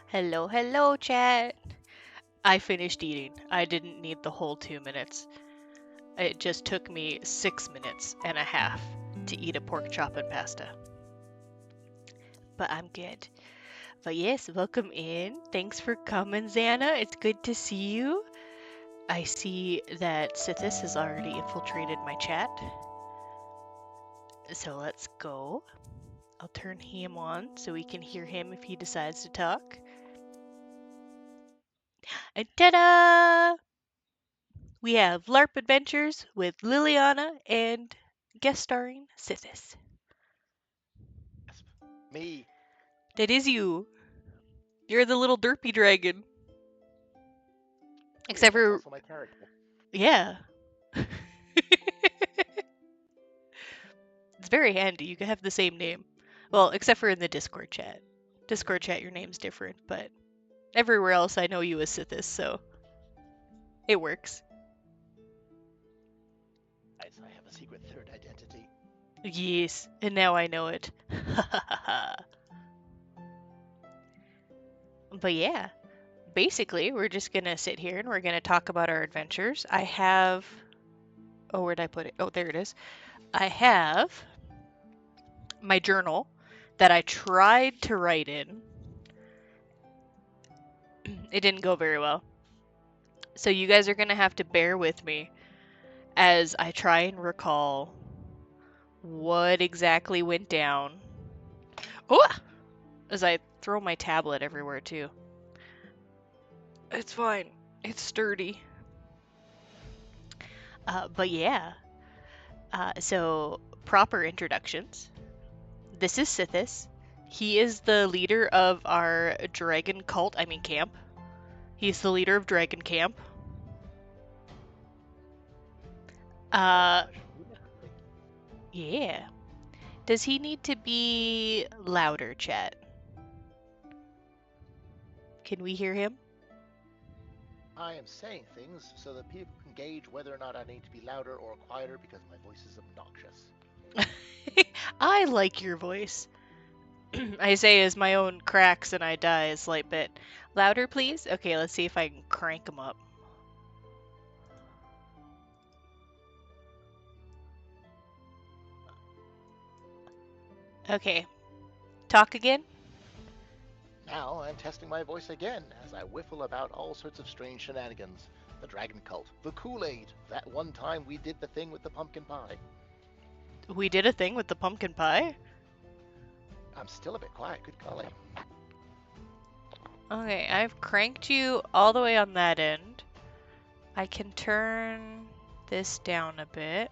Hello, hello, chat. I finished eating. I didn't need the whole 2 minutes. It just took me 6 minutes and a half to eat a pork chop and pasta. But I'm good. But yes, welcome in. Thanks for coming, Xana. It's good to see you. I see that Sythiss has already infiltrated my chat. So let's go. I'll turn him on so we can hear him if he decides to talk. And ta-da! We have LARP Adventures with Lilliana and guest starring Sythiss. Me. That is you. You're the little derpy dragon. Weird, Except that's for, also my character. yeah. It's very handy. You can have the same name. Well, except for in the Discord chat. Discord chat, your name's different, but everywhere else I know you as Sythiss, so it works. Guys, I have a secret third identity. Yes, and now I know it. But yeah, basically, we're just gonna sit here and we're gonna talk about our adventures. I have. Oh, where'd I put it? Oh, there it is. I have my journal that I tried to write in. It didn't go very well. So you guys are gonna have to bear with me as I try and recall what exactly went down. Oh! As I throw my tablet everywhere too. It's fine. It's sturdy. But yeah. So proper introductions. This is Sythiss. He is the leader of our dragon cult. I mean camp. He's the leader of Dragon Camp. Uh, yeah. Does he need to be louder, chat? Can we hear him? I am saying things so that people can gauge whether or not I need to be louder or quieter because my voice is obnoxious. I like your voice. I say as my own cracks and I die a slight bit. Louder, please? Okay, let's see if I can crank him up. Okay. Talk again? Now I'm testing my voice again as I whiffle about all sorts of strange shenanigans. The dragon cult, the Kool-Aid, that one time we did the thing with the pumpkin pie. We did a thing with the pumpkin pie? I'm still a bit quiet, good golly. Okay, I've cranked you all the way on that end. I can turn this down a bit.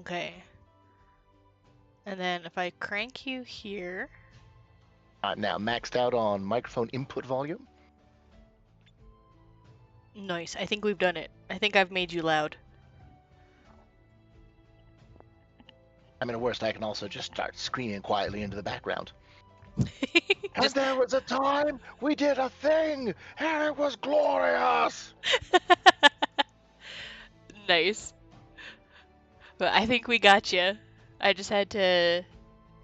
Okay. And then if I crank you here. I'm now maxed out on microphone input volume. Nice. I think we've done it. I think I've made you loud. I mean, at worst, I can also just start screaming quietly into the background. And Just there was a time we did a thing, and it was glorious. nice. But I think we got you. I just had to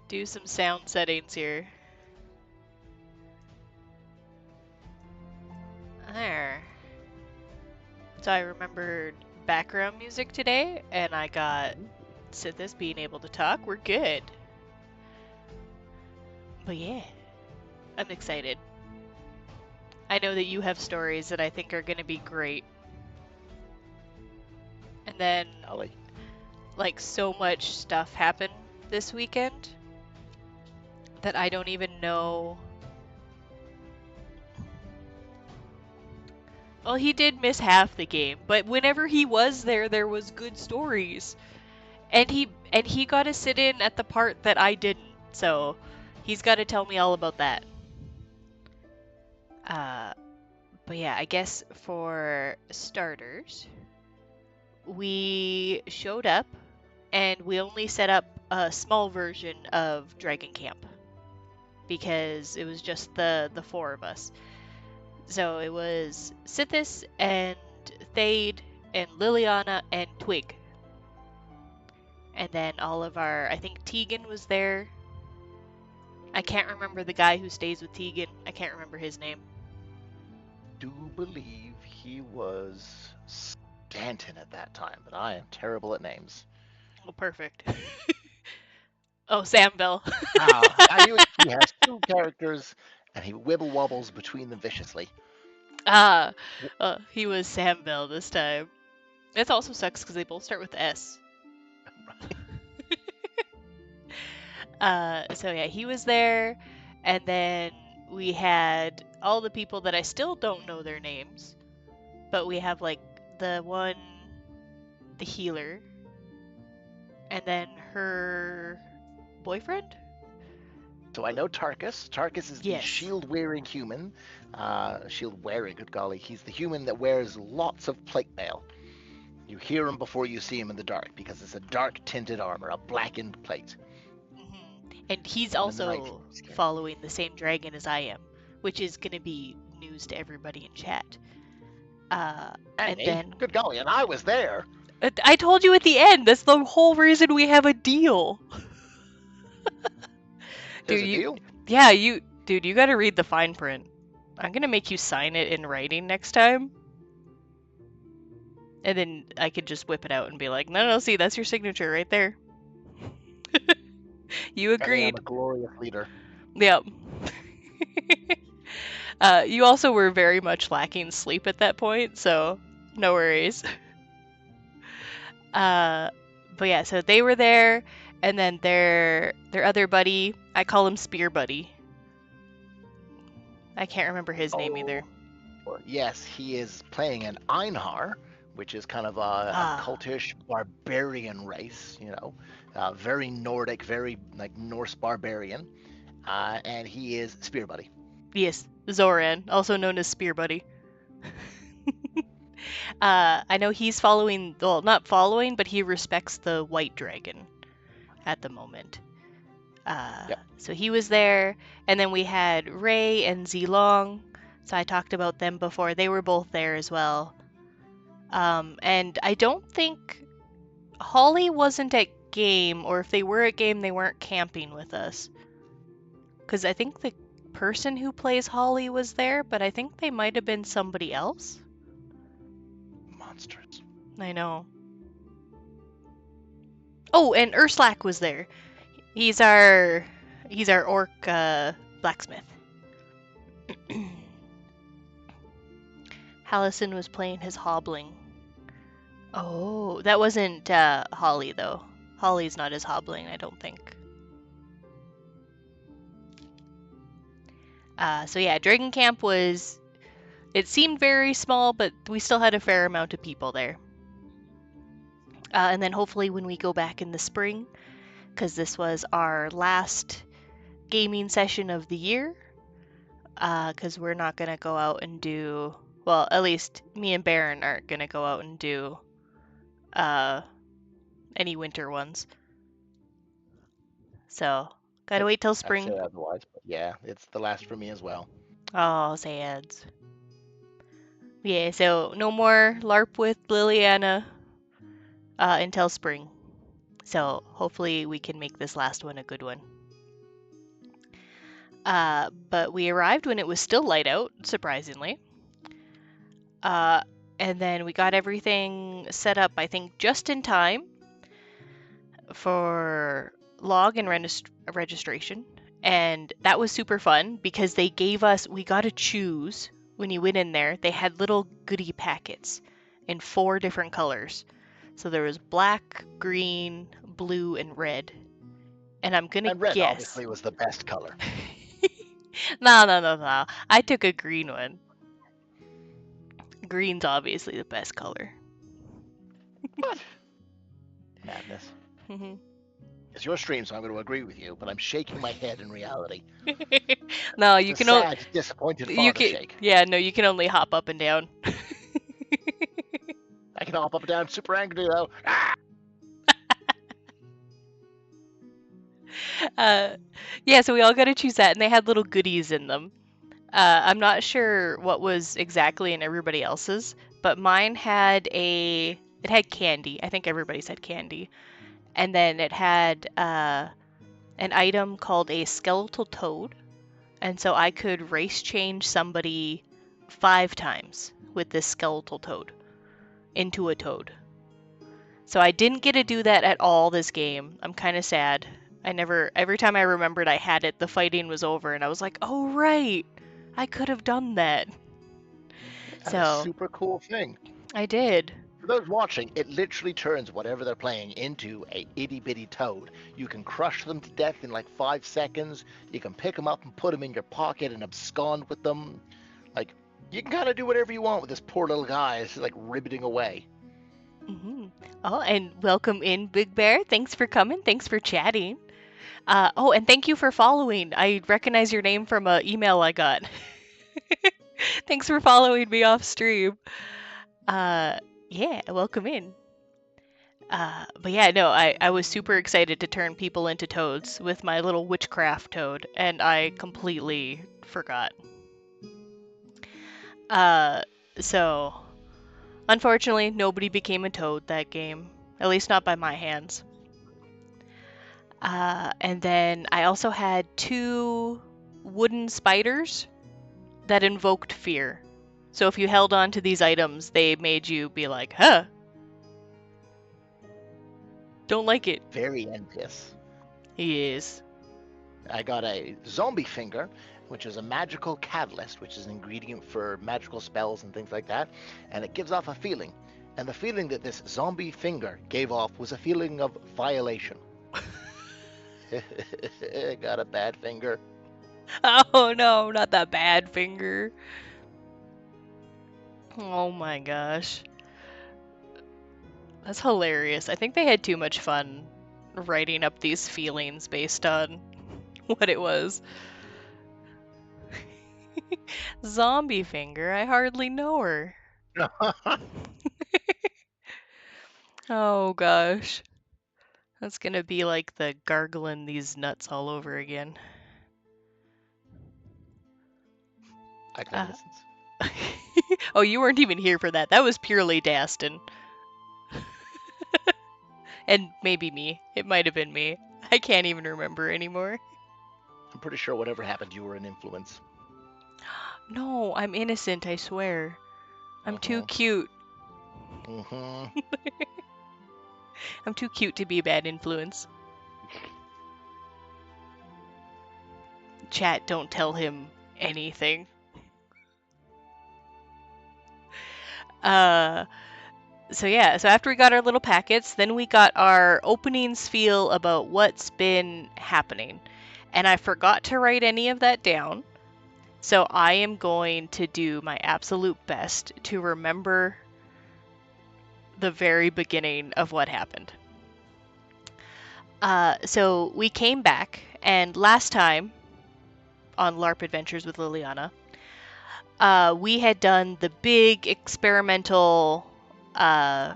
do some sound settings here. There. So I remembered background music today, and I got Sythiss being able to talk. We're good. But yeah, I'm excited. I know that you have stories that I think are going to be great. And then, Golly. like, so much stuff happened this weekend that I don't even know. Well, he did miss half the game, but whenever he was there, there was good stories. And he got to sit in at the part that I didn't. So, he's got to tell me all about that. Uh, but yeah, I guess for starters, we showed up and we only set up a small version of Dragon Camp because it was just the four of us. So it was Sythiss and Thade and Lilliana and Twig. And then all of our, I think Tegan was there, I can't remember the guy who stays with Tegan. I can't remember his name. Do believe he was Stanton at that time, but I am terrible at names. Oh, perfect. Oh, Sam Bell. I knew he has two characters, and he wibble wobbles between them viciously. Ah, he was Sam Bell this time. That also sucks because they both start with S. So yeah, he was there, and then we had all the people that I still don't know their names, but we have like the one, the healer, and then her boyfriend. So I know Tarkus. Tarkus is the Yes. shield-wearing human. Shield-wearing, good golly. He's the human that wears lots of plate mail. You hear him before you see him in the dark because it's a dark-tinted armor, a blackened plate. And he's And in the night, also he's scary. following the same dragon as I am, which is going to be news to everybody in chat. And me? then Good golly, and I was there. I told you at the end. That's the whole reason we have a deal. There's Dude, a deal? Yeah, you got to read the fine print. I'm gonna make you sign it in writing next time. And then I could just whip it out and be like, no, see, that's your signature right there. You I think I'm agreed. a glorious leader. Yep. You also were very much lacking sleep at that point, so no worries. But yeah, so they were there, and then their other buddy, I call him Spear Buddy. I can't remember his name either. Yes, he is playing an Einhar, which is kind of a cultish barbarian race, very Nordic, very like Norse barbarian, and he is Spear Buddy. Yes, Zoran, also known as Spear Buddy. I know he's following, well, not following, but he respects the white dragon at the moment. Yep. So he was there, and then we had Ray and Zilong. So I talked about them before. They were both there as well. And I don't think Holly wasn't at game, or if they were at game, they weren't camping with us. Because I think the person who plays Holly was there, but I think they might have been somebody else. Monsters. I know. Oh, and Urslak was there. He's our orc blacksmith. Hallison was playing his hobbling. Oh, that wasn't Holly though. Holly's not as hobbling, I don't think. So yeah, Dragon Camp was. It seemed very small, but we still had a fair amount of people there. And then hopefully when we go back in the spring, because this was our last gaming session of the year, because we're not going to go out and do, well, at least me and Baron aren't going to go out and do any winter ones. So, gotta wait till spring. I'd say otherwise, but yeah, it's the last for me as well. Oh, sads. Yeah, so no more LARP with Lilliana until spring. So hopefully we can make this last one a good one. But we arrived when it was still light out, surprisingly. And then we got everything set up, I think, just in time for log and registration. And that was super fun because they gave us, we got to choose when you went in there. They had little goodie packets in 4 different colors. So there was black, green, blue, and red. And I'm gonna And red guess. obviously was the best color. No. I took a green one. Green's obviously the best color. What? Madness. It's your stream, so I'm going to agree with you, but I'm shaking my head in reality. No, you it's can only disappointed father shake. Yeah, no, you can only hop up and down. I can hop up and down, super angry though. Yeah, so we all got to choose that, and they had little goodies in them. I'm not sure what was exactly in everybody else's, but mine had it had candy. I think everybody's had candy. And then it had an item called a skeletal toad. And so I could race change somebody 5 times with this skeletal toad into a toad. So I didn't get to do that at all this game. I'm kind of sad. Every time I remembered I had it, the fighting was over, and I was like, oh, right, I could have done that. That's a So super cool thing. I did. For those watching, it literally turns whatever they're playing into a itty bitty toad. You can crush them to death in like 5 seconds. You can pick them up and put them in your pocket and abscond with them. Like, you can kind of do whatever you want with this poor little guy. It's like ribbiting away. Oh, and welcome in, Big Bear. Thanks for coming. Thanks for chatting. Oh, and thank you for following. I recognize your name from an email I got. Thanks for following me off stream. Yeah, welcome in. But yeah, no, I was super excited to turn people into toads with my little witchcraft toad, and I completely forgot. So unfortunately, nobody became a toad that game, at least not by my hands. And then I also had 2 wooden spiders that invoked fear. So if you held on to these items, they made you be like, huh, don't like it. Very envious. He is. I got a zombie finger, which is a magical catalyst, which is an ingredient for magical spells and things like that, and it gives off a feeling. And the feeling that this zombie finger gave off was a feeling of violation. Got a bad finger. Oh no, not that bad finger. Oh my gosh. That's hilarious. I think they had too much fun writing up these feelings based on what it was. Zombie finger, I hardly know her. Oh gosh. That's gonna be like the gargling these nuts all over again. I claim innocence. Oh, you weren't even here for that. That was purely Dastin. And maybe me. It might have been me. I can't even remember anymore. I'm pretty sure whatever happened, you were an influence. No, I'm innocent, I swear. I'm too cute. Mm-hmm. I'm too cute to be a bad influence. Chat, don't tell him anything. So yeah, so after we got our little packets, then we got our opening spiel about what's been happening. And I forgot to write any of that down. So I am going to do my absolute best to remember the very beginning of what happened. So we came back, and last time on LARP Adventures with Lilliana, we had done the big experimental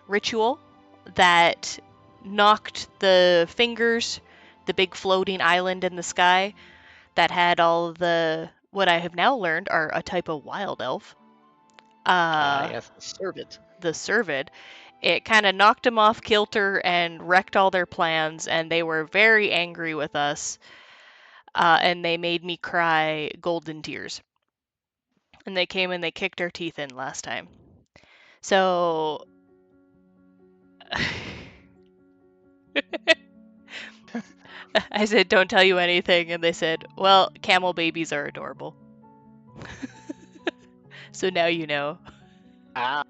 ritual that knocked the fingers, the big floating island in the sky that had all the, what I have now learned are a type of wild elf. Yes, serve it. The Servid. It kind of knocked them off kilter and wrecked all their plans, and they were very angry with us. And they made me cry golden tears. And they came and they kicked our teeth in last time. So I said, don't tell you anything. And they said, well, camel babies are adorable. So now you know. All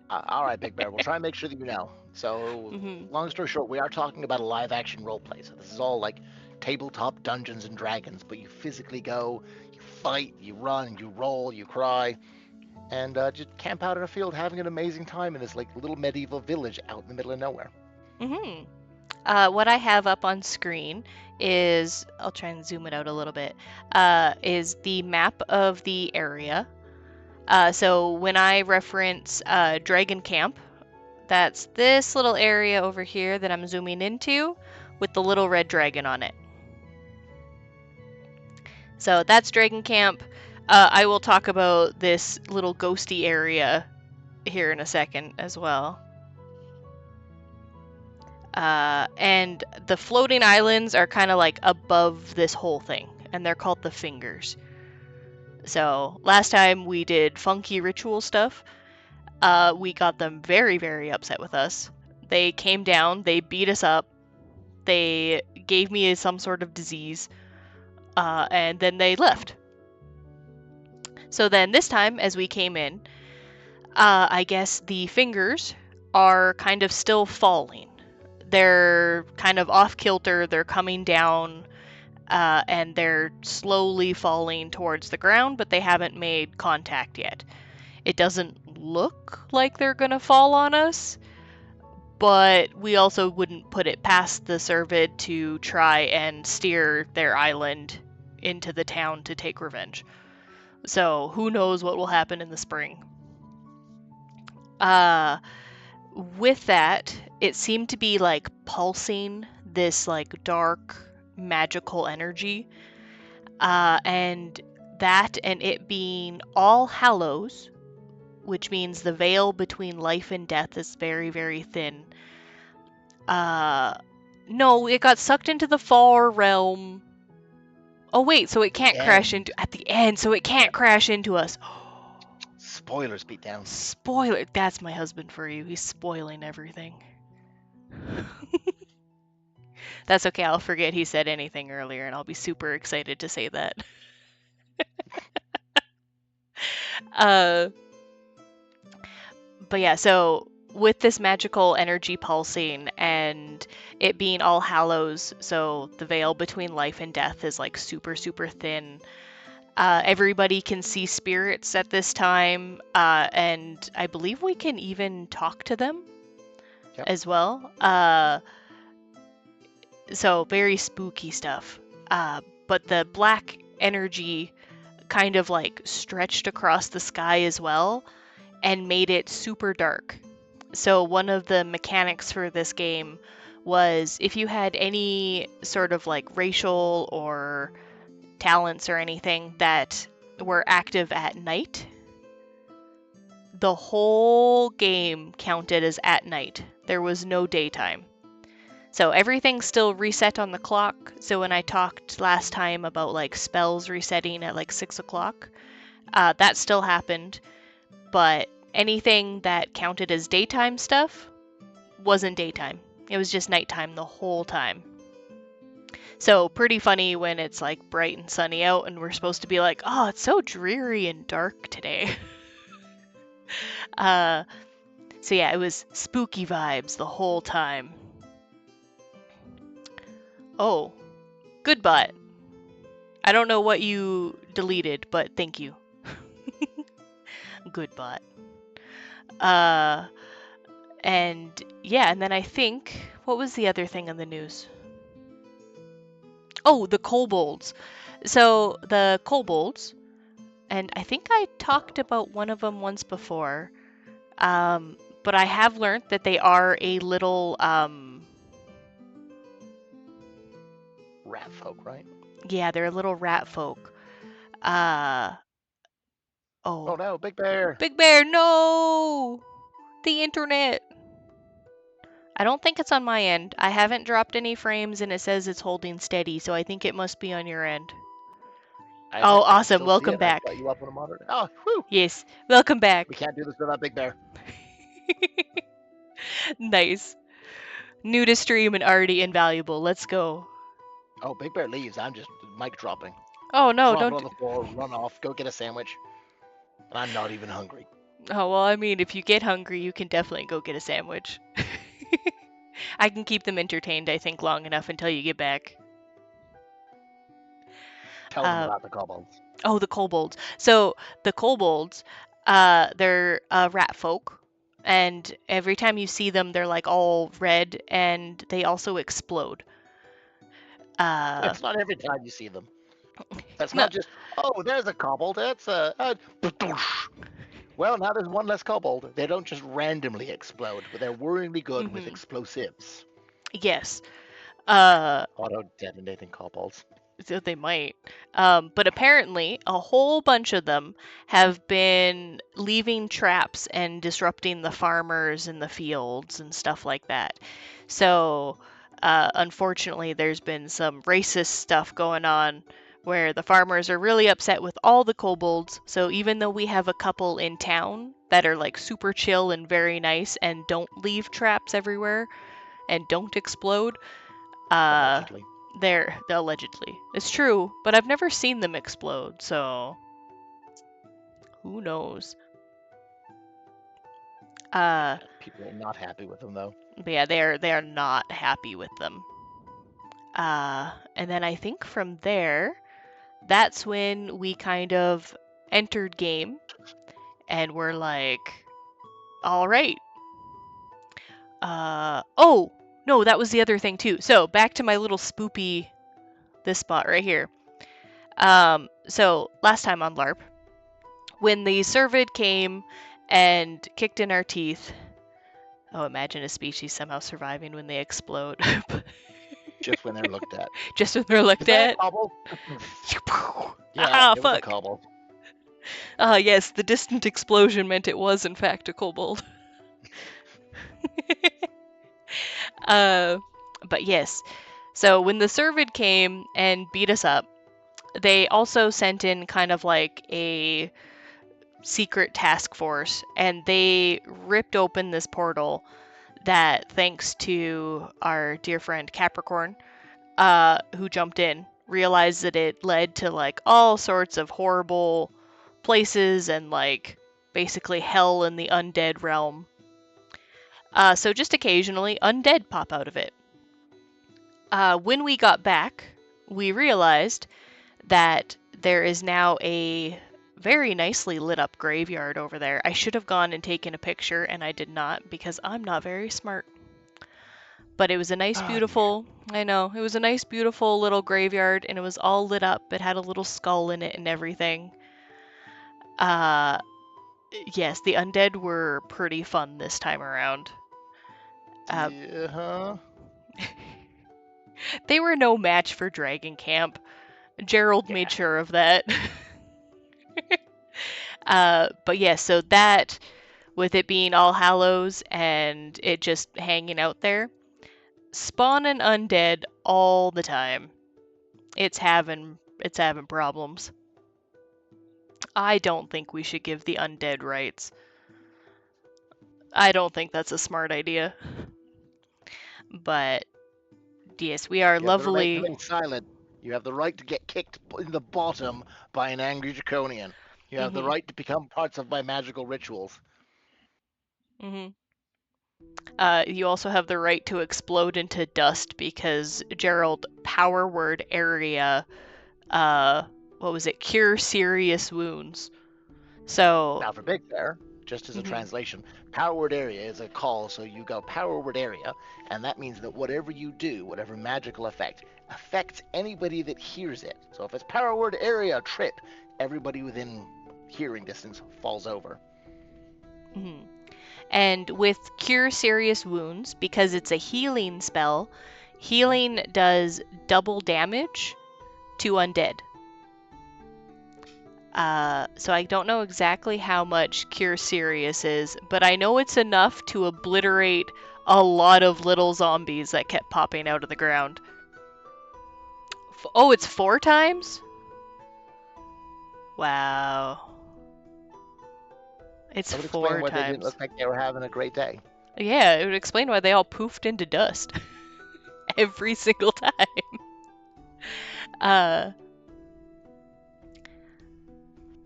right, Big Bear. We'll try and make sure that you know. So, long story short, we are talking about a live action role play. So, this is all like tabletop Dungeons and Dragons, but you physically go, you fight, you run, you roll, you cry, and just camp out in a field having an amazing time in this like little medieval village out in the middle of nowhere. What I have up on screen is, I'll try and zoom it out a little bit, is the map of the area. So when I reference Dragon Camp, that's this little area over here that I'm zooming into with the little red dragon on it. So that's Dragon Camp. I will talk about this little ghosty area here in a second as well. And the floating islands are kind of like above this whole thing, and they're called the fingers. So last time we did funky ritual stuff, we got them very, very upset with us. They came down, they beat us up, they gave me some sort of disease, and then they left. So then this time, as we came in, I guess the fingers are kind of still falling. They're kind of off kilter, they're coming down, and they're slowly falling towards the ground, but they haven't made contact yet. It doesn't look like they're gonna fall on us, but we also wouldn't put it past the Servid to try and steer their island into the town to take revenge. So who knows what will happen in the spring. With that, it seemed to be like pulsing this like dark magical energy. And that and it being All Hallows, which means the veil between life and death is very, very thin. No, it got sucked into the far realm. Oh wait, so it can't crash into at the end, so it can't crash into us. Spoilers, beat down. Spoiler. That's my husband for you. He's spoiling everything. That's okay. I'll forget he said anything earlier, and I'll be super excited to say that. But yeah, so with this magical energy pulsing and it being All Hallows, so the veil between life and death is like super, super thin. Everybody can see spirits at this time, and I believe we can even talk to them as well. So very spooky stuff. But the black energy kind of like stretched across the sky as well and made it super dark. So one of the mechanics for this game was if you had any sort of like racial or talents or anything that were active at night, the whole game counted as at night. There was no daytime. So everything's still reset on the clock. So when I talked last time about like spells resetting at like 6 o'clock, that still happened. But anything that counted as daytime stuff wasn't daytime. It was just nighttime the whole time. So pretty funny when it's like bright and sunny out and we're supposed to be like, oh, it's so dreary and dark today. So yeah, it was spooky vibes the whole time. Oh, good bot. I don't know what you deleted, but thank you. Good bot. And yeah, and then I think, what was the other thing in the news? Oh, the kobolds. So the kobolds, and I think I talked about one of them once before, but I have learned that they are a little rat folk, right? Yeah, they're a little rat folk. Oh no, Big Bear! Big Bear, no! The internet! I don't think it's on my end. I haven't dropped any frames and it says it's holding steady, so I think it must be on your end. Oh, awesome. Welcome back. I got you up on a monitor. Oh, whew. Yes, welcome back. We can't do this without Big Bear. Nice. New to stream and already invaluable. Let's go. Oh, Big Bear leaves. I'm just mic dropping. Oh, no, Drop don't. it on the floor, run off, go get a sandwich. And I'm not even hungry. Oh, well, I mean, if you get hungry, you can definitely go get a sandwich. I can keep them entertained, I think, long enough until you get back. Tell them about the kobolds. Oh, the kobolds. So, the kobolds, they're rat folk. And every time you see them, they're like all red and they also explode. It's not every time you see them. That's not just, oh, there's a kobold. That's well, now there's one less kobold. They don't just randomly explode, but they're worryingly good with explosives. Yes. Auto-detonating kobolds. So they might. But apparently, a whole bunch of them have been leaving traps and disrupting the farmers in the fields and stuff like that. So, unfortunately, there's been some racist stuff going on where the farmers are really upset with all the kobolds. So, even though we have a couple in town that are like super chill and very nice and don't leave traps everywhere and don't explode, uh, Allegedly. they're allegedly. It's true, but I've never seen them explode, so who knows? Uh, Yeah, people are not happy with them though. but yeah, they are not happy with them. And then I think from there, that's when we kind of entered game, and we're like, all right. Oh no, that was the other thing too. So back to my little spoopy, this spot right here. So last time on LARP, when the Servid came and kicked in our teeth. Oh, imagine a species somehow surviving when they explode. Just when they're looked at. Just when they're Is looked that a at. cobble? Yeah, Ah, it was a fuck. cobble. Ah, yes, the distant explosion meant it was, in fact, a kobold. uh, but yes. So when the Servid came and beat us up, they also sent in kind of like a secret task force, and they ripped open this portal that, thanks to our dear friend Capricorn, who jumped in, realized that it led to like all sorts of horrible places and like basically hell in the undead realm. So just occasionally, undead pop out of it. When we got back, we realized that there is now a very nicely lit up graveyard over there. I should have gone and taken a picture, and I did not because I'm not very smart. But it was a nice, Oh, yeah. beautiful, I know, it was a nice, beautiful little graveyard, and it was all lit up. It had a little skull in it and everything. Uh, yes, the undead were pretty fun this time around. Uh, Yeah, huh? they were no match for Dragon Camp. Gerald Yeah. made sure of that. But yeah, so that, with it being All Hallows and it just hanging out there, spawning undead all the time. It's having problems. I don't think we should give the undead rights. I don't think that's a smart idea. But yes, we are You have the right to lovely. remain silent. You have the right to get kicked in the bottom by an angry draconian. You have the Mhm. right to become parts of my magical rituals. Mhm. You also have the right to explode into dust because Gerald power word area. Uh, what was it? Cure serious wounds. So. Now, for Big Bear, just as a Mhm. translation, power word area is a call, so you go power word area, and that means that whatever you do, whatever magical effect, affects anybody that hears it. So if it's power word area trip, everybody within hearing distance falls over. Mhm. And with cure serious wounds, because it's a healing spell, healing does double damage to undead. So I don't know exactly how much Cure Serious is, but I know it's enough to obliterate a lot of little zombies that kept popping out of the ground. Oh, it's 4 times? Wow. It's That would explain four why they didn't times. look like they were having a great day. Yeah, it would explain why they all poofed into dust every single time. Uh,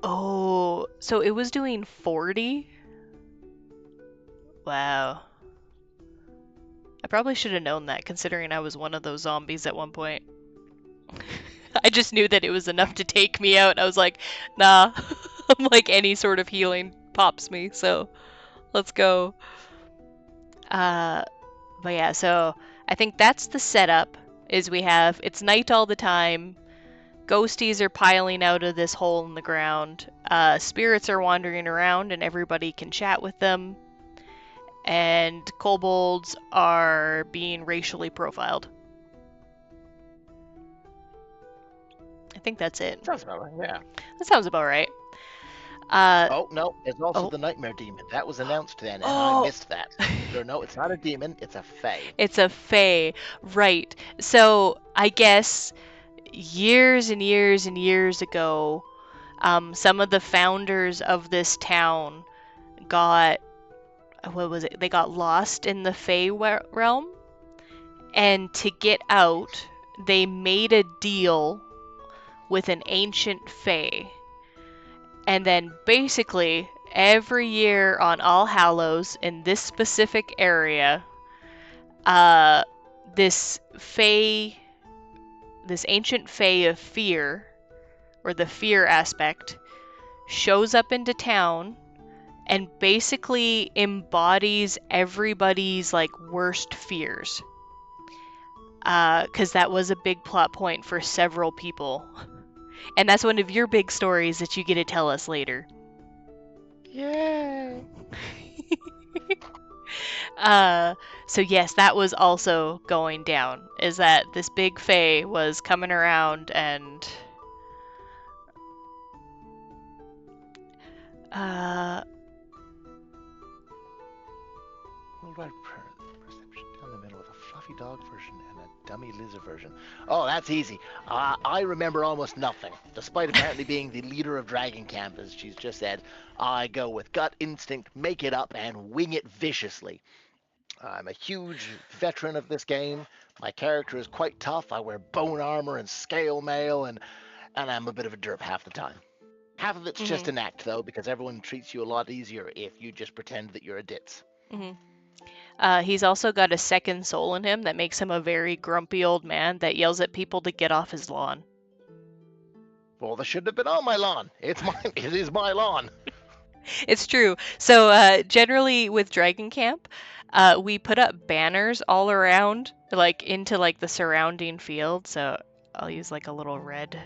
oh, so it was doing 40? Wow. I probably should have known that, considering I was one of those zombies at one point. I just knew that it was enough to take me out. I was like, nah, I'm like any sort of healing pops me, so let's go. Uh, but yeah, so I think that's the setup. Is we have it's night all the time. Ghosties are piling out of this hole in the ground. Spirits are wandering around, and everybody can chat with them. And kobolds are being racially profiled. think that's it. Sounds about right. Yeah. That sounds about right. Uh, Oh no, there's also oh, the Nightmare Demon. That was announced then, and I oh, missed that. So no, it's not a demon. It's a fae. it's a fae, right? So I guess years and years and years ago, some of the founders of this town got, what was it? They got lost in the fae realm, and to get out, they made a deal with an ancient fae. And then basically every year on All Hallows in this specific area, uh, this fae, this ancient fae of fear, or the fear aspect, shows up into town and basically embodies everybody's like worst fears. Because that was a big plot point for several people. And that's one of your big stories that you get to tell us later. Yay! So yes, that was also going down. Is that this big fae was coming around and uh Worldwide perception down the middle with a fluffy dog version and a dummy lizard version. Oh, that's easy. I remember almost nothing, despite apparently being the leader of Dragon Camp, as she's just said. I go with gut instinct, make it up, and wing it viciously. I'm a huge veteran of this game. My character is quite tough. I wear bone armor and scale mail, and I'm a bit of a derp half the time. Half of it's just an act, though, because everyone treats you a lot easier if you just pretend that you're a ditz. He's also got a second soul in him that makes him a very grumpy old man that yells at people to get off his lawn. Well, they shouldn't have been on my lawn. It's mine. It is my lawn. It's true. So generally with Dragon Camp, we put up banners all around, like into like the surrounding field. So I'll use like a little red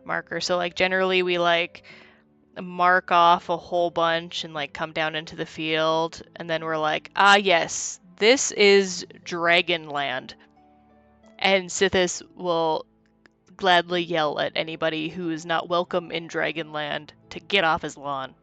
marker. So like generally we like mark off a whole bunch and like come down into the field, and then we're like, ah yes, this is Dragonland. And Sythiss will gladly yell at anybody who is not welcome in Dragonland to get off his lawn.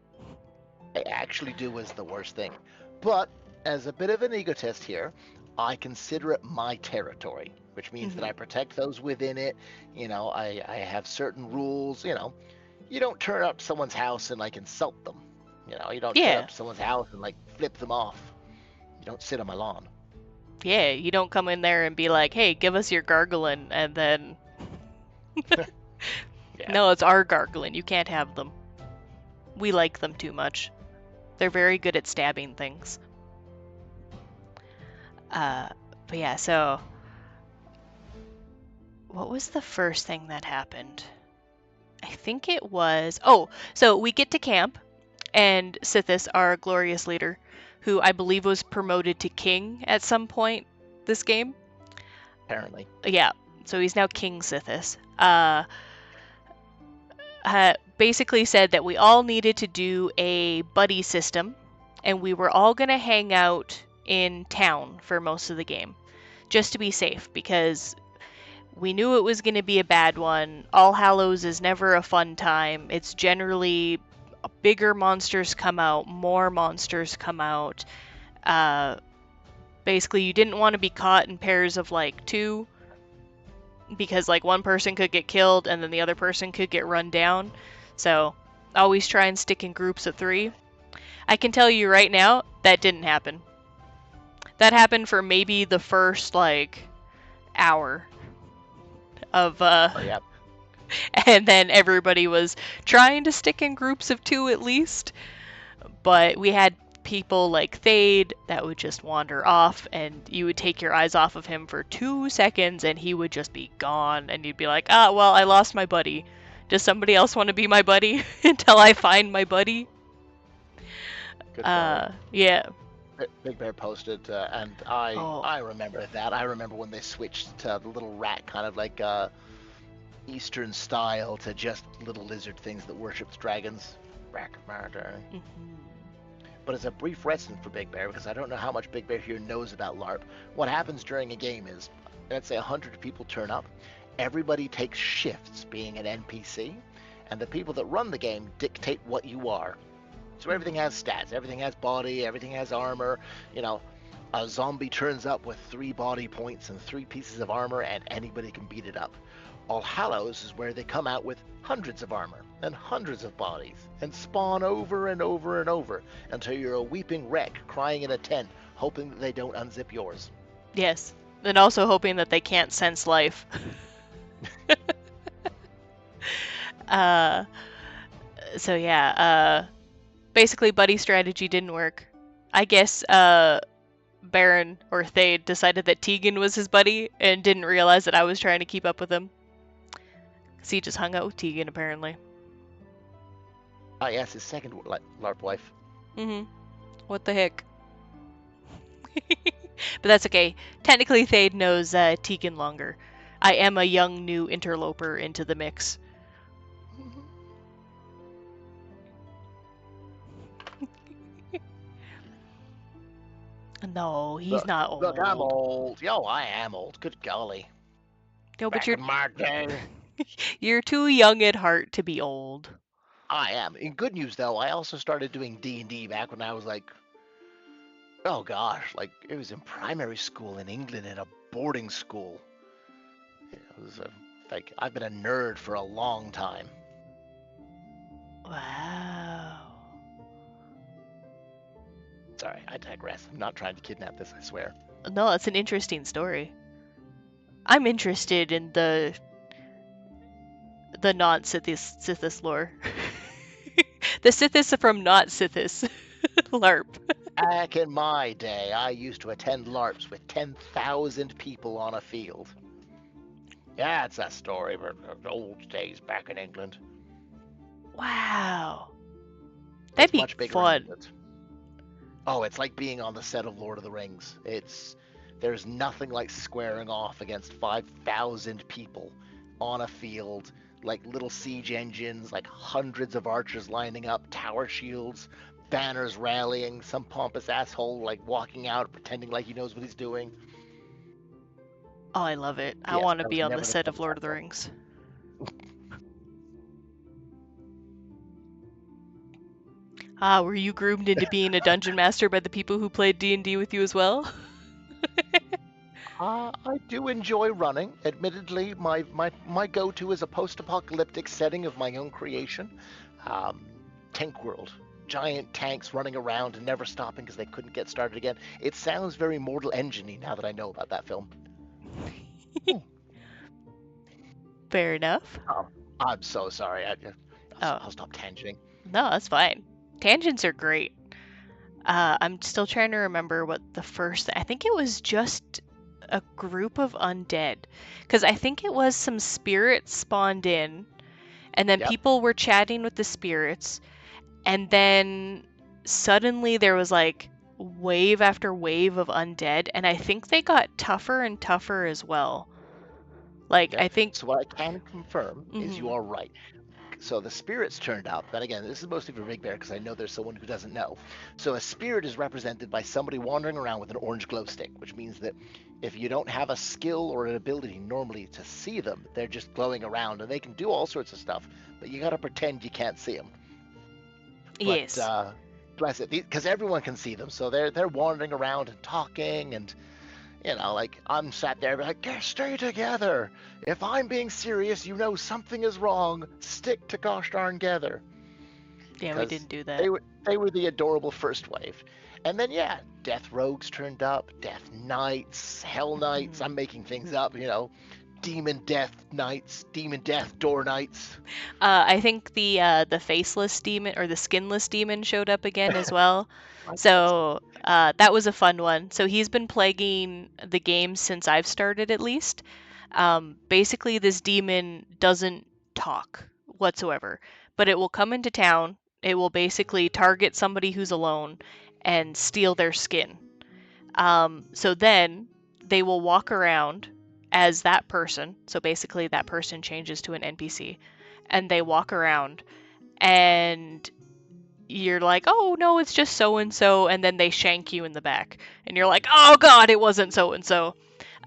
I actually do is the worst thing. But as a bit of an egotist here, I consider it my territory, which means that I protect those within it. I have certain rules. You don't turn up someone's house and like insult them. You don't turn Yeah. up someone's house and like flip them off. You don't sit on my lawn. Yeah, you don't come in there and be like, hey, give us your gargling, and then. Yeah. No, it's our gargling. You can't have them. We like them too much. They're very good at stabbing things. But yeah, so. What was the first thing that happened? I think it was. Oh, so we get to camp, and Sythiss, our glorious leader, who I believe was promoted to king at some point this game. Apparently. Yeah, so he's now King Sythiss. Basically said that we all needed to do a buddy system, and we were all going to hang out in town for most of the game, just to be safe, because we knew it was going to be a bad one. All Hallows is never a fun time. It's generally bigger monsters come out, more monsters come out. Basically, you didn't want to be caught in pairs of like two, because like one person could get killed and then the other person could get run down. So always try and stick in groups of 3. I can tell you right now, that didn't happen. That happened for maybe the first like hour of Yeah. and then everybody was trying to stick in groups of 2 at least. But we had people like Thade that would just wander off, and you would take your eyes off of him for 2 seconds and he would just be gone, and you'd be like, ah, well, I lost my buddy. Does somebody else want to be my buddy until I find my buddy? Good fellow. Yeah. Big Bear posted, and I remember that. I remember when they switched to the little rat kind of like Eastern style to just little lizard things that worshipped dragons. Rack murder. But as a brief lesson for Big Bear, because I don't know how much Big Bear here knows about LARP, what happens during a game is, let's say 100 people turn up, everybody takes shifts being an NPC, and the people that run the game dictate what you are. So everything has stats, everything has body, everything has armor. You know, a zombie turns up with 3 body points and 3 pieces of armor, and anybody can beat it up. All Hallows is where they come out with hundreds of armor and hundreds of bodies and spawn over and over and over until you're a weeping wreck crying in a tent, hoping that they don't unzip yours. Yes. And also hoping that they can't sense life. uh, so yeah, basically buddy strategy didn't work. I guess Baron or Thade decided that Tegan was his buddy and didn't realize that I was trying to keep up with him. Because he just hung out with Tegan, apparently. Ah, yes, his second LARP wife. Mm-hmm. What the heck? But that's okay. Technically, Thade knows Tegan longer. I am a young new interloper into the mix. No, he's not old. Look, I'm old. Yo, I am old. Good golly. No, but Back in my day. you're too young at heart to be old. I am. In good news, though, I also started doing D&D back when I was like, oh gosh, like it was in primary school in England in a boarding school. It was like I've been a nerd for a long time. Wow. Sorry, I digress. I'm not trying to kidnap this, I swear. No, it's an interesting story. I'm interested in the non-Sythiss lore. The Sythiss from not Sythiss LARP. Back in my day, I used to attend LARPs with 10,000 people on a field. Yeah, it's a story of the old days back in England. Wow. That'd It's be much bigger fun. in England. Oh, it's like being on the set of Lord of the Rings. There's nothing like squaring off against 5,000 people on a field, like little siege engines, like hundreds of archers lining up, tower shields, banners rallying, some pompous asshole like walking out pretending like he knows what he's doing. Oh, I love it. I Yes, want to that be was on the never the set fun of Lord part, of the though. Rings. Ah, were you groomed into being a dungeon master by the people who played D&D with you as well? I do enjoy running. Admittedly, my go-to is a post-apocalyptic setting of my own creation. Um, Tank World. Giant tanks running around and never stopping because they couldn't get started again. It sounds very Mortal Engine-y now that I know about that film. Fair enough. I'm so sorry. Oh, I'll stop tangenting. no, that's fine. Tangents are great. I'm still trying to remember what the first. I think it was just a group of undead, because I think it was some spirits spawned in, and then Yep. people were chatting with the spirits, and then suddenly there was like wave after wave of undead, and I think they got tougher and tougher as well. Like, Okay. I think. So what I can confirm is you Mhm. are right. So the spirits turned up, and again, this is mostly for Big Bear because I know there's someone who doesn't know. So a spirit is represented by somebody wandering around with an orange glow stick, which means that if you don't have a skill or an ability normally to see them, they're just glowing around, and they can do all sorts of stuff, but you gotta pretend you can't see them. But Yes. bless it, because everyone can see them, so they're wandering around and talking, and like I'm sat there like, stay together. If I'm being serious, you know something is wrong. Stick to gosh darn together. Yeah, we Because didn't do that. they were the adorable first wave. And then yeah, Death Rogues turned up, Death Knights, Hell Knights. I'm making things up, Demon Death Knights, Demon Death Door Knights. I think the faceless demon or the skinless demon showed up again as well. So that was a fun one. So he's been plaguing the game since I've started, at least. Basically, this demon doesn't talk whatsoever, but it will come into town. It will basically target somebody who's alone and steal their skin. So then they will walk around as that person. So basically, that person changes to an NPC, and they walk around, and you're like, oh no, it's just so and so, and then they shank you in the back, and you're like, oh god, it wasn't so and so.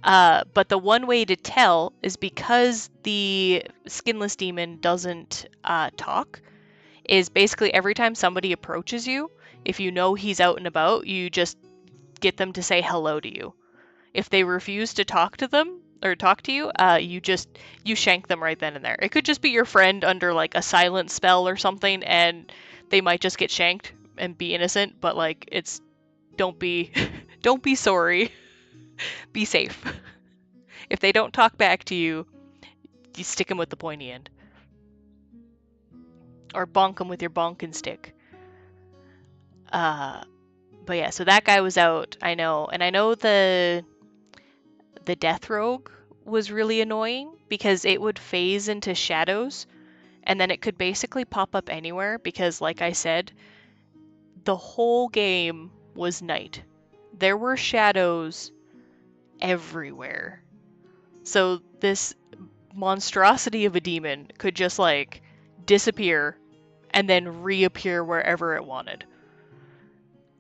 But the one way to tell is because the skinless demon doesn't talk, is basically every time somebody approaches you, if you know he's out and about, you just get them to say hello to you. If they refuse to talk to them or talk to you, you shank them right then and there. It could just be your friend under like a silent spell or something, and they might just get shanked and be innocent. But like, it's don't be don't be sorry. Be safe. If they don't talk back to you, you stick them with the pointy end, or bonk them with your bonking stick. Uh, but yeah, so that guy was out. I know, and I know the death rogue was really annoying because it would phase into shadows and then it could basically pop up anywhere because like I said, the whole game was night. There were shadows everywhere. So this monstrosity of a demon could just like disappear and then reappear wherever it wanted.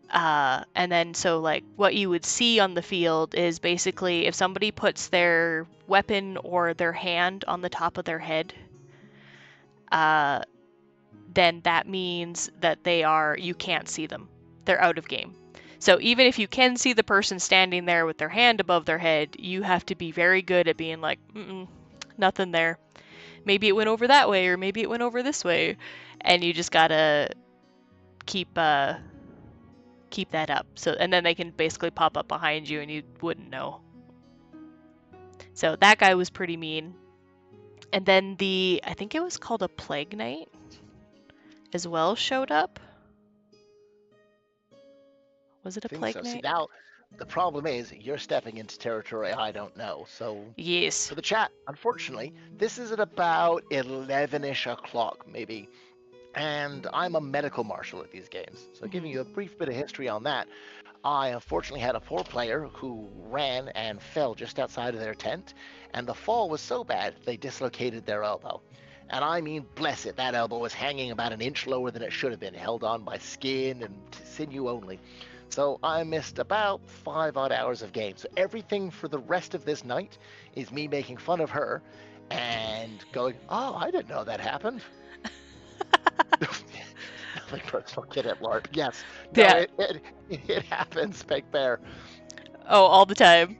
And then so like what you would see on the field is basically if somebody puts their weapon or their hand on the top of their head, uh, then that means that you can't see them. They're out of game. So even if you can see the person standing there with their hand above their head, you have to be very good at being like, nothing there. Maybe it went over that way, or maybe it went over this way, and you just gotta keep keep that up. So and then they can basically pop up behind you, and you wouldn't know. So that guy was pretty mean. And then I think it was called a Plague Knight as well showed up. Was it a I think Plague so. See, Knight? now the problem is you're stepping into territory I don't know. So Yes. for the chat, unfortunately, this is at about 11ish o'clock, maybe. And I'm a medical marshal at these games. So, giving you a brief bit of history on that, I unfortunately had a poor player who ran and fell just outside of their tent, and the fall was so bad they dislocated their elbow. And I mean, bless it, that elbow was hanging about an inch lower than it should have been, held on by skin and sinew only. So I missed about 5 odd hours of game. So everything for the rest of this night is me making fun of her and going, "Oh, I didn't know that happened." Nothing personal, kid at LARP. Yes, no, Yeah. it happens, Big Bear. Oh, all the time.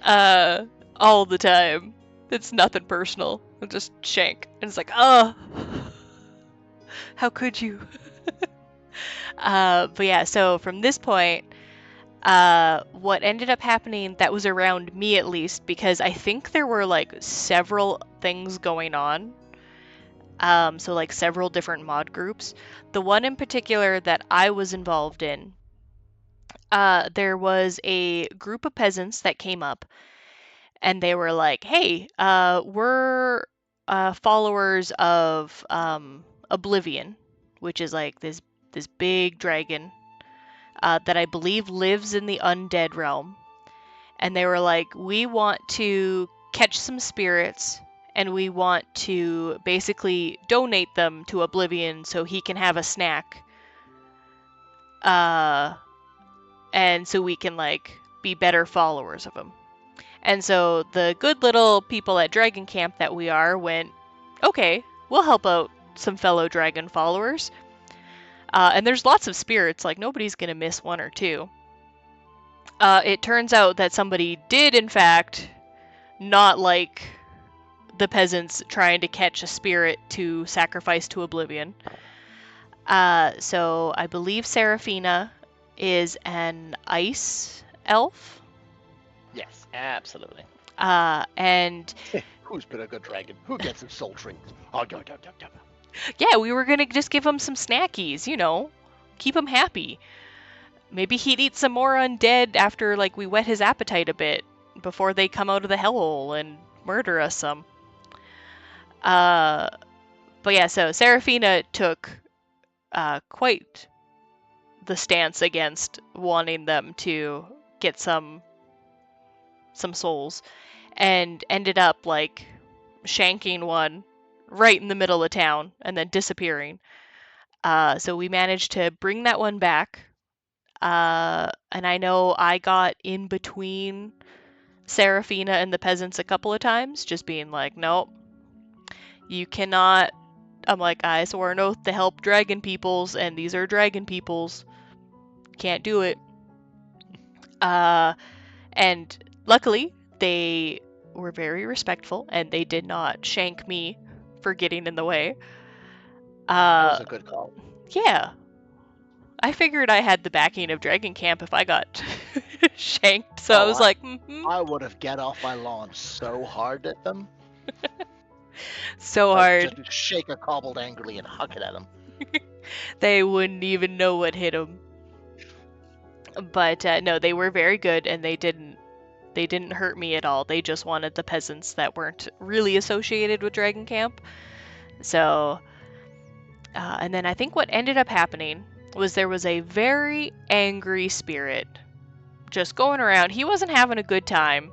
Uh, all the time. It's nothing personal. It's just shank. And it's like, oh, how could you? But yeah, so from this point, what ended up happening that was around me at least, because I think there were like several things going on. So like several different mod groups. The one in particular that I was involved in, there was a group of peasants that came up and they were like, "Hey, we're followers of Oblivion, which is like this big dragon that I believe lives in the undead realm." And they were like, "We want to catch some spirits." And we want to basically donate them to Oblivion so he can have a snack. And so we can like be better followers of him. And so the good little people at Dragon Camp that we are went, okay, we'll help out some fellow dragon followers. And there's lots of spirits, like nobody's gonna miss one or two. It turns out that somebody did, in fact, not like the peasants trying to catch a spirit to sacrifice to Oblivion. So I believe Seraphina is an ice elf. Yes, absolutely. And Who's been a good dragon? Who gets his soul trees? Oh, go. yeah, we were gonna just give him some snackies, keep him happy. Maybe he'd eat some more undead after like we whet his appetite a bit before they come out of the hellhole and murder us some. But yeah, so Seraphina took quite the stance against wanting them to get some souls, and ended up like shanking one right in the middle of town and then disappearing. So we managed to bring that one back. And I know I got in between Serafina and the peasants a couple of times, just being like, nope, you cannot. I'm like, I swore an oath to help dragon peoples, and these are dragon peoples. Can't do it. And luckily, they were very respectful, and they did not shank me for getting in the way. That was a good call. Yeah. I figured I had the backing of Dragon Camp if I got shanked, so I was like, I would have get off my lawn so hard at them. So hard. Just shake a cobbled angrily and huck it at them. They wouldn't even know what hit them. But no, they were very good, and they didn't hurt me at all. They just wanted the peasants that weren't really associated with Dragon Camp. So, and then I think what ended up happening was there was a very angry spirit just going around. He wasn't having a good time.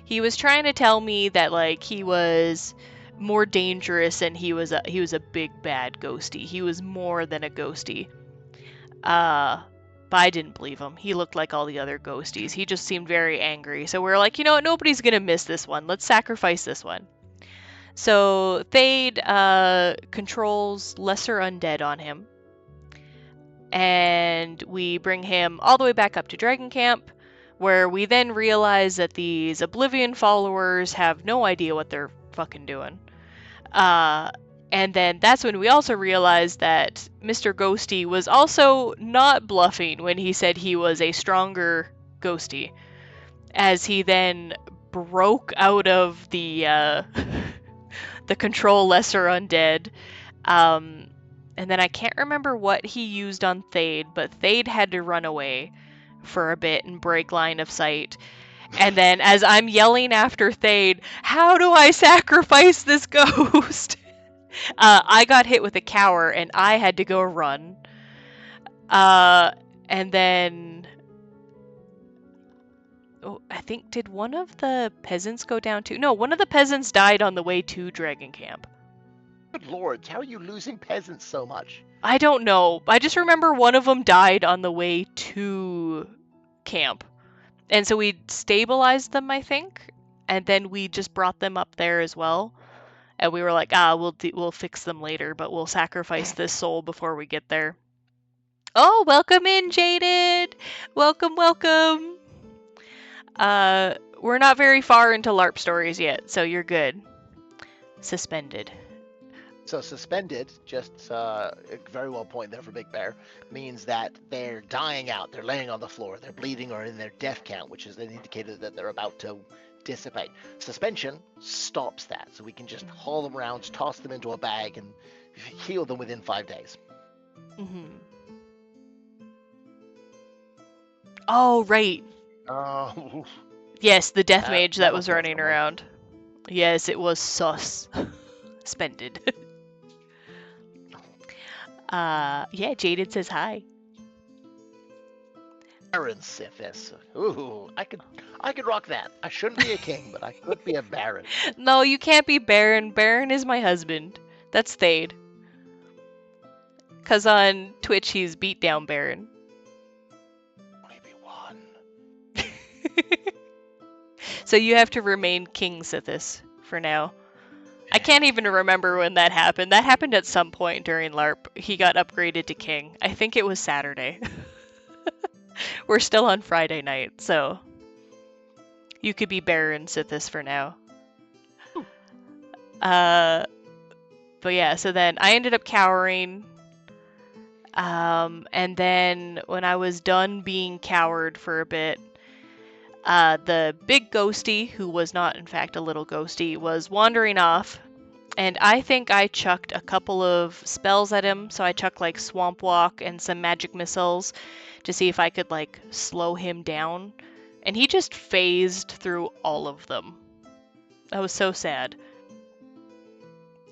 He was trying to tell me that like he was more dangerous and he was a big bad ghosty. He was more than a ghosty. But I didn't believe him. He looked like all the other ghosties. He just seemed very angry. So we're like, you know what? Nobody's gonna miss this one. Let's sacrifice this one. So Thade controls lesser undead on him. And we bring him all the way back up to Dragon Camp, where we then realize that these Oblivion followers have no idea what they're fucking doing. And then that's when we also realized that Mr. Ghosty was also not bluffing when he said he was a stronger Ghosty, as he then broke out of the the control lesser undead. And then I can't remember what he used on Thade, but Thade had to run away for a bit and break line of sight. And then as I'm yelling after Thade, how do I sacrifice this ghost? I got hit with a cower and I had to go run. And then I think, did one of the peasants go down too? No, one of the peasants died on the way to Dragon Camp. Good lord, how are you losing peasants so much? I don't know. I just remember one of them died on the way to camp. And so we stabilized them, I think, and then we just brought them up there as well. And we were like, we'll fix them later, but we'll sacrifice this soul before we get there. Oh, welcome in, Jaded! Welcome, welcome! We're not very far into LARP stories yet, so you're good. Suspended. So suspended, just very well point there for Big Bear, means that they're dying out, they're laying on the floor, they're bleeding or in their death count, which is an indicator that they're about to dissipate. Suspension stops that, so we can just haul them around, toss them into a bag, and heal them within 5 days. Mm-hmm. Oh, right. Oh. Yes, the death mage that was running around. Yes, it was sus. Suspended. Yeah, Jaded says hi. Baron Sythiss. Ooh, I could rock that. I shouldn't be a king, but I could be a baron. No, you can't be Baron. Baron is my husband. That's Thade. Cause on Twitch he's Beatdown Baron. Maybe one. So you have to remain King Sythiss for now. I can't even remember when that happened. That happened at some point during LARP. He got upgraded to King. I think it was Saturday. We're still on Friday night, so you could be Baron Sythiss for now. But yeah, so then I ended up cowering. And then when I was done being cowered for a bit, the big ghosty, who was not in fact a little ghosty, was wandering off. And I think I chucked a couple of spells at him. So I chucked like Swamp Walk and some magic missiles to see if I could like slow him down. And he just phased through all of them. I was so sad.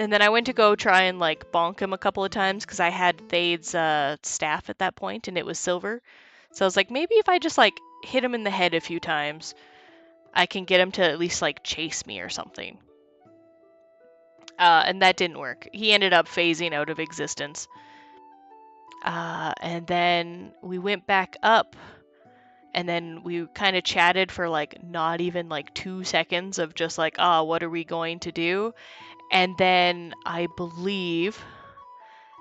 And then I went to go try and like bonk him a couple of times because I had Thade's staff at that point and it was silver. So I was like, maybe if I just like hit him in the head a few times, I can get him to at least like chase me or something. And that didn't work. He ended up phasing out of existence. And then we went back up and then we kind of chatted for like not even like 2 seconds of just like, what are we going to do? And then I believe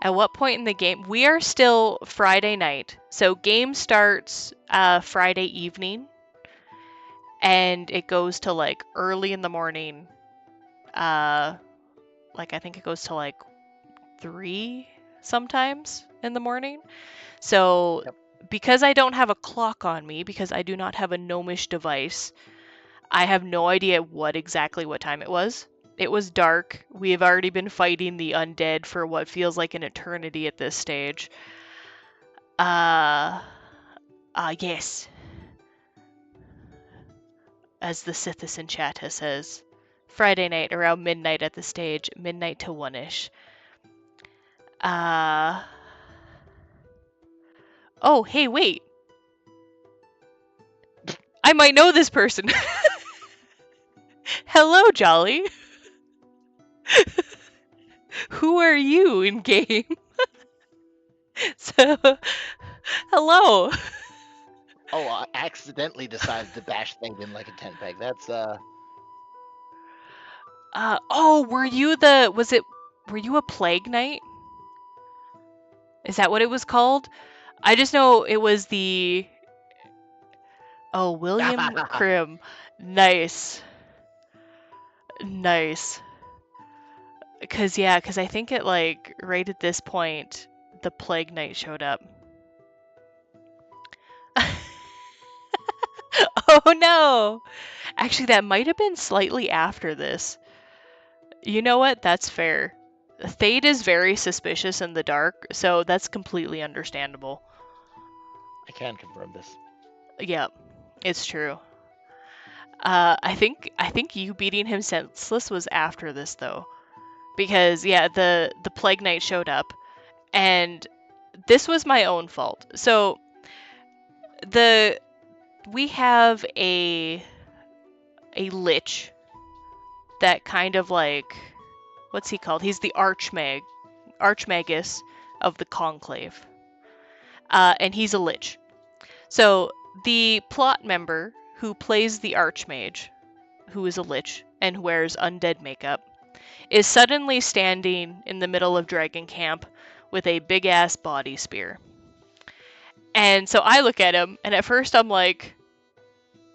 at what point in the game, we are still Friday night. So game starts Friday evening, and it goes to like early in the morning. Like I think it goes to like 3 sometimes in the morning. So Yep. because I don't have a clock on me, because I do not have a gnomish device, I have no idea what time it was. It was dark. We have already been fighting the undead for what feels like an eternity at this stage. Yes. As the Sythiss in chat has says. Friday night around midnight at the stage, midnight to 1-ish. Oh, hey, wait. I might know this person. Hello, Jolly. Who are you in game? So, hello. Oh, I accidentally decided to bash things in like a tent peg. That's Were you a plague knight? Is that what it was called? I just know it was the William Krim. Nice. Nice. Cause I think it like right at this point the plague knight showed up. Oh no! Actually, that might have been slightly after this. You know what? That's fair. Thade is very suspicious in the dark, so that's completely understandable. I can confirm this. Yeah, it's true. I think you beating him senseless was after this though, because the plague knight showed up, and this was my own fault. So we have a lich that kind of like, what's he called? He's the archmagus of the conclave, and he's a lich. So the plot member who plays the archmage, who is a lich and wears undead makeup, is suddenly standing in the middle of dragon camp with a big ass body spear. And so I look at him, and at first I'm like,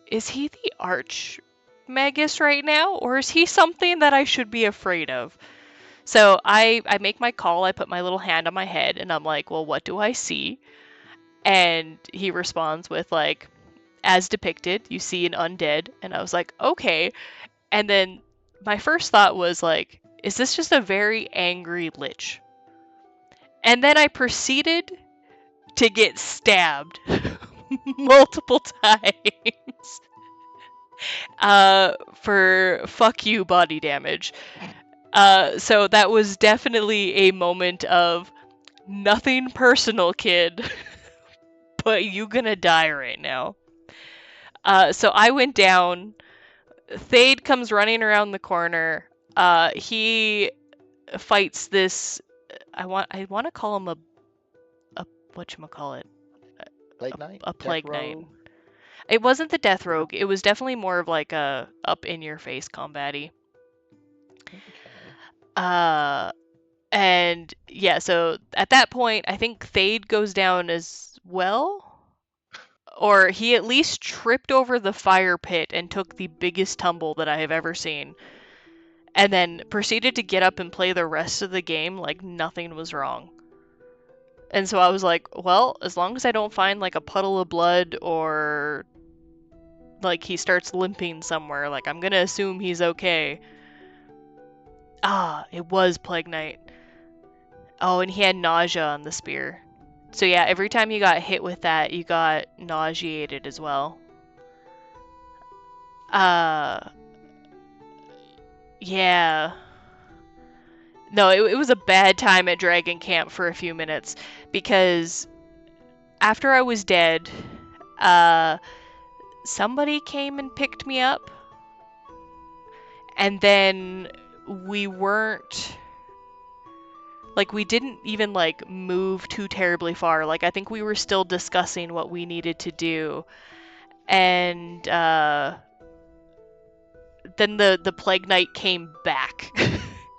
is he the archmagus right now, or is he something that I should be afraid of? So I make my call, I put my little hand on my head, and I'm like, well, what do I see? And he responds with like, as depicted, you see an undead. And I was like, okay. And then my first thought was like, is this just a very angry lich? And then I proceeded to get stabbed multiple times for fuck you body damage. So that was definitely a moment of nothing personal, kid, but you gonna die right now. So I went down. Thade comes running around the corner. He fights this. I want to call him a whatchamacallit, Plague Knight? a Death plague knight. Row? It wasn't the death No? rogue. It was definitely more of like a up in your face combat-y. Okay. And yeah, so at that point, I think Thade goes down as well. Or he at least tripped over the fire pit and took the biggest tumble that I have ever seen. And then proceeded to get up and play the rest of the game like nothing was wrong. And so I was like, well, as long as I don't find like a puddle of blood or like he starts limping somewhere, like I'm gonna assume he's okay. It was Plague Knight. Oh, and he had nausea on the spear. So yeah, every time you got hit with that, you got nauseated as well. Yeah. No, it was a bad time at Dragon Camp for a few minutes because after I was dead, somebody came and picked me up, and then we weren't like we didn't even like move too terribly far. Like I think we were still discussing what we needed to do. and then the Plague Knight came back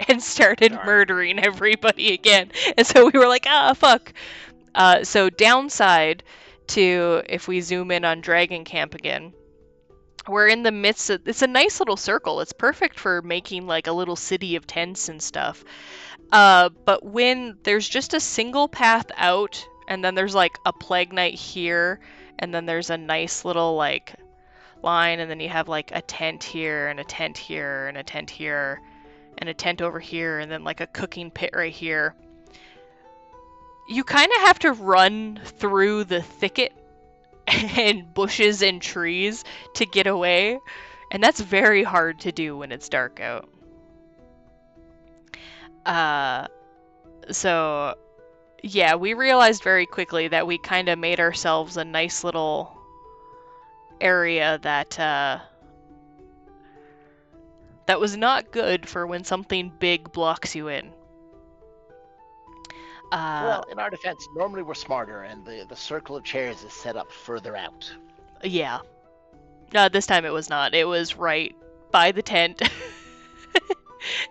and started Darn. murdering everybody again. And so we were like, ah, fuck. So downside to if we zoom in on Dragon Camp again, we're in the midst of, it's a nice little circle. It's perfect for making like a little city of tents and stuff. But when there's just a single path out, and then there's like a Plague Knight here, and then there's a nice little like line, and then you have like a tent here, and a tent here, and a tent here, and a tent over here, and then like a cooking pit right here. You kind of have to run through the thicket and bushes and trees to get away, and that's very hard to do when it's dark out. So yeah, we realized very quickly that we kind of made ourselves a nice little area that that was not good for when something big blocks you in. Well, in our defense, normally we're smarter, and the circle of chairs is set up further out. Yeah. This time it was not. It was right by the tent.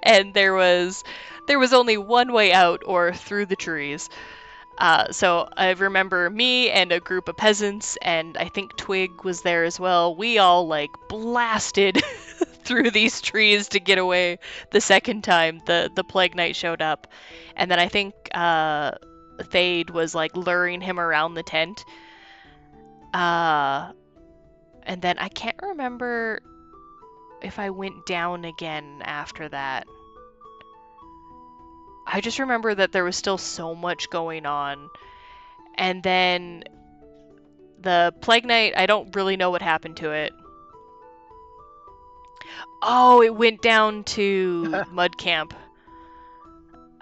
And there was only one way out, or through the trees. So I remember me and a group of peasants, and I think Twig was there as well. We all like blasted through these trees to get away the second time the Plague Knight showed up. And then I think Thade was like luring him around the tent. And then I can't remember if I went down again after that. I just remember that there was still so much going on. And then the Plague Knight, I don't really know what happened to it. Oh, it went down to Mud Camp.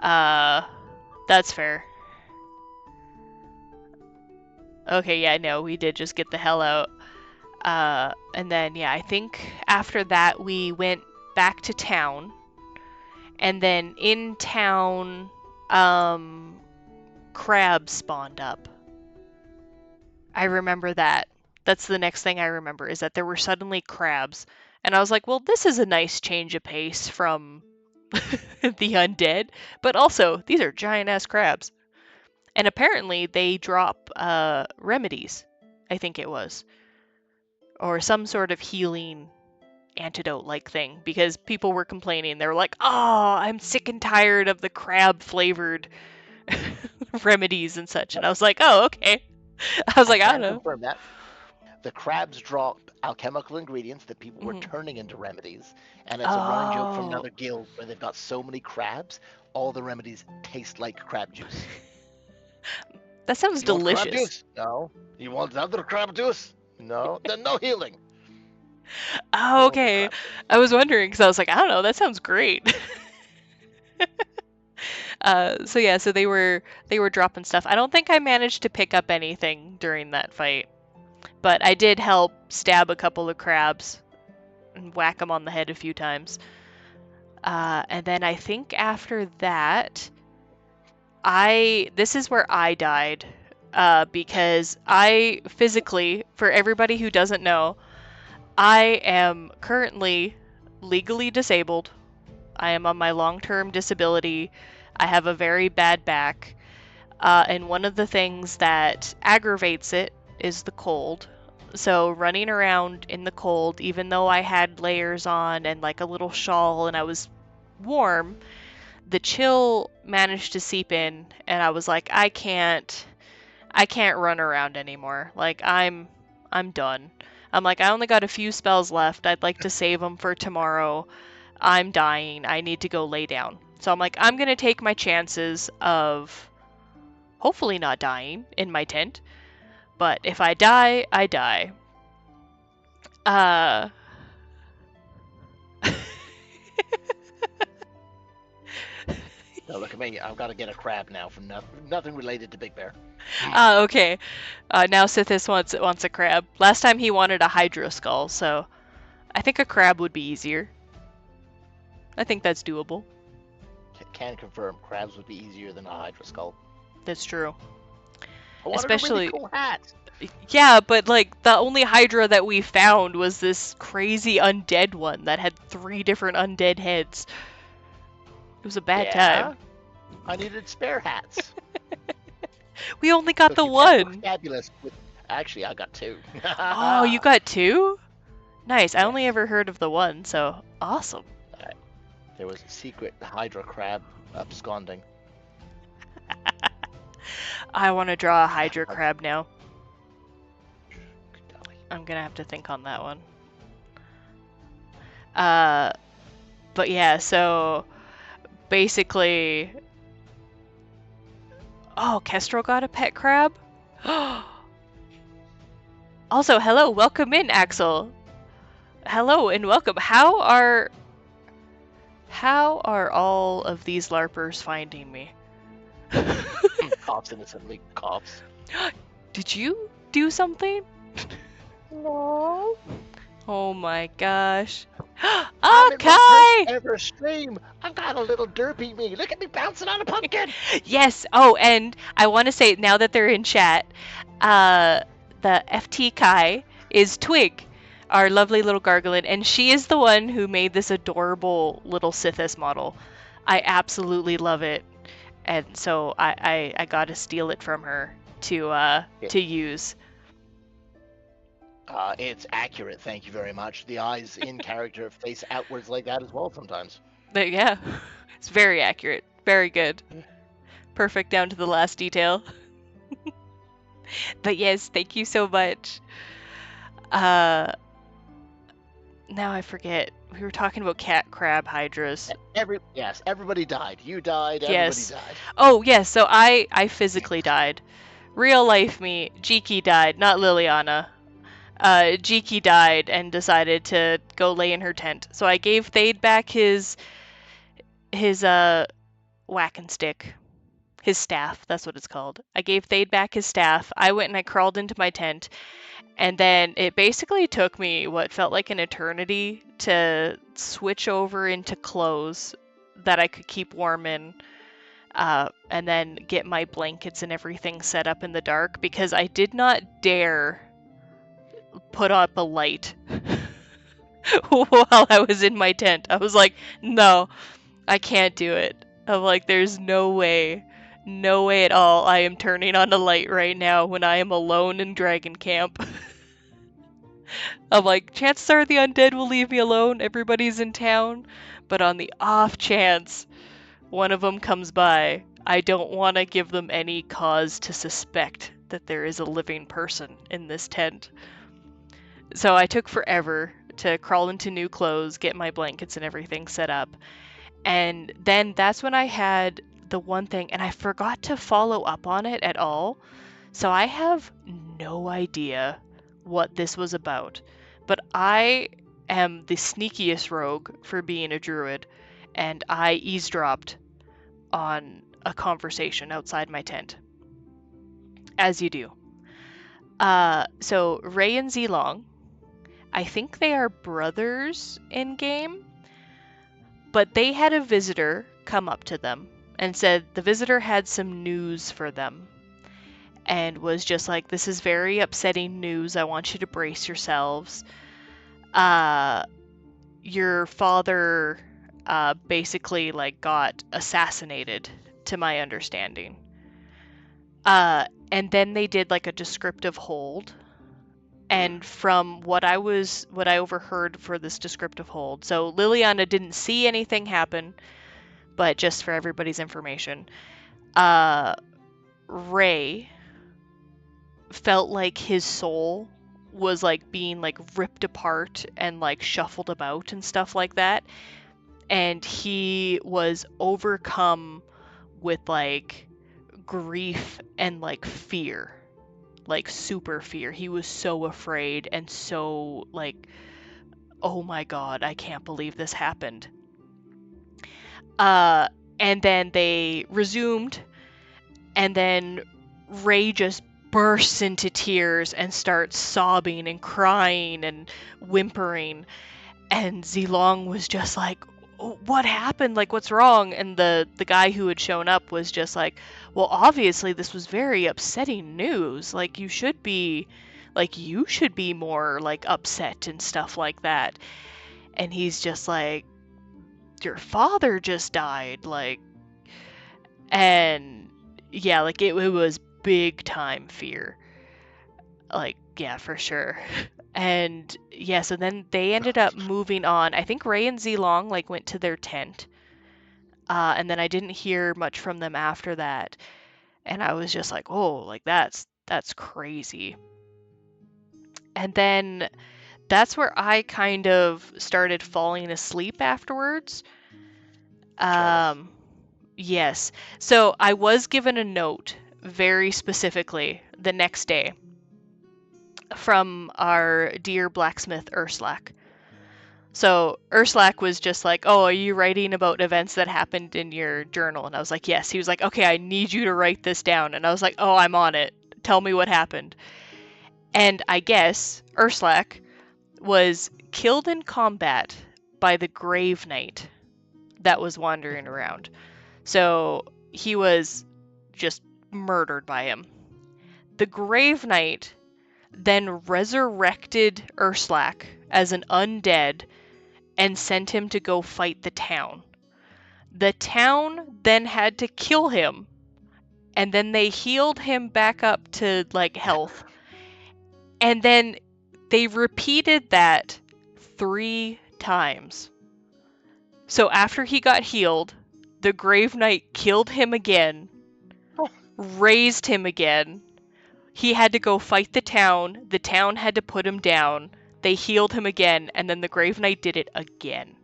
That's fair. Okay, yeah, no, we did just get the hell out. And then, yeah, I think after that we went back to town. And then in town, crabs spawned up. I remember that. That's the next thing I remember, is that there were suddenly crabs. And I was like, well, this is a nice change of pace from the undead. But also, these are giant-ass crabs. And apparently they drop remedies, I think it was. Or some sort of healing antidote-like thing. Because people were complaining. They were like, oh, I'm sick and tired of the crab-flavored remedies and such. And I was like, oh, okay. I was like, I don't know. Confirm that. The crabs drop alchemical ingredients that people were turning into remedies, and it's a running joke from another guild where they've got so many crabs, all the remedies taste like crab juice. That sounds delicious. Crab juice? No. You want other crab juice? No. Then no healing. Oh, okay. I was wondering, because I was like, I don't know, that sounds great. So yeah, so they were dropping stuff. I don't think I managed to pick up anything during that fight, but I did help stab a couple of crabs and whack them on the head a few times. And then I think after that, this is where I died, because I physically, for everybody who doesn't know, I am currently legally disabled. I am on my long-term disability. I have a very bad back. And one of the things that aggravates it is the cold. So running around in the cold, even though I had layers on and like a little shawl and I was warm, the chill managed to seep in, and I was like, I can't run around anymore. Like, I'm done. I'm like, I only got a few spells left. I'd like to save them for tomorrow. I'm dying. I need to go lay down. So I'm like, I'm going to take my chances of hopefully not dying in my tent. But if I die, I die. Now look at me. I've got to get a crab now from nothing related to Big Bear. Okay. Now Sythiss wants a crab. Last time he wanted a hydro skull, so I think a crab would be easier. I think that's doable. Can confirm, crabs would be easier than a hydra skull. That's true. I wanted a really cool hat. Yeah, but like the only Hydra that we found was this crazy undead one that had 3 different undead heads. It was a bad time. Yeah, I needed spare hats. We only So got if the you can't look one. fabulous with, actually, I got two. Oh, you got 2? Nice. I only Yes. ever heard of the one, so awesome. There was a secret Hydra crab absconding. I want to draw a Hydra Like, crab now. I'm gonna have to think on that one. But yeah, so basically, oh, Kestrel got a pet crab. Also, hello, welcome in, Axel. Hello and welcome. How are all of these LARPers finding me? coughs innocently, coughs. Did you do something? No. Oh my gosh. I'm in my first Kai! ever stream. I've got a little derpy me. Look at me bouncing on a pumpkin. Yes. Oh, and I want to say now that they're in chat, uh, the FT Kai is Twig, our lovely little gargolin, and she is the one who made this adorable little Sythiss model. I absolutely love it, and so I got to steal it from her to use. It's accurate, thank you very much. The eyes in character face outwards like that as well sometimes. But yeah, it's very accurate, very good, perfect down to the last detail. But yes, thank you so much. Now I forget. We were talking about cat crab hydras. Yes, everybody died. You died, everybody Yes. died. Oh, yes, so I physically died. Real life me, Jiki died, not Lilliana. Jiki died and decided to go lay in her tent. So I gave Thade back his whacking stick. His staff, that's what it's called. I gave Thade back his staff. I went and I crawled into my tent. And then it basically took me what felt like an eternity to switch over into clothes that I could keep warm in, and then get my blankets and everything set up in the dark because I did not dare put up a light while I was in my tent. I was like, no, I can't do it. I'm like, there's no way. No way at all I am turning on a light right now when I am alone in Dragon Camp. I'm like, chances are the undead will leave me alone. Everybody's in town. But on the off chance one of them comes by, I don't want to give them any cause to suspect that there is a living person in this tent. So I took forever to crawl into new clothes, get my blankets and everything set up. And then that's when I had the one thing, and I forgot to follow up on it at all. So I have no idea what this was about. But I am the sneakiest rogue for being a druid, and I eavesdropped on a conversation outside my tent. As you do. So Ray and Zilong, I think they are brothers in game, but they had a visitor come up to them and said the visitor had some news for them and was just like, this is very upsetting news. I want you to brace yourselves. Your father basically like got assassinated, to my understanding. And then they did like a descriptive hold. And from what I overheard for this descriptive hold, so Lilliana didn't see anything happen, but just for everybody's information, Ray felt like his soul was like being like ripped apart and like shuffled about and stuff like that, and he was overcome with like grief and like fear, like super fear. He was so afraid and so like, oh my god, I can't believe this happened. And then they resumed, and then Ray just bursts into tears and starts sobbing and crying and whimpering, and Zilong was just like, what happened? Like, what's wrong? And the guy who had shown up was just like, well, obviously this was very upsetting news. Like, you should be more like upset and stuff like that. And he's just like, your father just died, like, and yeah, like it was big time fear. Like, yeah, for sure. And yeah, so then they ended up moving on. I think Ray and Z Long like went to their tent. And then I didn't hear much from them after that. And I was just like, oh, like that's crazy. And then that's where I kind of started falling asleep afterwards. Jealous. Yes. So I was given a note very specifically the next day from our dear blacksmith Urslak. So Urslak was just like, "Oh, are you writing about events that happened in your journal?" And I was like, "Yes." He was like, "Okay, I need you to write this down." And I was like, "Oh, I'm on it. Tell me what happened." And I guess Urslak was killed in combat by the Grave Knight that was wandering around. So he was just murdered by him. The Grave Knight then resurrected Urslak as an undead and sent him to go fight the town. The town then had to kill him, and then they healed him back up to like health. And then they repeated that 3 times. So after he got healed, the Grave Knight killed him again, raised him again. He had to go fight the town had to put him down, they healed him again, and then the Grave Knight did it again.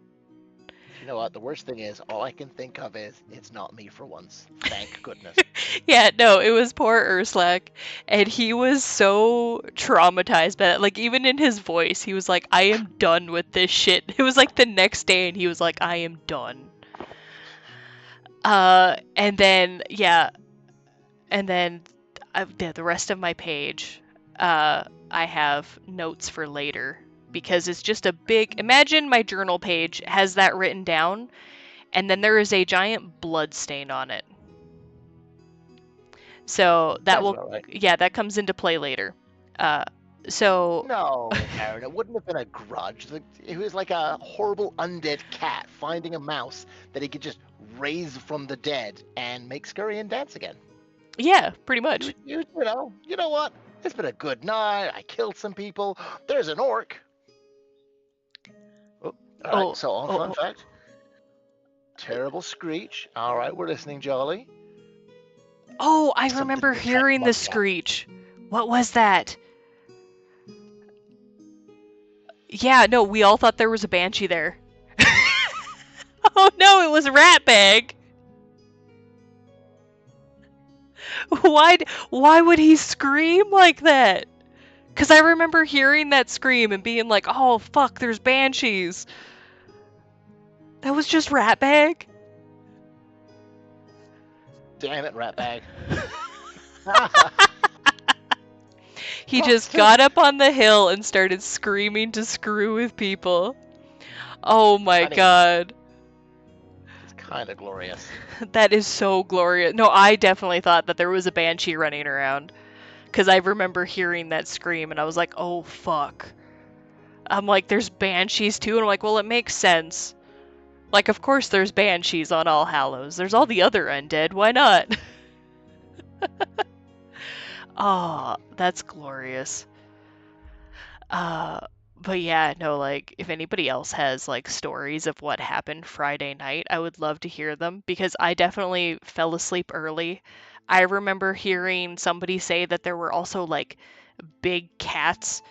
You know what? The worst thing is, all I can think of is, it's not me for once. Thank goodness. Yeah, no, it was poor Urslak, and he was so traumatized by it. Like, even in his voice, he was like, I am done with this shit. It was like the next day, and he was like, I am done. And then, yeah, and then the rest of my page, I have notes for later because it's just a big. Imagine my journal page has that written down, and then there is a giant blood stain on it. So that Sounds will, about right. yeah, that comes into play later. So No, Aaron, it wouldn't have been a grudge. It was like a horrible undead cat finding a mouse that he could just raise from the dead and make scurry and dance again. yeah, pretty much. You know what? It's been a good night. I killed some people. There's an orc. Oh, all right. Oh, So on fun oh, fact. Terrible screech. All right, we're listening, Jolly. oh, I Something remember to attract hearing the money out. screech. What was that? Yeah, no, we all thought there was a banshee there. Oh no, it was Ratbag. Why why would he scream like that? Cuz I remember hearing that scream and being like, "Oh fuck, there's banshees." That was just Ratbag. Damn it, ratbag. He just got up on the hill and started screaming to screw with people. Oh my I mean, god. it's kind of glorious. That is so glorious. No, I definitely thought that there was a banshee running around. Because I remember hearing that scream and I was like, oh fuck. I'm like, there's banshees too? And I'm like, well, it makes sense. Like, of course there's banshees on All Hallows. There's all the other undead. Why not? Oh, that's glorious. Uh, but yeah, no, like, if anybody else has, like, stories of what happened Friday night, I would love to hear them because I definitely fell asleep early. I remember hearing somebody say that there were also, like, big cats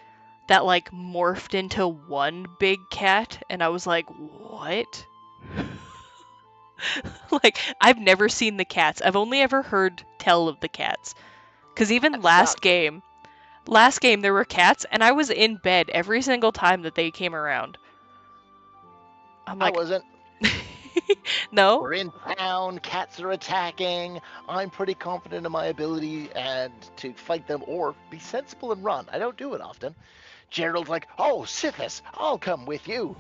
that, like, morphed into one big cat, and I was like, what? Like, I've never seen the cats. I've only ever heard tell of the cats. Because even That sucks. last game there were cats, and I was in bed every single time that they came around. I'm I like, wasn't. no? We're in town. Cats are attacking. I'm pretty confident in my ability and to fight them or be sensible and run. I don't do it often. Gerald's like, "Oh, Sythiss, I'll come with you."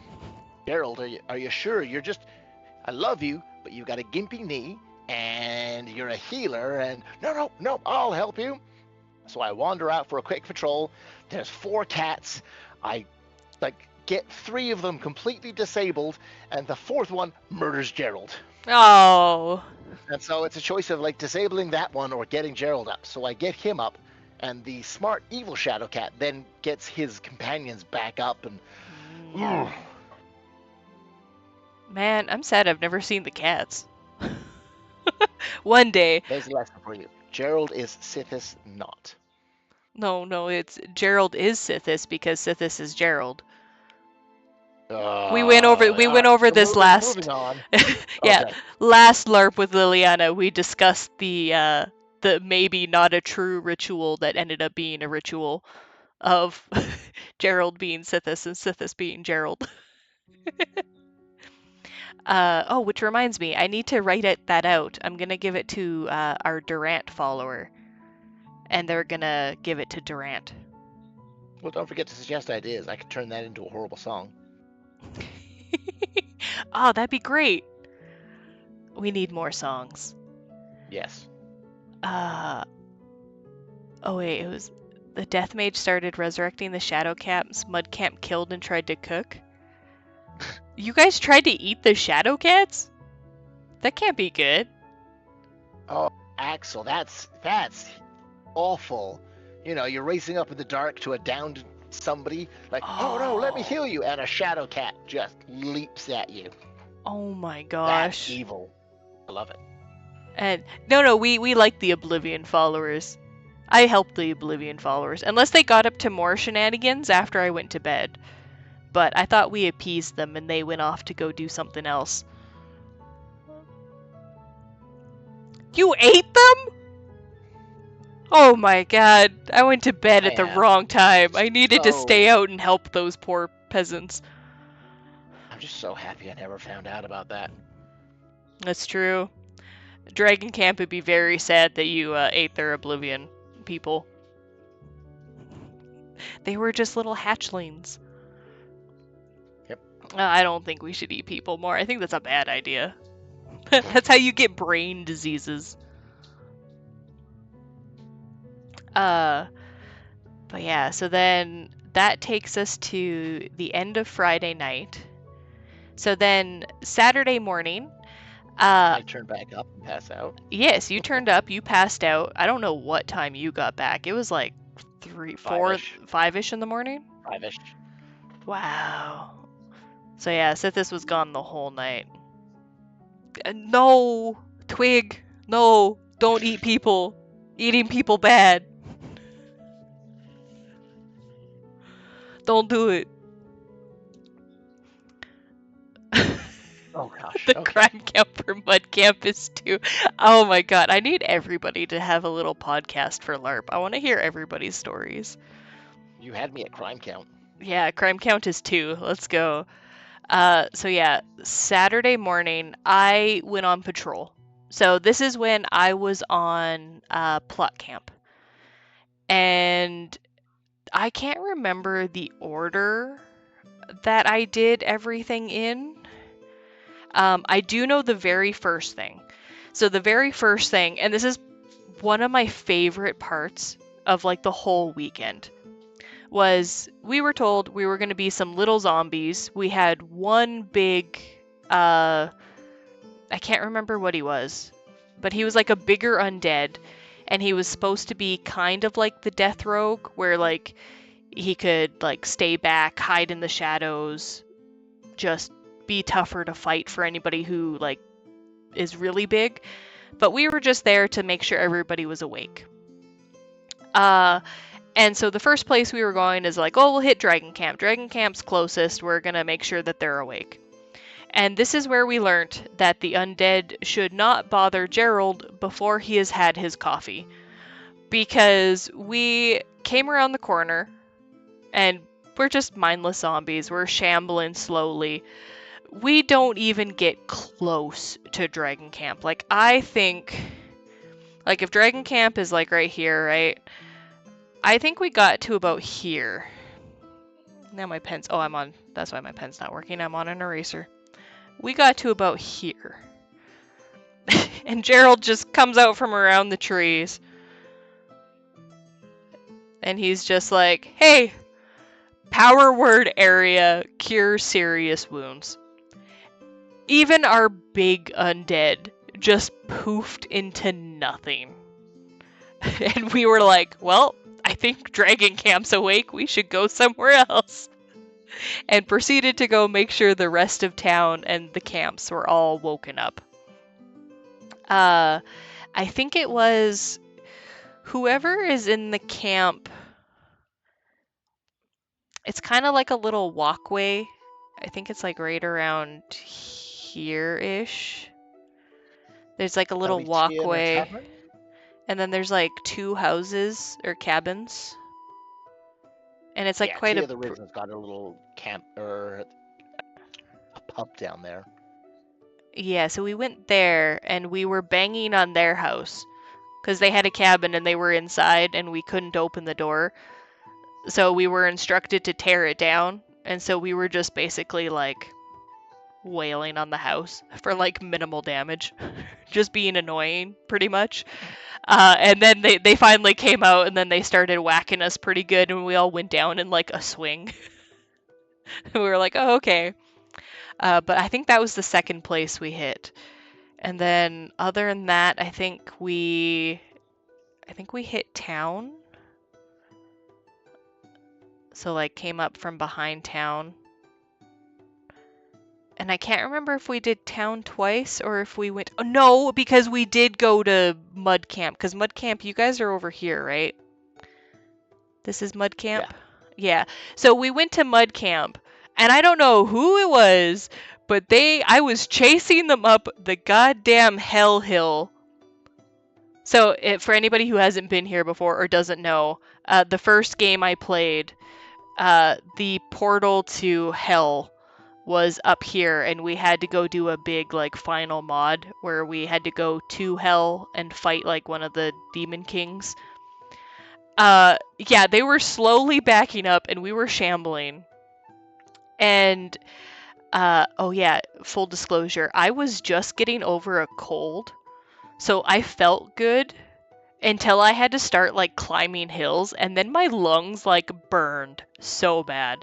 Gerald, are you sure? I love you, but you got a gimpy knee, and you're a healer, and no, I'll help you. So I wander out for a quick patrol. There's 4 cats. I get 3 of them completely disabled, and the 4th one murders Gerald. Oh. And so it's a choice of disabling that one or getting Gerald up. So I get him up, and the smart evil shadow cat then gets his companions back up, and Man, I'm sad I've never seen the cats. One day. There's a lesson for you. Gerald is Sythiss not. No, it's Gerald is Sythiss because Sythiss is Gerald. We went over So this moving on. yeah, Okay. last LARP with Lilliana. We discussed the maybe not a true ritual that ended up being a ritual of Gerald being Sythiss and Sythiss being Gerald. Oh, which reminds me, I need to that out. I'm gonna give it to our Durant follower, and they're gonna give it to Durant. Well, don't forget to suggest ideas. I could turn that into a horrible song. Oh, that'd be great. We need more songs. Yes. Oh wait, it was the Death Mage started resurrecting the Shadow Cats Mudcamp killed and tried to cook. You guys tried to eat the Shadow Cats? That can't be good. Oh, Axel, that's awful. You're racing up in the dark to a downed somebody, oh no, let me heal you, and a shadow cat just leaps at you. Oh my gosh. That's evil. I love it. And no, we like the Oblivion followers. I helped the Oblivion followers, unless they got up to more shenanigans after I went to bed. But I thought we appeased them and they went off to go do something else. You ate them? Oh my god, I went to bed at the wrong time. I needed to stay out and help those poor peasants. I'm just so happy I never found out about that. That's true. Dragon Camp would be very sad that you ate their Oblivion people. They were just little hatchlings. Yep. I don't think we should eat people more. I think that's a bad idea. That's how you get brain diseases. But yeah, so then that takes us to the end of Friday night. So then Saturday morning, I turned back up and passed out. Yes, you turned up, you passed out. I don't know what time you got back. It was like 5-ish in the morning? 5-ish. Wow. So yeah, Sythiss was gone the whole night. No! Twig! No! Don't eat people! Eating people bad! Don't do it. Oh gosh. The crime camp for Mud Campus too. Oh my god, I need everybody to have a little podcast for LARP. I want to hear everybody's stories. You had me at crime count. Yeah, crime count is 2. Let's go. So yeah, Saturday morning, I went on patrol. So this is when I was on plot camp. And I can't remember the order that I did everything in. I do know the very first thing. So the very first thing, and this is one of my favorite parts of the whole weekend, was we were told we were going to be some little zombies. We had one big, I can't remember what he was, but he was like a bigger undead, and he was supposed to be kind of like the Death Rogue, where he could stay back, hide in the shadows, just be tougher to fight for anybody who is really big. But we were just there to make sure everybody was awake. And so the first place we were going is we'll hit Dragon Camp. Dragon Camp's closest. We're going to make sure that they're awake. And this is where we learned that the undead should not bother Gerald before he has had his coffee. Because we came around the corner, and we're just mindless zombies. We're shambling slowly. We don't even get close to Dragon Camp. I think, if Dragon Camp is right here, right? I think we got to about here. Now my pen's... Oh, I'm on... That's why my pen's not working. I'm on an eraser. We got to about here. And Gerald just comes out from around the trees. And he's just like, hey, power word area, cure serious wounds. Even our big undead just poofed into nothing. And we were like, well, I think Dragon Camp's awake. We should go somewhere else. And proceeded to go make sure the rest of town and the camps were all woken up. I think it was whoever is in the camp. It's kind of like a little walkway. I think it's like right around here-ish. There's like a little walkway. And then there's like 2 houses or cabins. And it's like quite a... the Ridge has got a little camp or a pub down there. Yeah, so we went there and we were banging on their house because they had a cabin and they were inside and we couldn't open the door. So we were instructed to tear it down. And so we were just basically like wailing on the house for like minimal damage, just being annoying pretty much. And then they finally came out and then they started whacking us pretty good and we all went down in like a swing. We were like, oh, okay. But I think that was the second place we hit. And then other than that, I think we hit town. So like came up from behind town. And I can't remember if we did town twice or if we went... Oh, no, because we did go to Mud Camp. Because Mud Camp, you guys are over here, right? This is Mud Camp? Yeah. So we went to Mud Camp. And I don't know who it was, but I was chasing them up the goddamn hell hill. So for anybody who hasn't been here before or doesn't know, the first game I played, the portal to hell was up here and we had to go do a big like final mod where we had to go to hell and fight like one of the demon kings. Yeah, they were slowly backing up and we were shambling. And oh yeah, full disclosure, I was just getting over a cold. So I felt good until I had to start like climbing hills and then my lungs like burned so bad.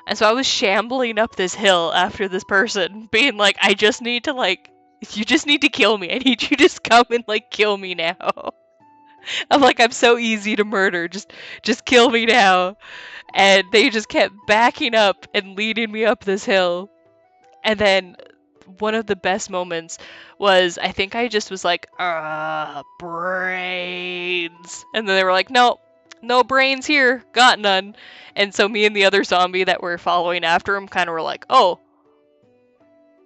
And so I was shambling up this hill after this person being like, I just need to like, you just need to kill me. I need you to just come and like kill me now. I'm like, I'm so easy to murder. Just kill me now. And they just kept backing up and leading me up this hill. And then one of the best moments was I think I just was like, brains. And then they were like, no brains here, got none. And so me and the other zombie that were following after him kind of were like, oh,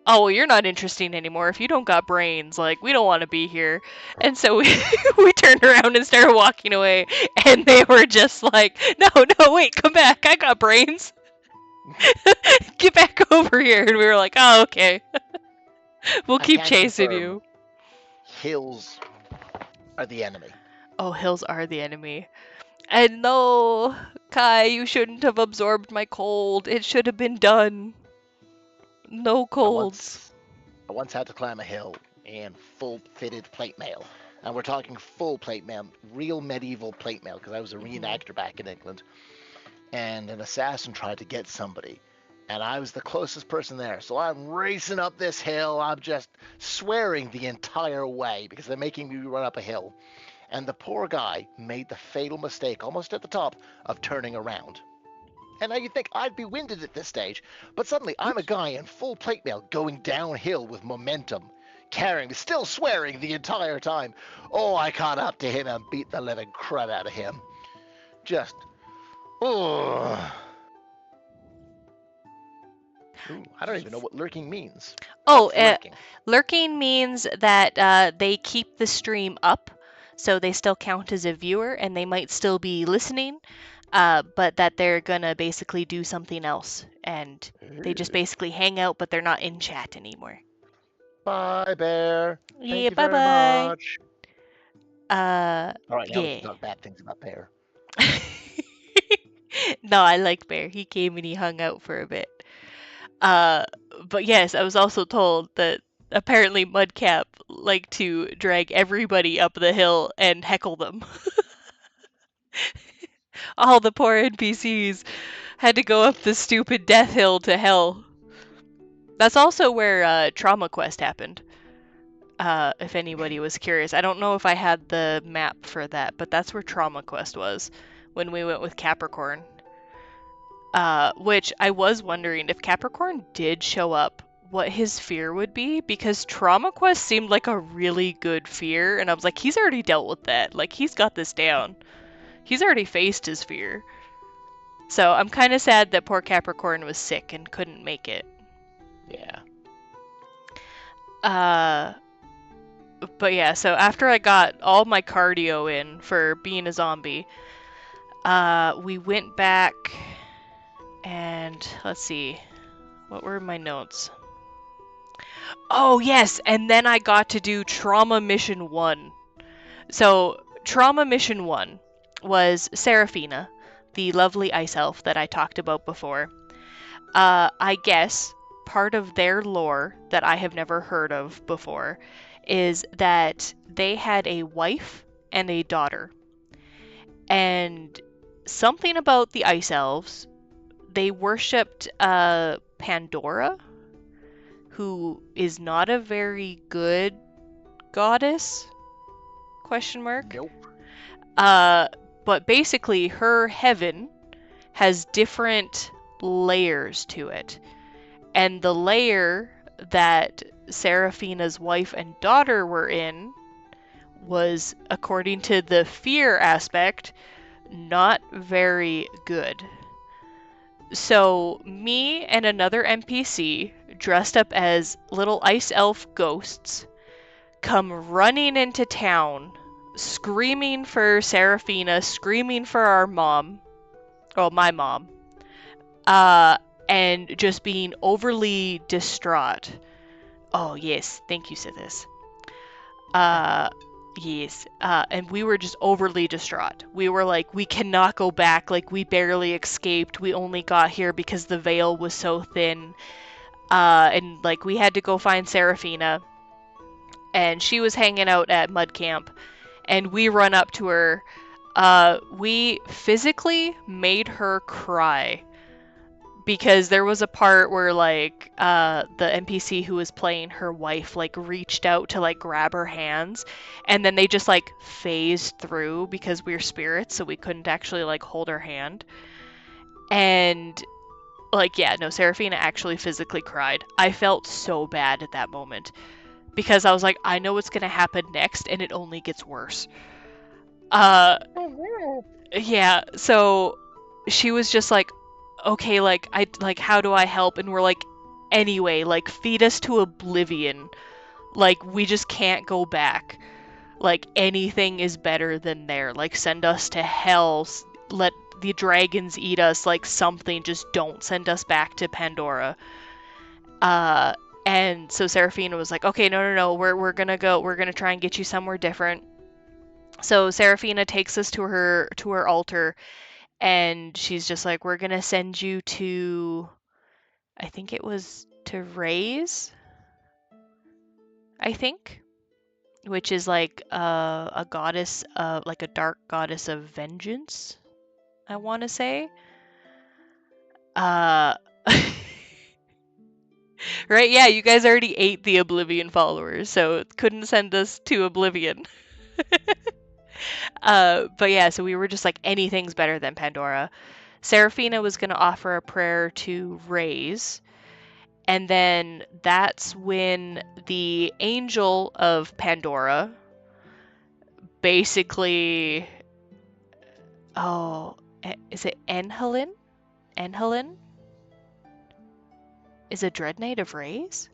well, you're not interesting anymore if you don't got brains. Like, we don't want to be here. And so we turned around and started walking away. And they were just like, no, wait, come back. I got brains. Get back over here. And we were like, oh, okay. We'll keep chasing you. Hills are the enemy. Oh, hills are the enemy. And no, Kai, you shouldn't have absorbed my cold. It should have been done. No colds. I once had to climb a hill in full fitted plate mail. And we're talking full plate mail, real medieval plate mail, because I was a reenactor back in England. And an assassin tried to get somebody. And I was the closest person there. So I'm racing up this hill. I'm just swearing the entire way because they're making me run up a hill. And the poor guy made the fatal mistake, almost at the top, of turning around. And now you'd think I'd be winded at this stage, but suddenly I'm a guy in full plate mail going downhill with momentum, carrying, still swearing the entire time. Oh, I caught up to him and beat the living crap out of him. Just, oh. Ooh, I don't even know what lurking means. Oh, lurking means that they keep the stream up, so they still count as a viewer, and they might still be listening, but that they're gonna basically do something else, and they just basically hang out, but they're not in chat anymore. Bye, Bear. Thank you bye very bye. much. All right, now we yeah. can talk bad things about Bear. No, I like Bear. He came and he hung out for a bit. Uh, but yes, I was also told that apparently Mudcap liked to drag everybody up the hill and heckle them. All the poor NPCs had to go up the stupid death hill to hell. That's also where Trauma Quest happened. If anybody was curious, I don't know if I had the map for that, but that's where Trauma Quest was when we went with Capricorn. Which I was wondering if Capricorn did show up, what his fear would be, because Trauma Quest seemed like a really good fear, and I was like, he's already dealt with that. Like, he's got this down. He's already faced his fear. So I'm kind of sad that poor Capricorn was sick and couldn't make it. Yeah. But yeah, so after I got all my cardio in for being a zombie, we went back and let's see, what were my notes? Oh yes, and then I got to do Trauma Mission 1. So Trauma Mission 1 was Seraphina, the lovely ice elf that I talked about before. I guess part of their lore that I have never heard of before is that they had a wife and a daughter. And something about the ice elves, they worshipped Pandora, who is not a very good goddess? Question mark. Nope. But basically her heaven has different layers to it. And the layer that Seraphina's wife and daughter were in was, according to the fear aspect, not very good. So, me and another NPC, dressed up as little ice elf ghosts, come running into town, screaming for Seraphina, screaming for our mom, well, my mom, and just being overly distraught. Oh, yes, thank you, Sythiss. Yes, and we were just overly distraught. We were like, we cannot go back, like, we barely escaped, we only got here because the veil was so thin, and, like, we had to go find Seraphina, and she was hanging out at Mud Camp, and we run up to her. We physically made her cry because there was a part where like the NPC who was playing her wife like reached out to like grab her hands, and then they just like phased through because we were spirits, so we couldn't actually like hold her hand. And like, yeah, no, Seraphina actually physically cried. I felt so bad at that moment because I was like, I know what's gonna happen next, and it only gets worse. Yeah, so she was just like, okay, like, how do I help? And we're like, anyway, like, feed us to oblivion. Like, we just can't go back. Like, anything is better than there. Like, send us to hell. Let the dragons eat us. Like, something. Just don't send us back to Pandora. And so Seraphina was like, okay, no, we're gonna go. We're gonna try and get you somewhere different. So Seraphina takes us to her altar, and she's just like, we're gonna send you to, I think it was to Raise, I think, which is like a goddess, like a dark goddess of vengeance, I want to say. Uh, right? Yeah, you guys already ate the Oblivion followers, so couldn't send us to Oblivion. But yeah, so we were just like, anything's better than Pandora. Seraphina was going to offer a prayer to Raise, and then that's when the angel of Pandora basically, oh, is it Enhelin? Enhelin is a Dread Knight of Rays?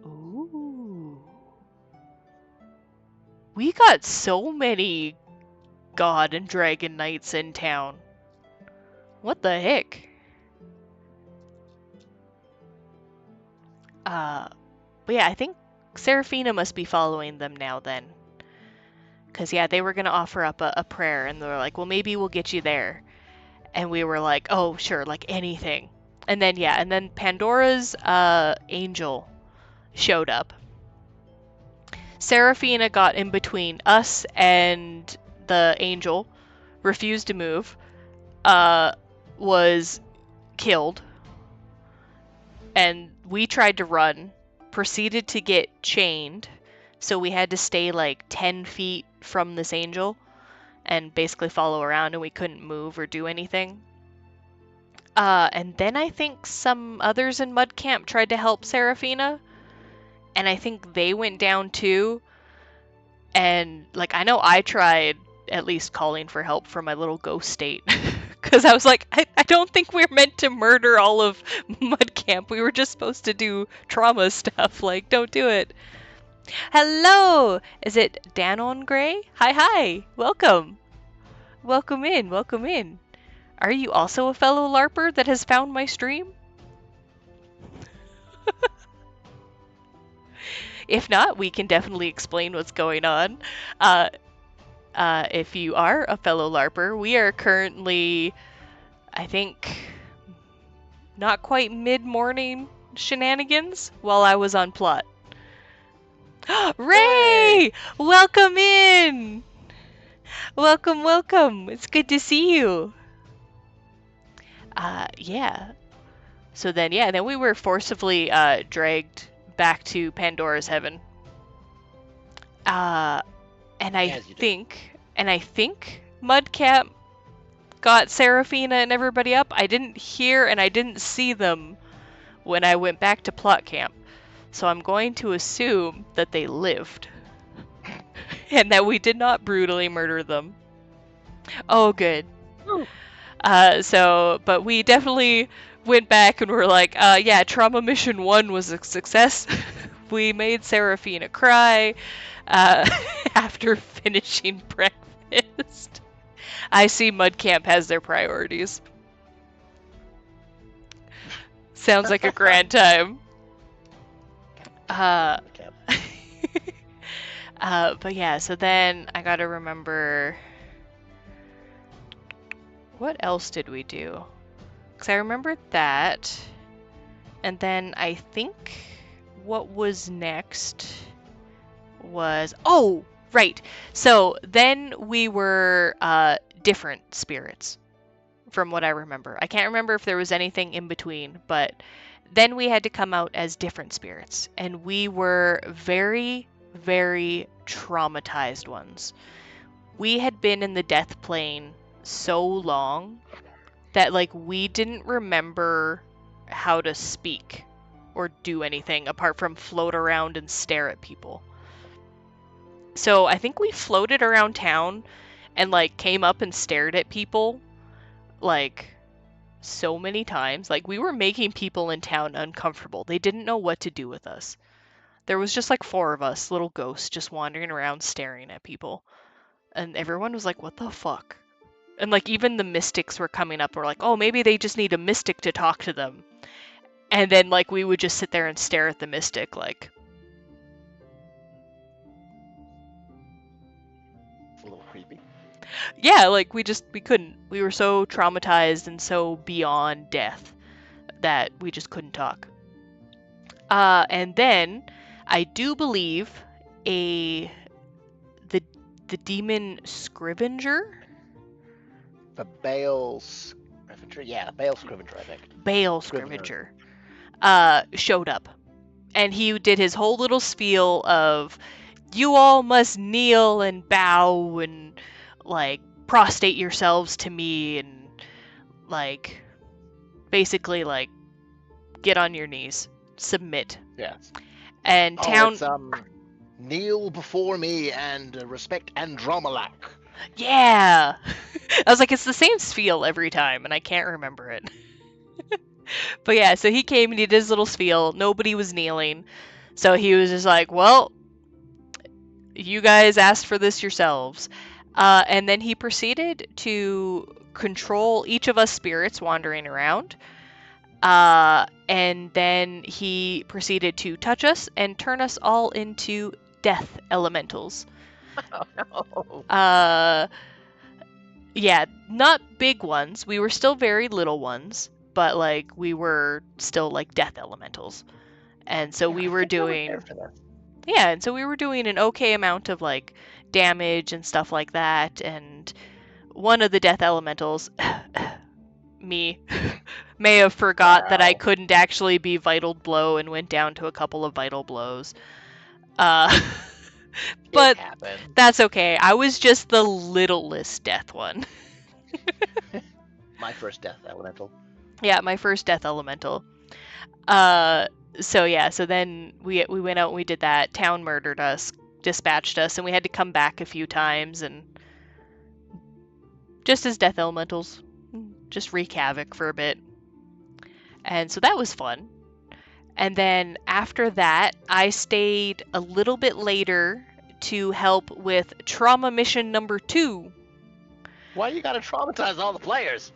Ooh. We got so many god and dragon knights in town. What the heck? But yeah, I think Seraphina must be following them now then. Because, yeah, they were going to offer up a prayer, and they were like, well, maybe we'll get you there. And we were like, oh, sure, like anything. And then Pandora's angel showed up. Seraphina got in between us and the angel, refused to move, was killed, and we tried to run, proceeded to get chained, so we had to stay like 10 feet from this angel and basically follow around, and we couldn't move or do anything. And then I think some others in Mud Camp tried to help Seraphina, and I think they went down too. And like I know I tried at least calling for help from my little ghost state. Because I was like, I don't think we're meant to murder all of Mud Camp. We were just supposed to do trauma stuff. Like, don't do it. Hello! Is it Danon Gray? Hi. Welcome. Welcome in. Are you also a fellow LARPer that has found my stream? If not, we can definitely explain what's going on. If you are a fellow LARPer, we are currently, I think, not quite mid-morning shenanigans while I was on plot. Ray! Welcome in! Welcome. It's good to see you. Yeah. So then we were forcibly dragged back to Pandora's heaven. And I think Mudcap got Seraphina and everybody up. I didn't hear and I didn't see them when I went back to plot camp. So I'm going to assume that they lived. And that we did not brutally murder them. Oh, good. But we definitely went back and were like, yeah, Trauma Mission 1 was a success. We made Seraphina cry after finishing breakfast. I see Mudcamp has their priorities. Sounds like a grand time. But yeah, so then I gotta remember, what else did we do? Because I remembered that, and then I think what was next was, oh, right. So then we were different spirits, from what I remember. I can't remember if there was anything in between, but then we had to come out as different spirits, and we were very, very traumatized ones. We had been in the death plane so long that like we didn't remember how to speak or do anything apart from float around and stare at people. So I think we floated around town and like came up and stared at people like so many times. Like we were making people in town uncomfortable. They didn't know what to do with us. There was just like 4 of us, little ghosts, just wandering around staring at people. And everyone was like, what the fuck? And like even the mystics were coming up and were like, oh, maybe they just need a mystic to talk to them. And then like we would just sit there and stare at the mystic like. It's a little creepy. Yeah, like we couldn't. We were so traumatized and so beyond death that we just couldn't talk. And then I do believe the demon Scrivenger. The Bale Scrivenger? Yeah, Bale Scrivenger, I think. Bale Scrivenger. Showed up. And he did his whole little spiel of, you all must kneel and bow and, like, prostrate yourselves to me and, like, basically, like, get on your knees. Submit. Yes. And town... It's, kneel before me and respect Andromelech. Yeah! I was like, it's the same spiel every time, and I can't remember it. But yeah, so he came and he did his little spiel. Nobody was kneeling. So he was just like, well, you guys asked for this yourselves. And then he proceeded to control each of us spirits wandering around. And then he proceeded to touch us and turn us all into death elementals. Oh, no. Yeah, not big ones. We were still very little ones, but like we were still like death elementals. And so Yeah, we I were think I was there doing for that. yeah, and so we were doing an okay amount of like damage and stuff like that. And one of the death elementals, me, may have forgot that I Wow. couldn't actually be vital blow and went down to a couple of vital blows. Uh, It but happened. that's okay. I was just the littlest death one. My first death elemental. Yeah, my first death elemental. Uh, so yeah, so then we went out and we did that. Town murdered us, dispatched us, and we had to come back a few times and just as death elementals, just wreak havoc for a bit. And so that was fun. And then after that, I stayed a little bit later to help with trauma mission number 2. Why you gotta traumatize all the players?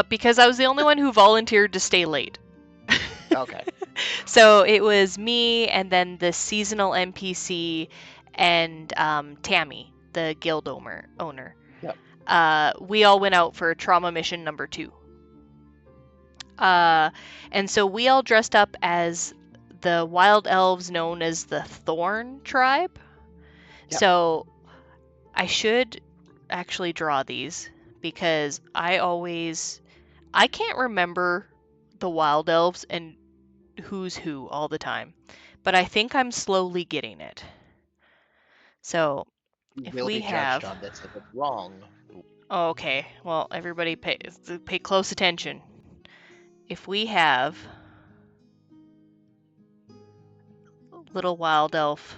Because I was the only one who volunteered to stay late. Okay. So it was me and then the seasonal NPC and Tammy, the guild owner. Yep. We all went out for trauma mission number 2. And so we all dressed up as the wild elves known as the Thorn tribe. Yep. So I should actually draw these because I can't remember the wild elves and who's who all the time, but I think I'm slowly getting it. So You if will we be judged have, on this if it's wrong. oh, okay, well everybody pay close attention. If we have little wild elf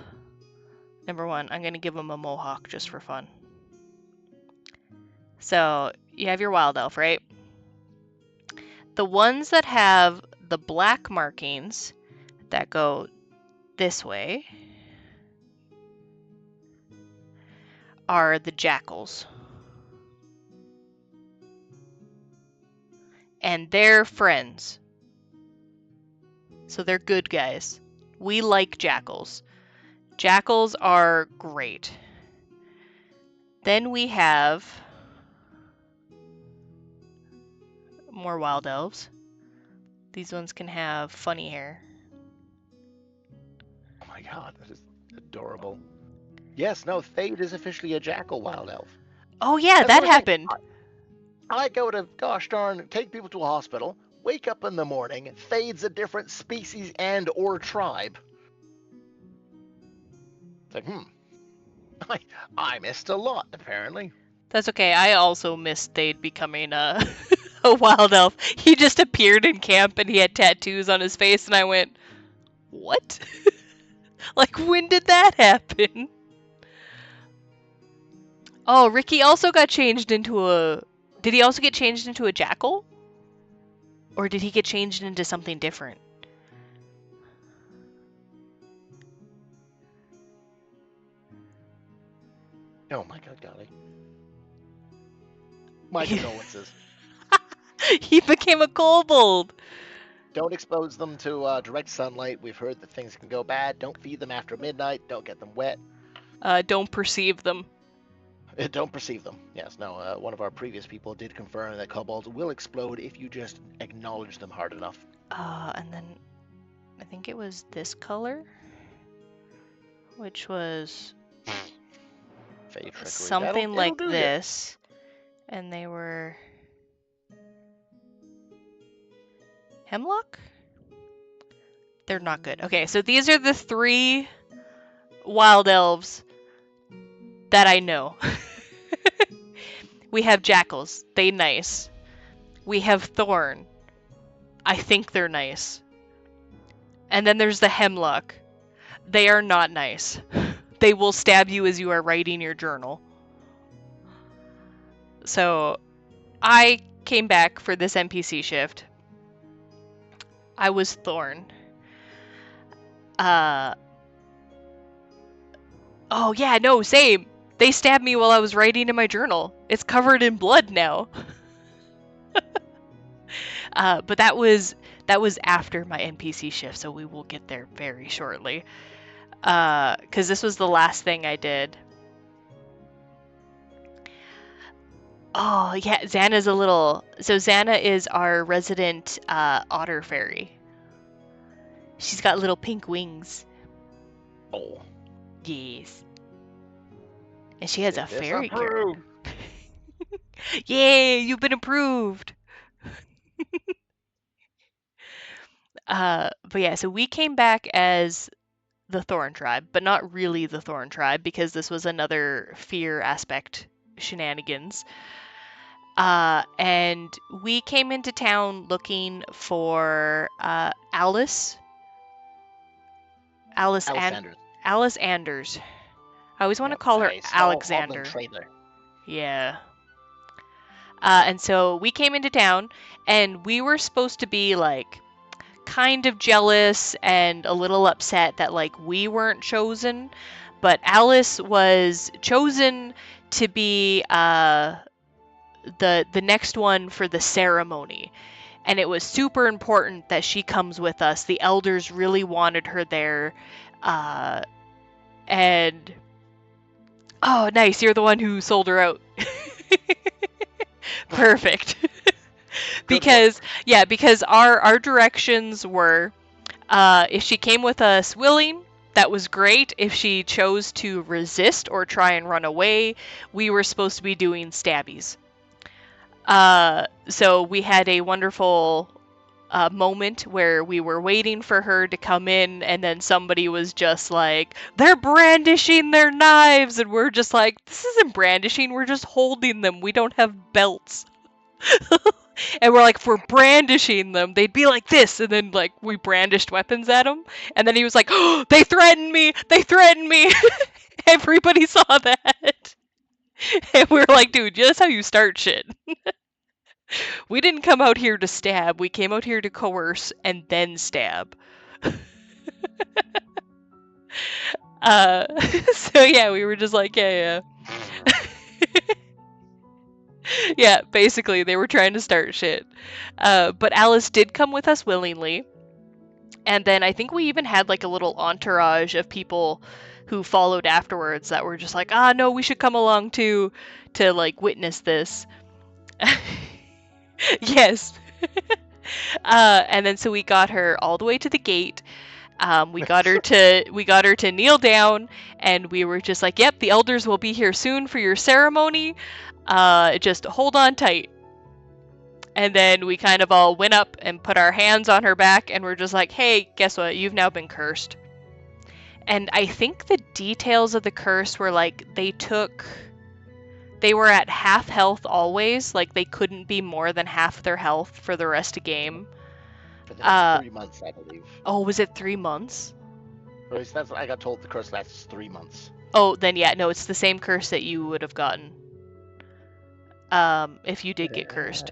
number 1, I'm gonna give him a mohawk just for fun. So you have your wild elf, right? The ones that have the black markings that go this way are the jackals. And they're friends. So they're good guys. We like jackals. Jackals are great. Then we have more wild elves. These ones can have funny hair. Oh my god, that is adorable. Yes, no, Thade is officially a jackal wild elf. Oh yeah, That's the that only thing. happened. I go to, gosh darn, take people to a hospital, wake up in the morning, Thade's a different species and or tribe. It's like, I, I missed a lot, apparently. That's okay. I also missed Thade becoming a a wild elf. He just appeared in camp and he had tattoos on his face, and I went, "What? Like, when did that happen?" Oh, Ricky also got changed into a. Did he also get changed into a jackal? Or did he get changed into something different? Oh my god, golly. My condolences. He became a kobold. Don't expose them to direct sunlight. We've heard that things can go bad. Don't feed them after midnight. Don't get them wet. Don't perceive them. Don't perceive them. Yes, no. One of our previous people did confirm that kobolds will explode if you just acknowledge them hard enough. And then I think it was this color, which was Fey trickery. something It'll like do this, and they were hemlock. They're not good. Okay, so these are the 3 wild elves that I know. We have jackals. They nice. We have thorn. I think they're nice. And then there's the hemlock. They are not nice. They will stab you as you are writing your journal. So I came back for this NPC shift. I was Thorn. Oh yeah, no, same. They stabbed me while I was writing in my journal. It's covered in blood now. But that was after my NPC shift, so we will get there very shortly. Because this was the last thing I did. Oh yeah, Xana's a little. So Xana is our resident otter fairy. She's got little pink wings. Oh, Yes, and she has a Sythiss fairy character. approved. Yay, you've been approved. But yeah, so we came back as the Thorn Tribe, but not really the Thorn Tribe because this was another fear aspect shenanigans. And we came into town looking for Alice and Alexander's. Alice Anders. I always want to Yep, call her I saw on the Alexander. trailer. Yeah. And so we came into town, and we were supposed to be like kind of jealous and a little upset that like we weren't chosen, but Alice was chosen to be the next one for the ceremony. And it was super important that she comes with us. The elders really wanted her there. Uh, and oh, nice, you're the one who sold her out. Perfect. Good work. Because our directions were if she came with us willing, that was great. If she chose to resist or try and run away, we were supposed to be doing stabbies. So we had a wonderful moment where we were waiting for her to come in, and then somebody was just like, they're brandishing their knives, and we're just like, this isn't brandishing, we're just holding them. We don't have belts. And we're like, if we're brandishing them, they'd be like this, and then like we brandished weapons at him, and then he was like, oh, they threatened me, they threatened me. Everybody saw that, and we were like, dude, that's how you start shit. We didn't come out here to stab, we came out here to coerce and then stab. uh so yeah, we were just like, yeah. Yeah, basically they were trying to start shit. But Alice did come with us willingly. And then I think we even had like a little entourage of people who followed afterwards that were just like, ah, no, we should come along too to like witness this. Yes. And then so we got her all the way to the gate. We got her to kneel down, and we were just like, yep, the elders will be here soon for your ceremony. Just hold on tight. And then we kind of all went up and put our hands on her back, and we're just like, hey, guess what? You've now been cursed. And I think the details of the curse were like they were at half health always, like they couldn't be more than half their health for the rest of game. For the next Uh 3 months, I believe. oh, was it 3 months? Or at least that's I got told the curse lasts 3 months. Oh, then yeah, no, it's the same curse that you would have gotten. If you did get cursed.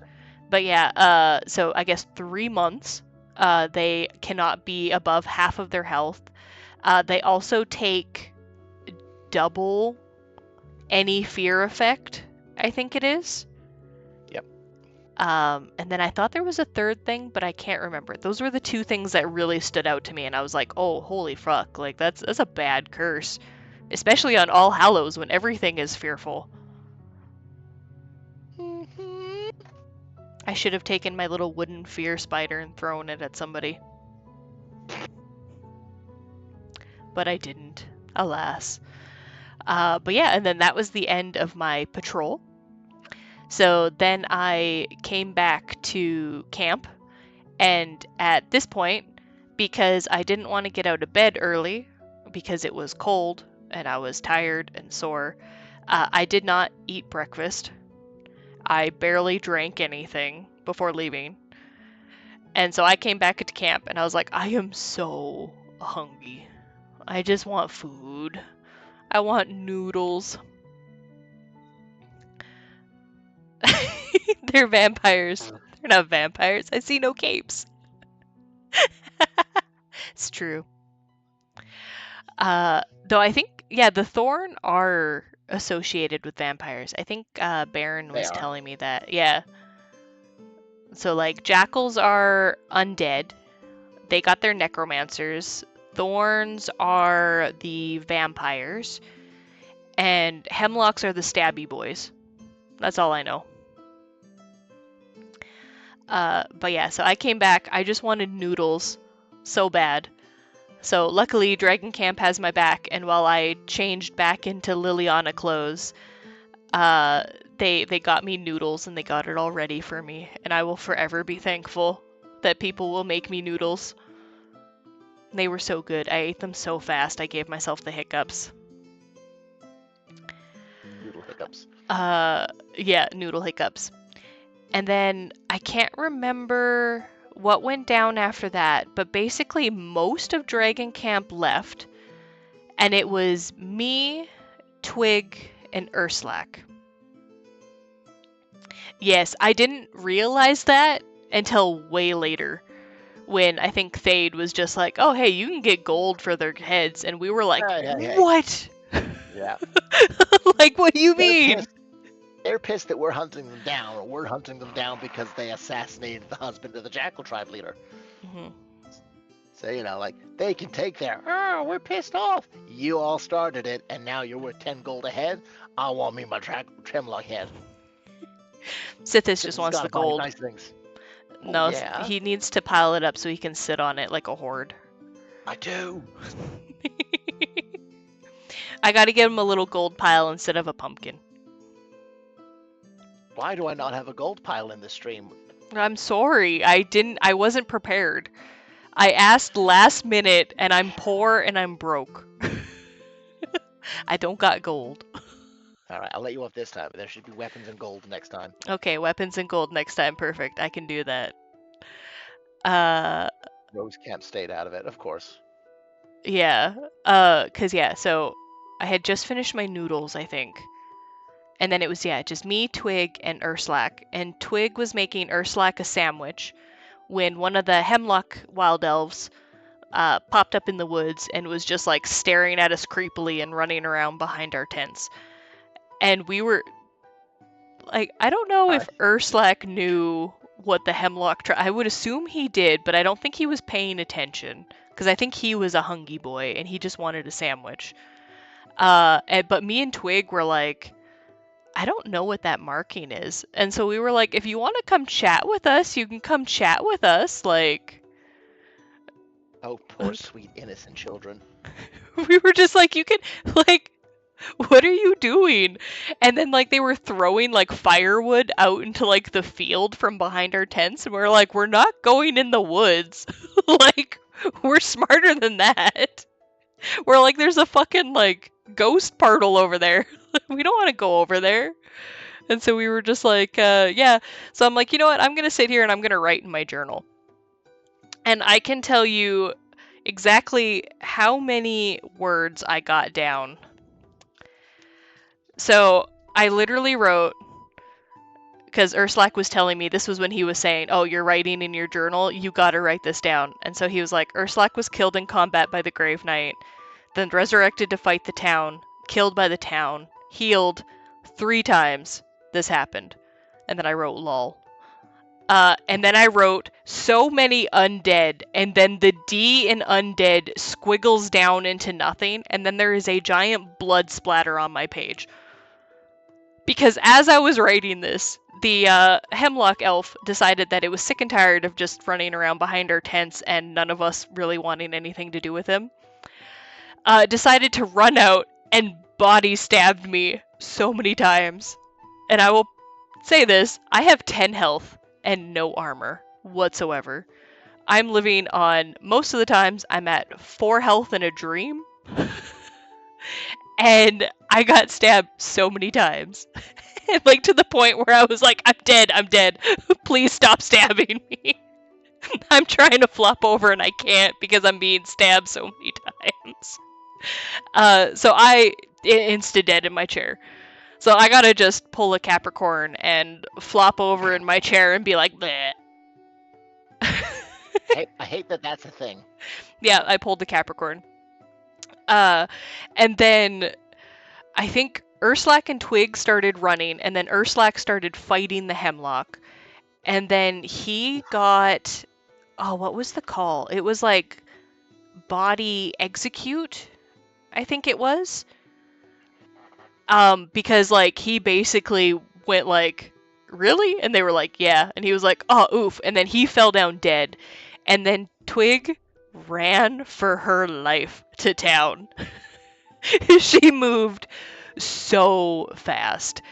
But yeah, so I guess 3 months. They cannot be above half of their health. They also take double any fear effect, I think it is. Yep. And then I thought there was a third thing, but I can't remember. Those were the two things that really stood out to me, and I was like, oh, holy fuck, like that's a bad curse. Especially on All Hallows when everything is fearful. Mm-hmm. I should have taken my little wooden fear spider and thrown it at somebody. But I didn't, alas. But yeah, and then that was the end of my patrol. So then I came back to camp, and at this point, because I didn't want to get out of bed early, because it was cold and I was tired and sore, I did not eat breakfast. I barely drank anything before leaving. And so I came back to camp, and I was like, I am so hungry. I just want food. I want noodles. They're vampires. They're not vampires. I see no capes. It's true. Though I think, yeah, the Thorn are associated with vampires. I think Baron They was are. telling me that. Yeah. So, like, jackals are undead. They got their necromancers. Thorns are the vampires. And hemlocks are the stabby boys. That's all I know. But yeah, so I came back. I just wanted noodles so bad. So luckily, Dragon Camp has my back, and while I changed back into Lilliana clothes, uh, they got me noodles and they got it all ready for me, and I will forever be thankful that people will make me noodles. They were so good. I ate them so fast. I gave myself the hiccups. Noodle hiccups. Yeah, noodle hiccups. And then I can't remember what went down after that, but basically most of Dragon Camp left, and it was me, Twig, and Urslak. Yes, I didn't realize that until way later, when I think Thade was just like, "Oh, hey, you can get gold for their heads," and we were like, Hey. "What?" Yeah. Like, what do you They're mean? pissed. They're pissed that we're hunting them down, or we're hunting them down because they assassinated the husband of the Jackal tribe leader. Mhm. So, like, they can take their, oh, we're pissed off. You all started it, and now you're worth 10 gold ahead. I want me my Tremlock head. Sythiss just Sythiss wants the gotta buy gold. nice things. Oh, No, yeah, he needs to pile it up so he can sit on it like a horde. I do. I gotta give him a little gold pile instead of a pumpkin. Why do I not have a gold pile in this stream? I'm sorry, I wasn't prepared. I asked last minute and I'm poor and I'm broke. I don't got gold. All right, I'll let you off this time. There should be weapons and gold next time. Okay, weapons and gold next time. Perfect. I can do that. Uh, Rose Camp stayed out of it, of course. yeah. 'Cause yeah, so I had just finished my noodles, I think. And then it was, yeah, just me, Twig, and Urslak. And Twig was making Urslak a sandwich when one of the Hemlock wild elves popped up in the woods and was just like staring at us creepily and running around behind our tents. And we were like, I don't know if Urslak knew what the Hemlock I would assume he did, but I don't think he was paying attention because I think he was a hungry boy and he just wanted a sandwich. But me and Twig were like, I don't know what that marking is. And so we were like, if you want to come chat with us, you can come chat with us. Like, Oh, poor sweet innocent children. we were just like, you can, like, what are you doing? And then, like, they were throwing, like, firewood out into, like, the field from behind our tents. And we are like, we're not going in the woods. Like, we're smarter than that. We're like, there's a fucking, like, ghost portal over there. We don't want to go over there. And so we were just like, yeah. So I'm like, you know what? I'm going to sit here and I'm going to write in my journal. And I can tell you exactly how many words I got down. So I literally wrote, because Urslak was telling me, this was when he was saying, oh, you're writing in your journal, you gotta write this down. And so he was like, Urslak was killed in combat by the Grave Knight, then resurrected to fight the town, killed by the town, healed 3 times. This happened. And then I wrote lol. And then I wrote so many undead, and then the D in undead squiggles down into nothing, and then there is a giant blood splatter on my page. Because as I was writing this, the Hemlock elf decided that it was sick and tired of just running around behind our tents and none of us really wanting anything to do with him. Decided to run out and body stabbed me so many times. And I will say this, I have 10 health and no armor whatsoever. I'm living on, most of the times, I'm at 4 health in a dream. And I got stabbed so many times. Like to the point where I was like, I'm dead. Please stop stabbing me. I'm trying to flop over and I can't because I'm being stabbed so many times. So I insta-dead in my chair. So I gotta just pull a Capricorn and flop over in my chair and be like, bleh. I hate that that's a thing. Yeah, I pulled the Capricorn. And then I think Urslak and Twig started running, and then Urslak started fighting the Hemlock. And then he got, oh, what was the call? It was like body execute, I think it was. Because like he basically went like really? And they were like, yeah. And he was like, oh, oof. And then he fell down dead. And then Twig ran for her life to town. She moved so fast.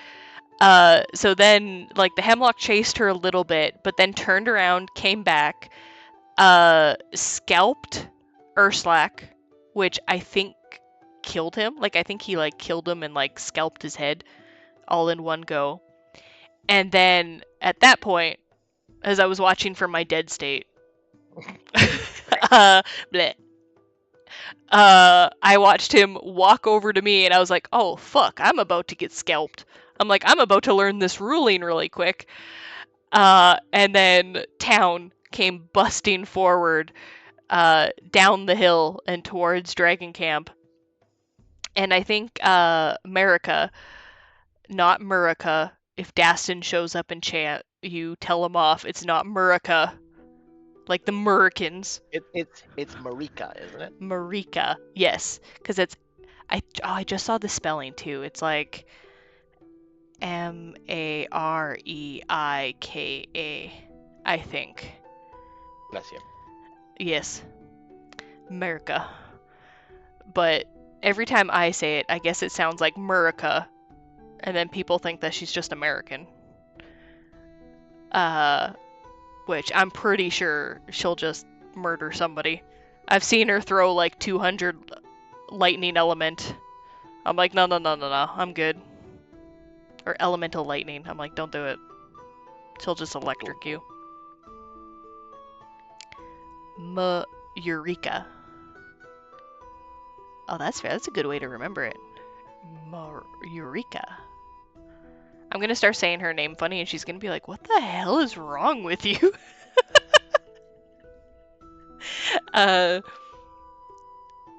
So then, like, the Hemlock chased her a little bit, but then turned around, came back, scalped Urslack, which I think killed him. Like, I think he, like, killed him and, like, scalped his head all in one go. And then, at that point, as I was watching for my dead state, bleh, I watched him walk over to me, and I was like, oh, fuck, I'm about to get scalped. I'm like, I'm about to learn this ruling really quick. And then Town came busting forward down the hill and towards Dragon Camp. And I think America, not Murica, if Dastin shows up in chat, you tell him off. It's not Murica, like the Murricans. It's Marika, isn't it? Marika, yes, because it's I just saw the spelling too. It's like Mareika, I think. Bless you. Yes, America. But every time I say it, I guess it sounds like Murica, and then people think that she's just American. Which I'm pretty sure she'll just murder somebody. I've seen her throw like 200 lightning element. I'm like, no, I'm good. Or elemental lightning. I'm like, don't do it. She'll just electric you. Eureka. Oh, that's fair. That's a good way to remember it. Eureka. I'm gonna start saying her name funny, and she's gonna be like, what the hell is wrong with you? I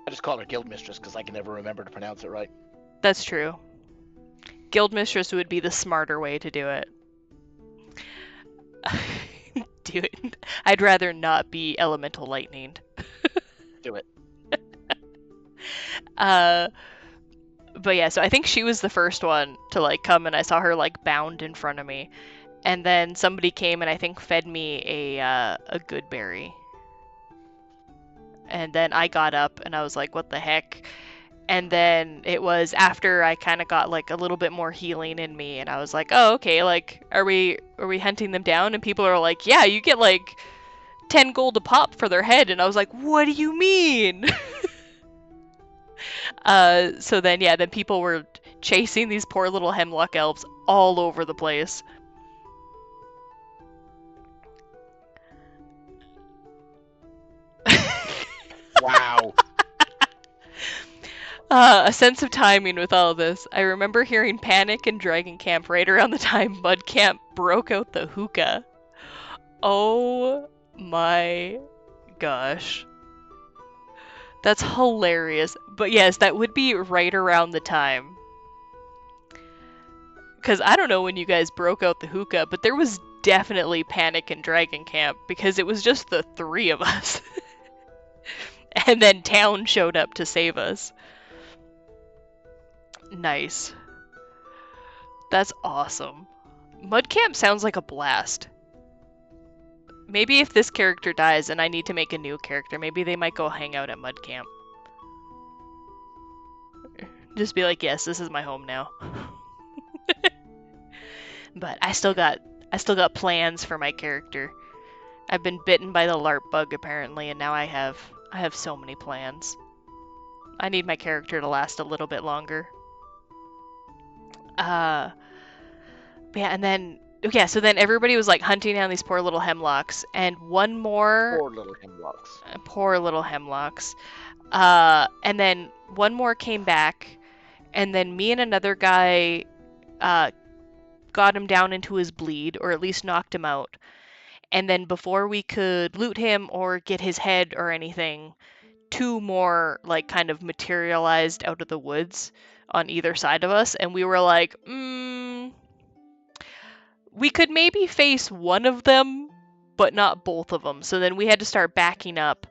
just call her Guildmistress because I can never remember to pronounce it right. That's true. Guildmistress would be the smarter way to do it. Do it. I'd rather not be elemental lightninged. Do it. But yeah, so I think she was the first one to like come, and I saw her like bound in front of me, and then somebody came and I think fed me a good berry, and then I got up and I was like, what the heck? And then it was after I kind of got like a little bit more healing in me, and I was like, oh, okay, like are we hunting them down? And people are like, yeah, you get like 10 gold a pop for their head. And I was like, what do you mean? So then yeah, then people were chasing these poor little Hemlock elves all over the place. Wow. A sense of timing with all of this. I remember hearing Panic in Dragon Camp right around the time Mud Camp broke out the hookah. Oh my gosh. That's hilarious. But yes, that would be right around the time. Because I don't know when you guys broke out the hookah, but there was definitely panic in Dragon Camp because it was just the three of us. And then Town showed up to save us. Nice. That's awesome. Mudcamp sounds like a blast. Maybe if this character dies and I need to make a new character, maybe they might go hang out at Mudcamp. Just be like, yes, this is my home now. But I still got plans for my character. I've been bitten by the LARP bug apparently, and now I have so many plans. I need my character to last a little bit longer. Yeah, and then so then everybody was like hunting down these poor little Hemlocks, and one more Poor little Hemlocks. Poor little Hemlocks. And then one more came back, and then me and another guy got him down into his bleed, or at least knocked him out. And then before we could loot him or get his head or anything, two more like kind of materialized out of the woods on either side of us, and we were like, we could maybe face one of them, but not both of them. So then we had to start backing up.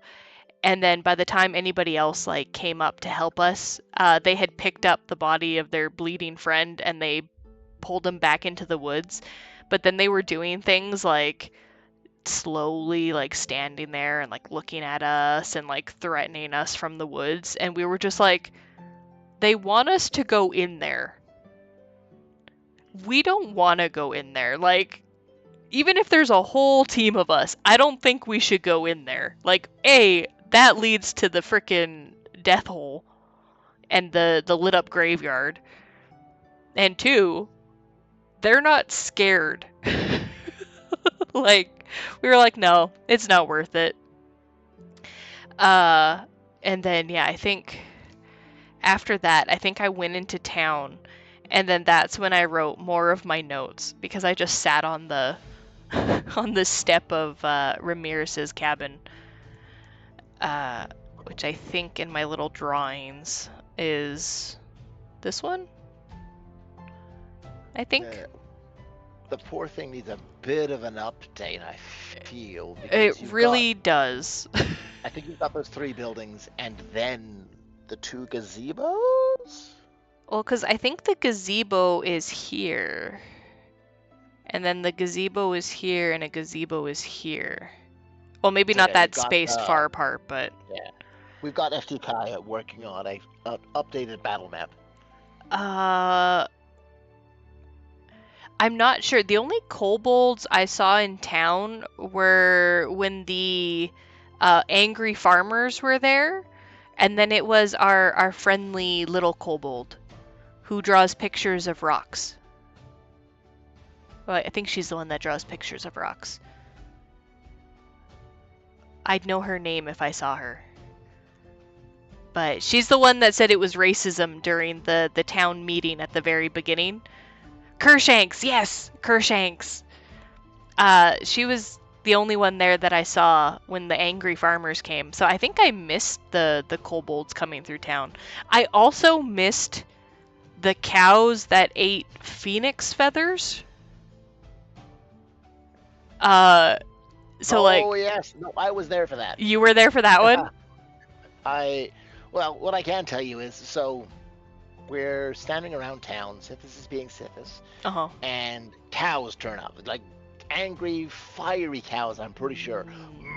And then by the time anybody else like came up to help us, they had picked up the body of their bleeding friend and they pulled him back into the woods. but then they were doing things like slowly like standing there and like looking at us and like threatening us from the woods, and we were just like, they want us to go in there. We don't want to go in there. Like, even if there's a whole team of us, I don't think we should go in there. Like, A, that leads to the frickin' death hole and the lit up graveyard. And two, they're not scared. Like, we were like, no, it's not worth it. And then yeah, I think after that, I think I went into town, and then that's when I wrote more of my notes because I just sat on the on the step of Ramirez's cabin, which I think in my little drawings is this one. I think The poor thing needs a bit of an update, I feel. It really does. I think you've got those 3 buildings and then the 2 gazebos? Well, because I think the gazebo is here. And then the gazebo is here and a gazebo is here. Well, maybe not that spaced far apart, but... Yeah. We've got FTK working on a updated battle map. I'm not sure. The only kobolds I saw in town were when the angry farmers were there, and then it was our friendly little kobold who draws pictures of rocks. Well, I think she's the one that draws pictures of rocks. I'd know her name if I saw her. But she's the one that said it was racism during the town meeting at the very beginning. Kershanks, yes, Kershanks. She was the only one there that I saw when the angry farmers came. So I think I missed the kobolds coming through town. I also missed the cows that ate phoenix feathers. Oh yes, no, I was there for that. You were there for that one? Well, what I can tell you is, so we're standing around town. Sythiss is being Sythiss. And cows turn up, like angry, fiery cows. I'm pretty sure,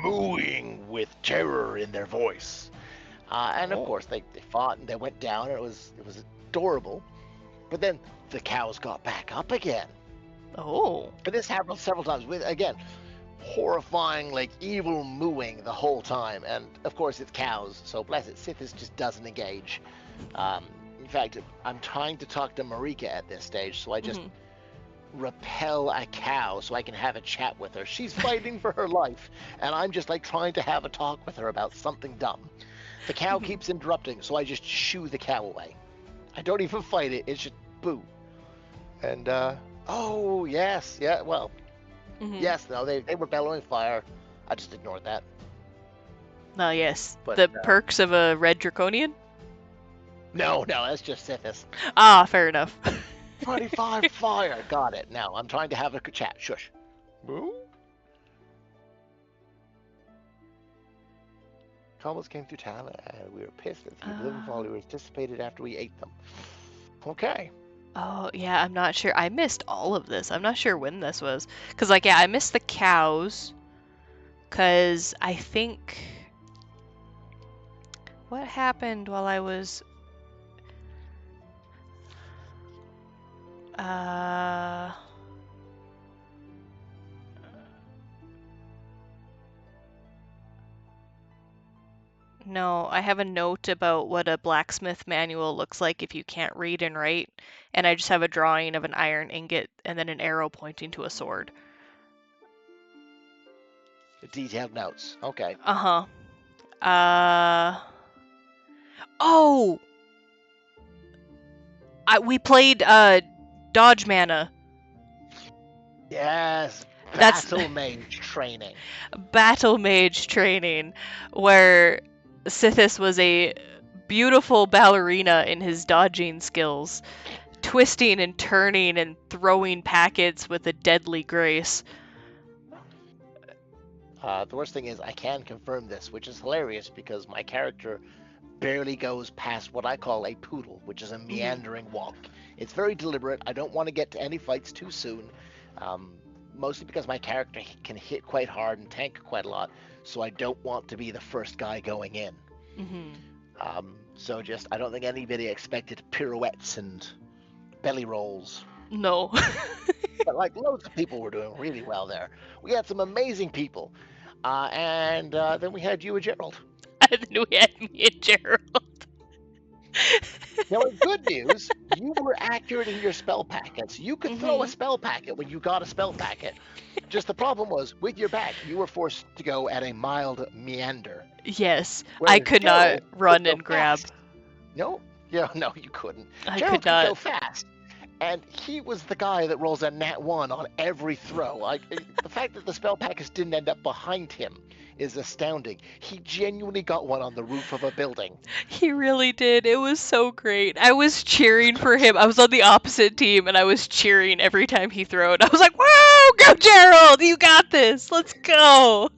mooing with terror in their voice. And of course, they fought and they went down. And it was adorable. But then the cows got back up again. Oh. But this happened several times. With again, horrifying, like evil mooing the whole time. And of course, it's cows. So bless it, Sythiss just doesn't engage. In fact, I'm trying to talk to Marika at this stage, so I just repel a cow so I can have a chat with her. She's fighting for her life, and I'm just like trying to have a talk with her about something dumb. The cow keeps interrupting, so I just shoo the cow away. I don't even fight it, it's just boo. And, oh, yes, yeah, well, yes, no, they were bellowing fire. I just ignored that. Oh, yes. But, the perks of a red draconian? No, that's just Sythiss. Ah, fair enough. 25 fire. Got it. Now, I'm trying to have a chat. Shush. Boo? Combos came through town, and we were pissed that the living followers dissipated after we ate them. Okay. Oh, yeah, I'm not sure. I missed all of this. I'm not sure when this was. Because, like, yeah, I missed the cows. Because I think... What happened while I was... No, I have a note about what a blacksmith manual looks like if you can't read and write, and I just have a drawing of an iron ingot and then an arrow pointing to a sword. Detailed notes. Okay. Oh! We played Dodge Mana. Yes. Battle Mage training. Battle Mage training, where Sythiss was a beautiful ballerina in his dodging skills, twisting and turning and throwing packets with a deadly grace. The worst thing is I can confirm this, which is hilarious because my character barely goes past what I call a poodle, which is a meandering walk. It's very deliberate. I don't want to get to any fights too soon. Mostly because my character can hit quite hard and tank quite a lot, so I don't want to be the first guy going in. Mm-hmm. So just, I don't think anybody expected pirouettes and belly rolls. No. But like loads of people were doing really well there. We had some amazing people. And then we had you and Gerald. And then we had me and Gerald. Now, in good news, you were accurate in your spell packets. You could throw a Mm-hmm. spell packet when you got a spell packet. Just the problem was, with your back, you were forced to go at a mild meander. Yes, I Whereas could not Gerald could run go and grab. fast. No, yeah, no, you couldn't. I could Gerald could not. go fast, and he was the guy that rolls a nat 1 on every throw. Like the fact that the spell packets didn't end up behind him is astounding. He genuinely got one on the roof of a building. He really did. It was so great. I was cheering for him. I was on the opposite team and I was cheering every time he threw it. I was like, "Whoa, go Gerald! You got this. Let's go."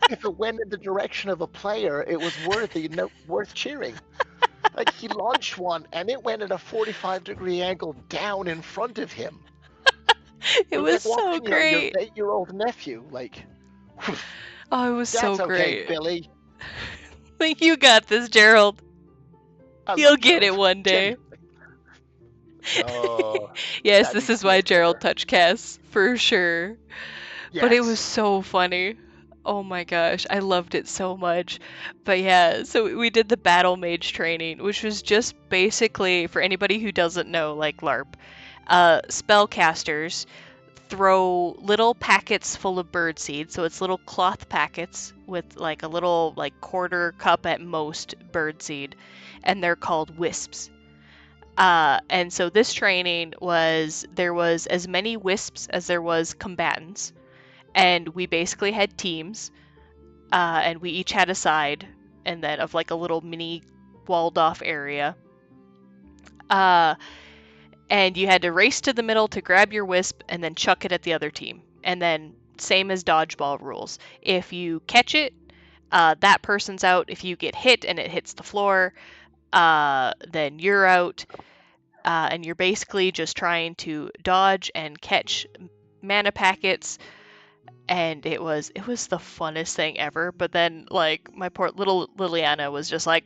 If it went in the direction of a player, it was worthy, no, worth cheering. Like he launched one, and it went at a 45-degree angle down in front of him. It It was was like so watching, your great. 8-year-old nephew. Like, Oh, it was so that's okay, great. Billy. Like, you got this, Gerald. I You'll love get it Gerald. one day. Genuinely. Oh, Yes, that'd this be is why cool. Gerald touch casts for sure. But it was Yes. so funny. Oh my gosh, I loved it so much. But yeah, so we did the battle mage training, which was just basically, for anybody who doesn't know, like LARP, spellcasters throw little packets full of bird seed. So it's little cloth packets with like a little, like, quarter cup at most bird seed, and they're called wisps. And so this training was, there was as many wisps as there was combatants, and we basically had teams, and we each had a side, and then of like a little mini walled off area. Uh, and you had to race to the middle to grab your wisp and then chuck it at the other team. And then same as dodgeball rules. If you catch it, that person's out. If you get hit and it hits the floor, then you're out. And you're basically just trying to dodge and catch mana packets, and it was the funnest thing ever. But then, like, my poor little Lilliana was just like,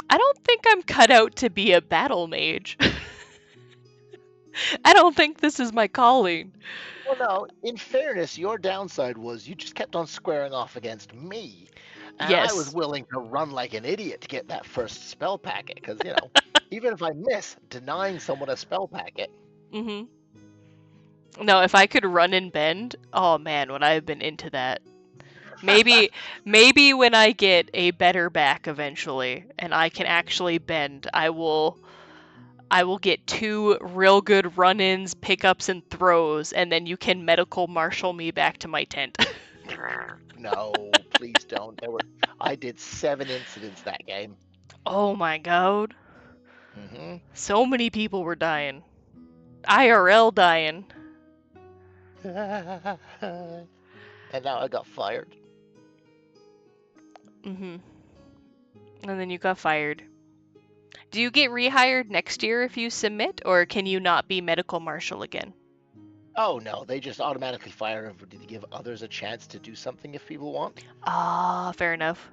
I don't think I'm cut out to be a battle mage. I don't think this is my calling. Well, no, in fairness, your downside was you just kept on squaring off against me. And I was Yes. willing to run like an idiot to get that first spell packet. Because, even if I miss, denying someone a spell packet. Mhm. No, if I could run and bend, oh man, would I have been into that. Maybe maybe when I get a better back eventually and I can actually bend, I will get 2 real good run-ins, pickups, and throws, and then you can medical marshal me back to my tent. No, please don't. I did 7 incidents that game. Oh my god. Hmm. So many people were dying. IRL dying. And now I got fired. Mhm. And then you got fired. Do you get rehired next year if you submit, or can you not be medical marshal again? Oh no, they just automatically fire him to give others a chance to do something if people want. Ah, fair enough.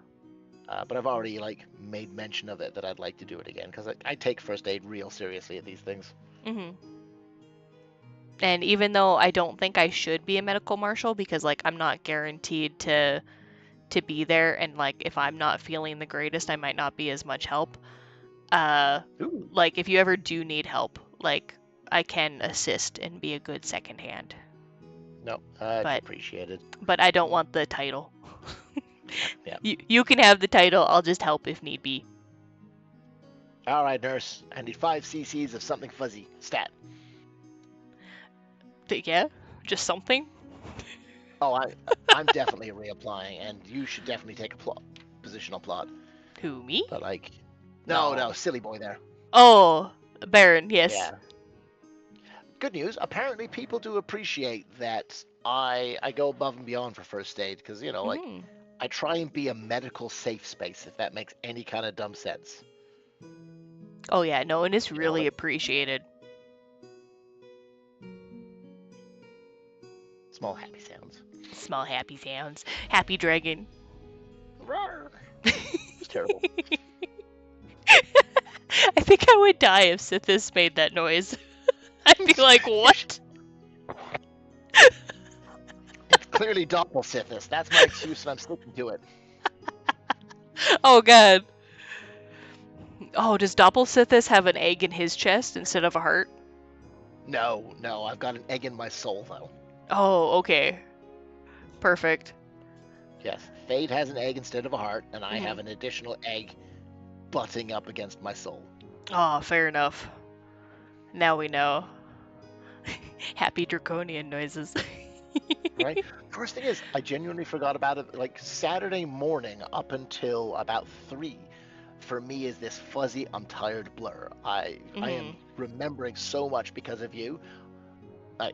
But I've already made mention of it that I'd like to do it again because I take first aid real seriously at these things. Mhm. And even though I don't think I should be a medical marshal because, like, I'm not guaranteed to be there, and, like, if I'm not feeling the greatest, I might not be as much help. Uh Ooh. like, if you ever do need help, like, I can assist and be a good second hand. No, it's But appreciated. I don't want the title. Yeah. You can have the title, I'll just help if need be. All right, nurse. I need 5 cc's of something fuzzy. Stat. But yeah, just something. Oh, I'm definitely reapplying, and you should definitely take a positional plot. Who, me? But No. no, silly boy there. Oh, Baron, yes. Yeah. Good news. Apparently, people do appreciate that I go above and beyond for first aid because Mhm. I try and be a medical safe space if that makes any kind of dumb sense. Oh yeah, no, and it's You know, really appreciated. Small happy sounds. Small happy sounds. Happy dragon. Roar. It's terrible. I think I would die if Sythiss made that noise. I'd be like, what? It's clearly Doppelsithis. That's my excuse, and I'm sticking to it. Oh god. Oh, does Doppelsithis have an egg in his chest instead of a heart? No, I've got an egg in my soul, though. Oh, okay. Perfect. Yes, Fade has an egg instead of a heart, and I have an additional egg butting up against my soul. Oh, fair enough. Now we know. Happy draconian noises. Right? First thing is, I genuinely forgot about it. Like, Saturday morning up until about 3, for me, is this fuzzy, I'm tired blur. I am remembering so much because of you. I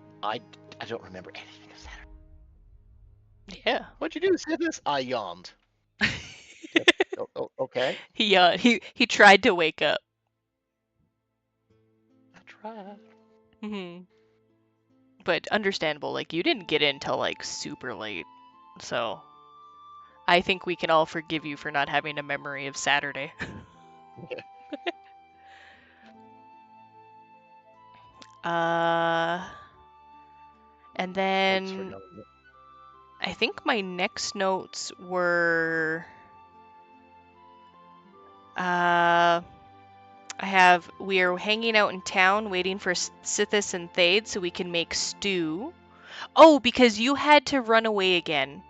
don't remember anything of Saturday. Yeah. What'd you do, Sythiss? I yawned. Okay. He tried to wake up. I tried. But understandable, like you didn't get in till like super late. So I think we can all forgive you for not having a memory of Saturday. And then I think my next notes were we are hanging out in town waiting for Sythiss and Thade so we can make stew. Oh, because you had to run away again.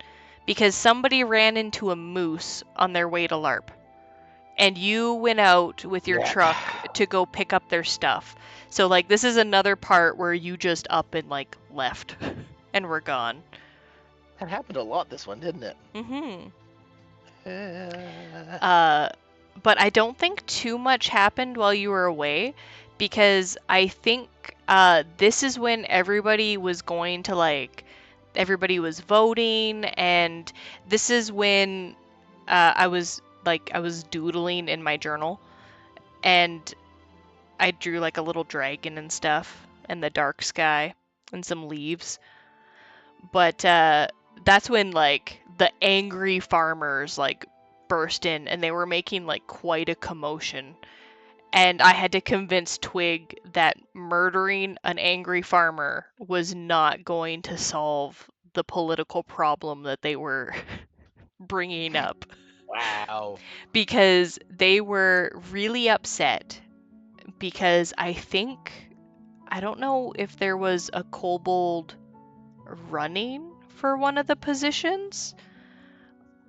Because somebody ran into a moose on their way to LARP. And you went out with your truck to go pick up their stuff. So, like, this is another part where you just up and, like, left. And we're gone. That happened a lot, this one, didn't it? But I don't think too much happened while you were away. Because I think this is when everybody was going to, like, everybody was voting. And this is when I was doodling in my journal. And I drew like a little dragon and stuff, and the dark sky, and some leaves. But that's when like the angry farmers like burst in, and they were making like quite a commotion. And I had to convince Twig that murdering an angry farmer was not going to solve the political problem that they were bringing up. Wow. Because they were really upset because I don't know if there was a kobold running for one of the positions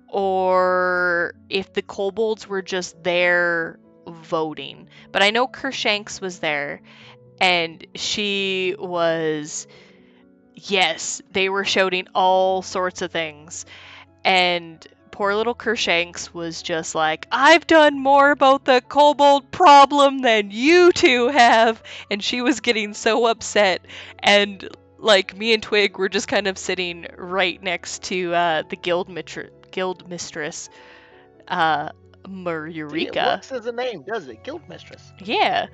or if the kobolds were just there voting. But I know Kershanks was there and she was, yes, they were shouting all sorts of things. And poor little Kershanks was just like, I've done more about the kobold problem than you two have. And she was getting so upset. And like me and Twig were just kind of sitting right next to the guild mistress, Eureka. Looks as a name, does it? Guild mistress. Yeah.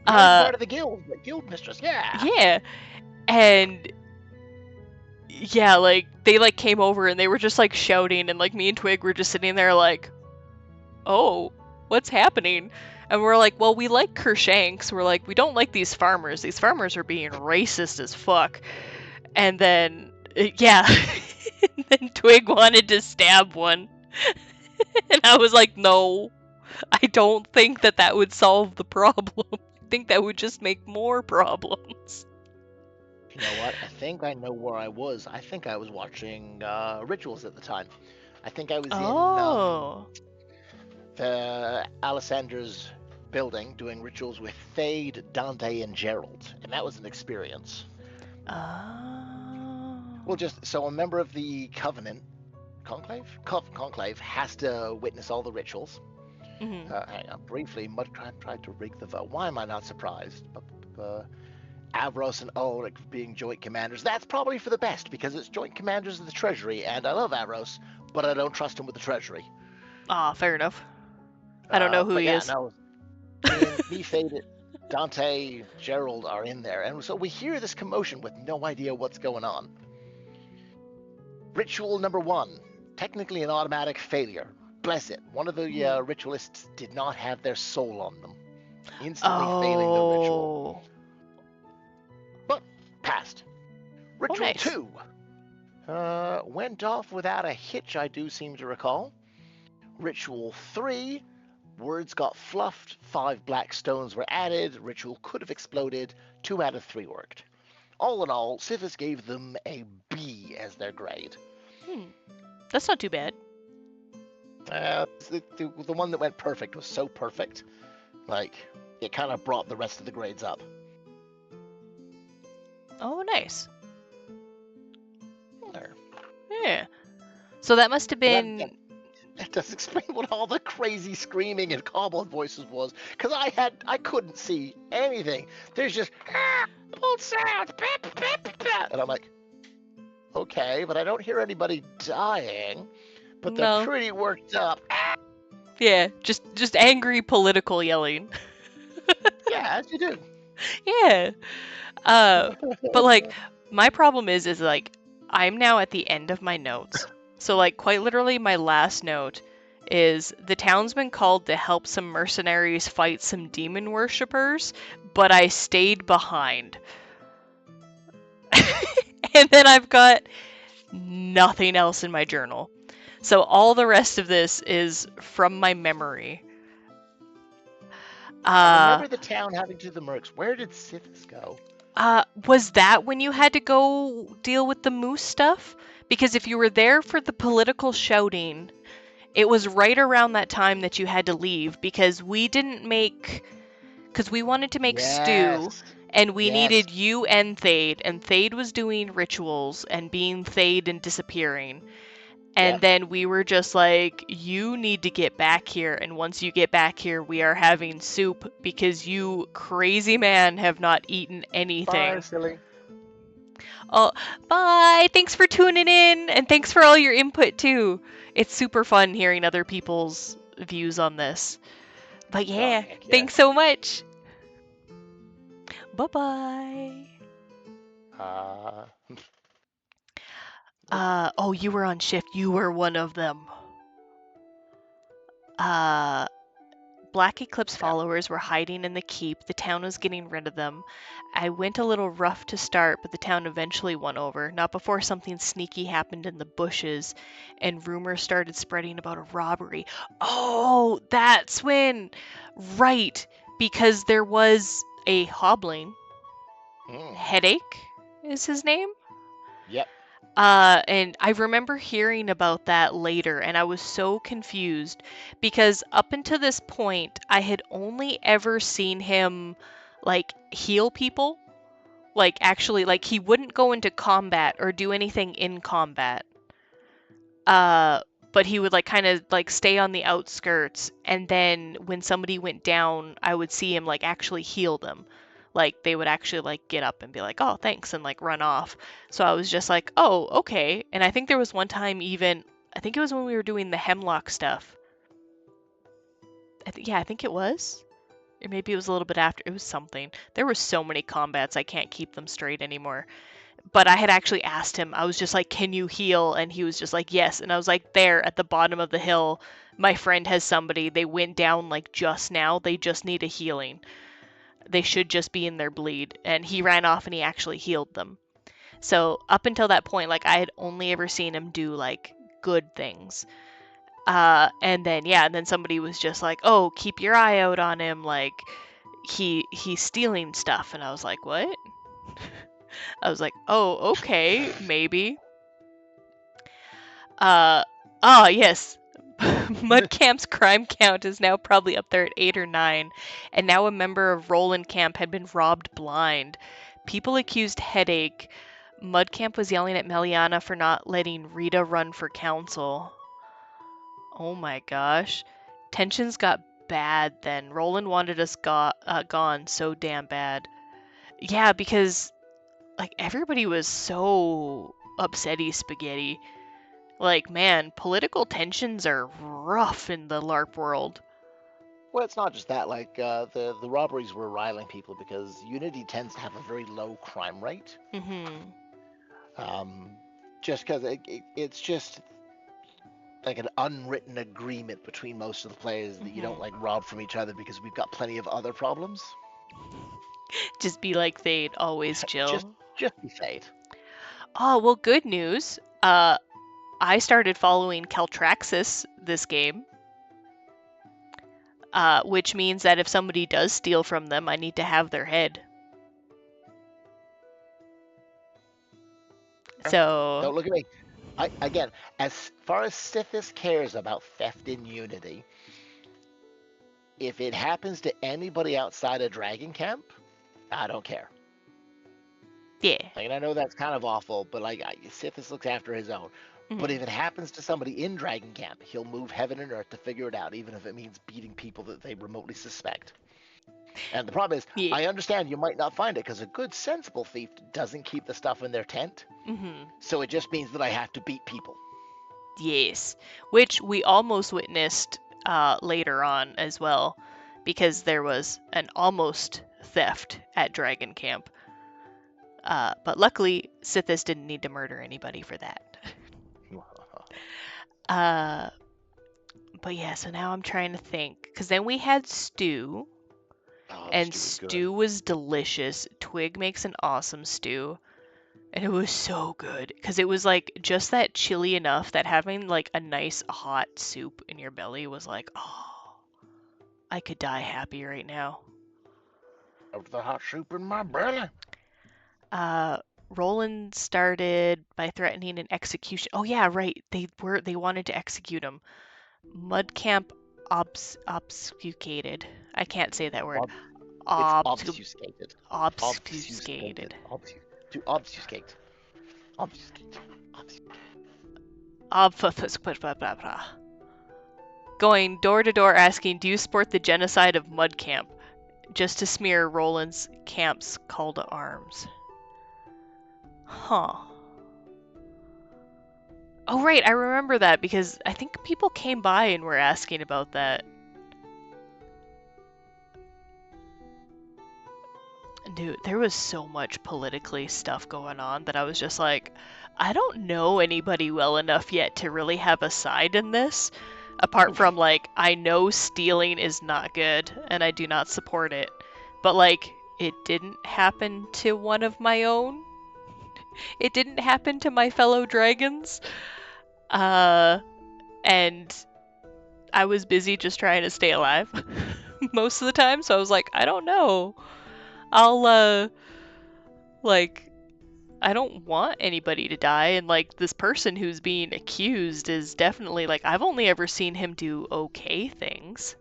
Part of the guild, but guild mistress. Yeah. Yeah. And yeah, like they like came over and they were just like shouting, and like me and Twig were just sitting there like, oh, what's happening? And we're like, well, we like Kershanks. We're like, we don't like these farmers. These farmers are being racist as fuck. And then yeah, and then Twig wanted to stab one. And I was like, no, I don't think that would solve the problem. I think that would just make more problems. You know what? I think I know where I was. I think I was watching Rituals at the time. I think I was in the Alessandra's building doing Rituals with Thade, Dante, and Gerald. And that was an experience. Well, just so a member of the Covenant Conclave has to witness all the rituals. I briefly tried to rig the vote. Why am I not surprised? Avros and Ulrich being joint commanders. That's probably for the best because it's joint commanders of the Treasury, and I love Avros, but I don't trust him with the Treasury. Fair enough. I don't know who he is. No, me, Fade, Dante, Gerald are in there, and so we hear this commotion with no idea what's going on. Ritual number 1, technically an automatic failure. Bless it. One of the Hmm. ritualists did not have their soul on them, instantly failing the ritual. Oh. But passed. Oh, Ritual nice. 2 went off without a hitch, I do seem to recall. Ritual 3, words got fluffed, 5 black stones were added, ritual could have exploded, 2 out of 3 worked. All in all, Sythiss gave them a B as their grade. Hmm. That's not too bad. The one that went perfect was so perfect, like, it kind of brought the rest of the grades up. Oh, nice. There. Yeah. So that must have But been. that does explain what all the crazy screaming and goblin voices was, because I couldn't see anything. There's just sounds, and I'm like, okay, but I don't hear anybody dying, but they're No. pretty worked up. Yeah. Just angry political yelling. Yeah, as you do. Yeah. But like, my problem is like, I'm now at the end of my notes. So like, quite literally, my last note is the townsman called to help some mercenaries fight some demon worshippers, but I stayed behind. And then I've got nothing else in my journal. So all the rest of this is from my memory. I Uh, remember the town having to the mercs. Where did Sythiss go? was that when you had to go deal with the moose stuff? Because if you were there for the political shouting, it was right around that time that you had to leave because because we wanted to make stew Yes. and we Yes. needed you and Thade was doing rituals and being Thade and disappearing. And Yep. then we were just like, you need to get back here. And once you get back here, we are having soup because you crazy man have not eaten Bye, anything. silly. Oh, bye. Thanks for tuning in. And thanks for all your input, too. It's super fun hearing other people's views on this. But Oh, yeah, heck yeah. thanks so much. Bye bye. Uh, Oh, you were on shift. You were one of them. Uh, Black Eclipse yeah. followers were hiding in the keep. The town was getting rid of them. I went a little rough to start, but the town eventually won over. Not before something sneaky happened in the bushes and rumors started spreading about a robbery. Oh, that's when. Right. Because there was a hobbling. Mm. Headache is his name? Yep. And I remember hearing about that later, and I was so confused because up until this point, I had only ever seen him like heal people. Like, actually, like, he wouldn't go into combat or do anything in combat. Uh, but he would like kind of like stay on the outskirts, and then when somebody went down, I would see him like actually heal them. Like they would actually like get up and be like, "Oh, thanks," and like run off. So I was just like, "Oh, okay." And I think there was one time even, I think it was when we were doing the hemlock stuff. Yeah, I think it was. Or maybe it was a little bit after. It was something. There were so many combats, I can't keep them straight anymore. But I had actually asked him, I was just like, "Can you heal?" And he was just like, "Yes." And I was like, "There at the bottom of the hill, my friend has somebody. They went down like just now. They just need a healing. They should just be in their bleed." And he ran off and he actually healed them. So up until that point, like I had only ever seen him do like good things. And then yeah, and then somebody was just like, "Oh, keep your eye out on him. Like he's stealing stuff." And I was like, "What?" I was like, "Oh, okay, maybe." Yes. Mudcamp's crime count is now probably up there at 8 or 9, and now a member of Roland Camp had been robbed blind. People accused Headache. Mudcamp was yelling at Meliana for not letting Rita run for council. Oh my gosh. Tensions got bad then. Roland wanted us gone so damn bad. Yeah, because like everybody was so upsetty spaghetti. Like, man, political tensions are rough in the LARP world. Well, it's not just that. Like the robberies were riling people because Unity tends to have a very low crime rate. Mm-hmm. Um, just because it's just like an unwritten agreement between most of the players that you don't like rob from each other because we've got plenty of other problems. Just be like Thade, always Just chill. just be Fade. Oh, well, good news. I started following Caltraxis this game, which means that if somebody does steal from them, I need to have their head. So, Don't look at me. Again, as far as Sythiss cares about theft in Unity, if it happens to anybody outside of Dragon Camp, I don't care. yeah. Like, and I know that's kind of awful, but like Sythiss looks after his own. But if it happens to somebody in Dragon Camp, he'll move heaven and earth to figure it out, even if it means beating people that they remotely suspect. And the problem is, Yeah. I understand you might not find it because a good, sensible thief doesn't keep the stuff in their tent. So it just means that I have to beat people. Yes. Which we almost witnessed later on as well, because there was an almost theft at Dragon Camp. But luckily, Sythiss didn't need to murder anybody for that. But yeah, so now I'm trying to think. Because then we had stew. And stew was delicious. Twig makes an awesome stew. And it was so good. Because it was like just that chilly enough that having like a nice hot soup in your belly was like, oh, I could die happy right now. Of the hot soup in my belly. Roland started by threatening an execution. Oh yeah, right. They wanted to execute him. Mudcamp obfuscated. I can't say that word. It's obfuscated. Obfuscated. To obfuscate. Going door to door asking, do you support the genocide of Mudcamp? Just to smear Roland's camp's call to arms. Huh. Oh, right, I remember that because I think people came by and were asking about that. Dude, there was so much politically stuff going on that I was just like, I don't know anybody well enough yet to really have a side in this. Apart from, like, I know stealing is not good and I do not support it. But, like, it didn't happen to one of my own. It didn't happen to my fellow dragons. And I was busy just trying to stay alive most of the time, so I was like, I don't know. I'll, like, I don't want anybody to die, and, like, this person who's being accused is definitely, like, I've only ever seen him do okay things.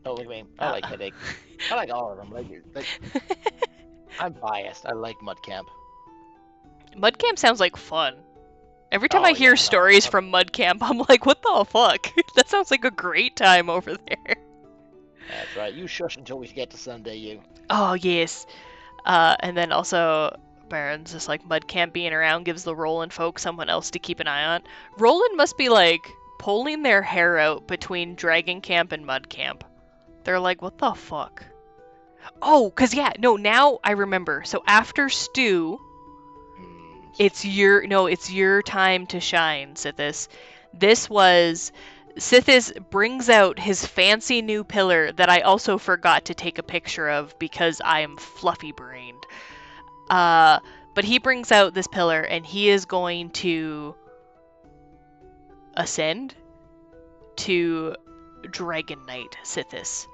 Oh, look at me. I like Headache. I like all of them. Like I'm biased. I like Mudcamp. Mudcamp sounds like fun. Every time I hear stories from Mudcamp, I'm like, what the fuck? That sounds like a great time over there. That's right. You shush until we get to Sunday, you. Oh, yes. And then also, Baron's just like, Mudcamp being around gives the Roland folk someone else to keep an eye on. Roland must be, like, pulling their hair out between Dragon Camp and Mudcamp. They're like, what the fuck? Oh, because, yeah, no, now I remember. So after Stew, it's your time to shine, Sythiss. This was... Sythiss brings out his fancy new pillar that I also forgot to take a picture of because I am fluffy-brained. But he brings out this pillar and he is going to ascend to Dragon Knight Sythiss.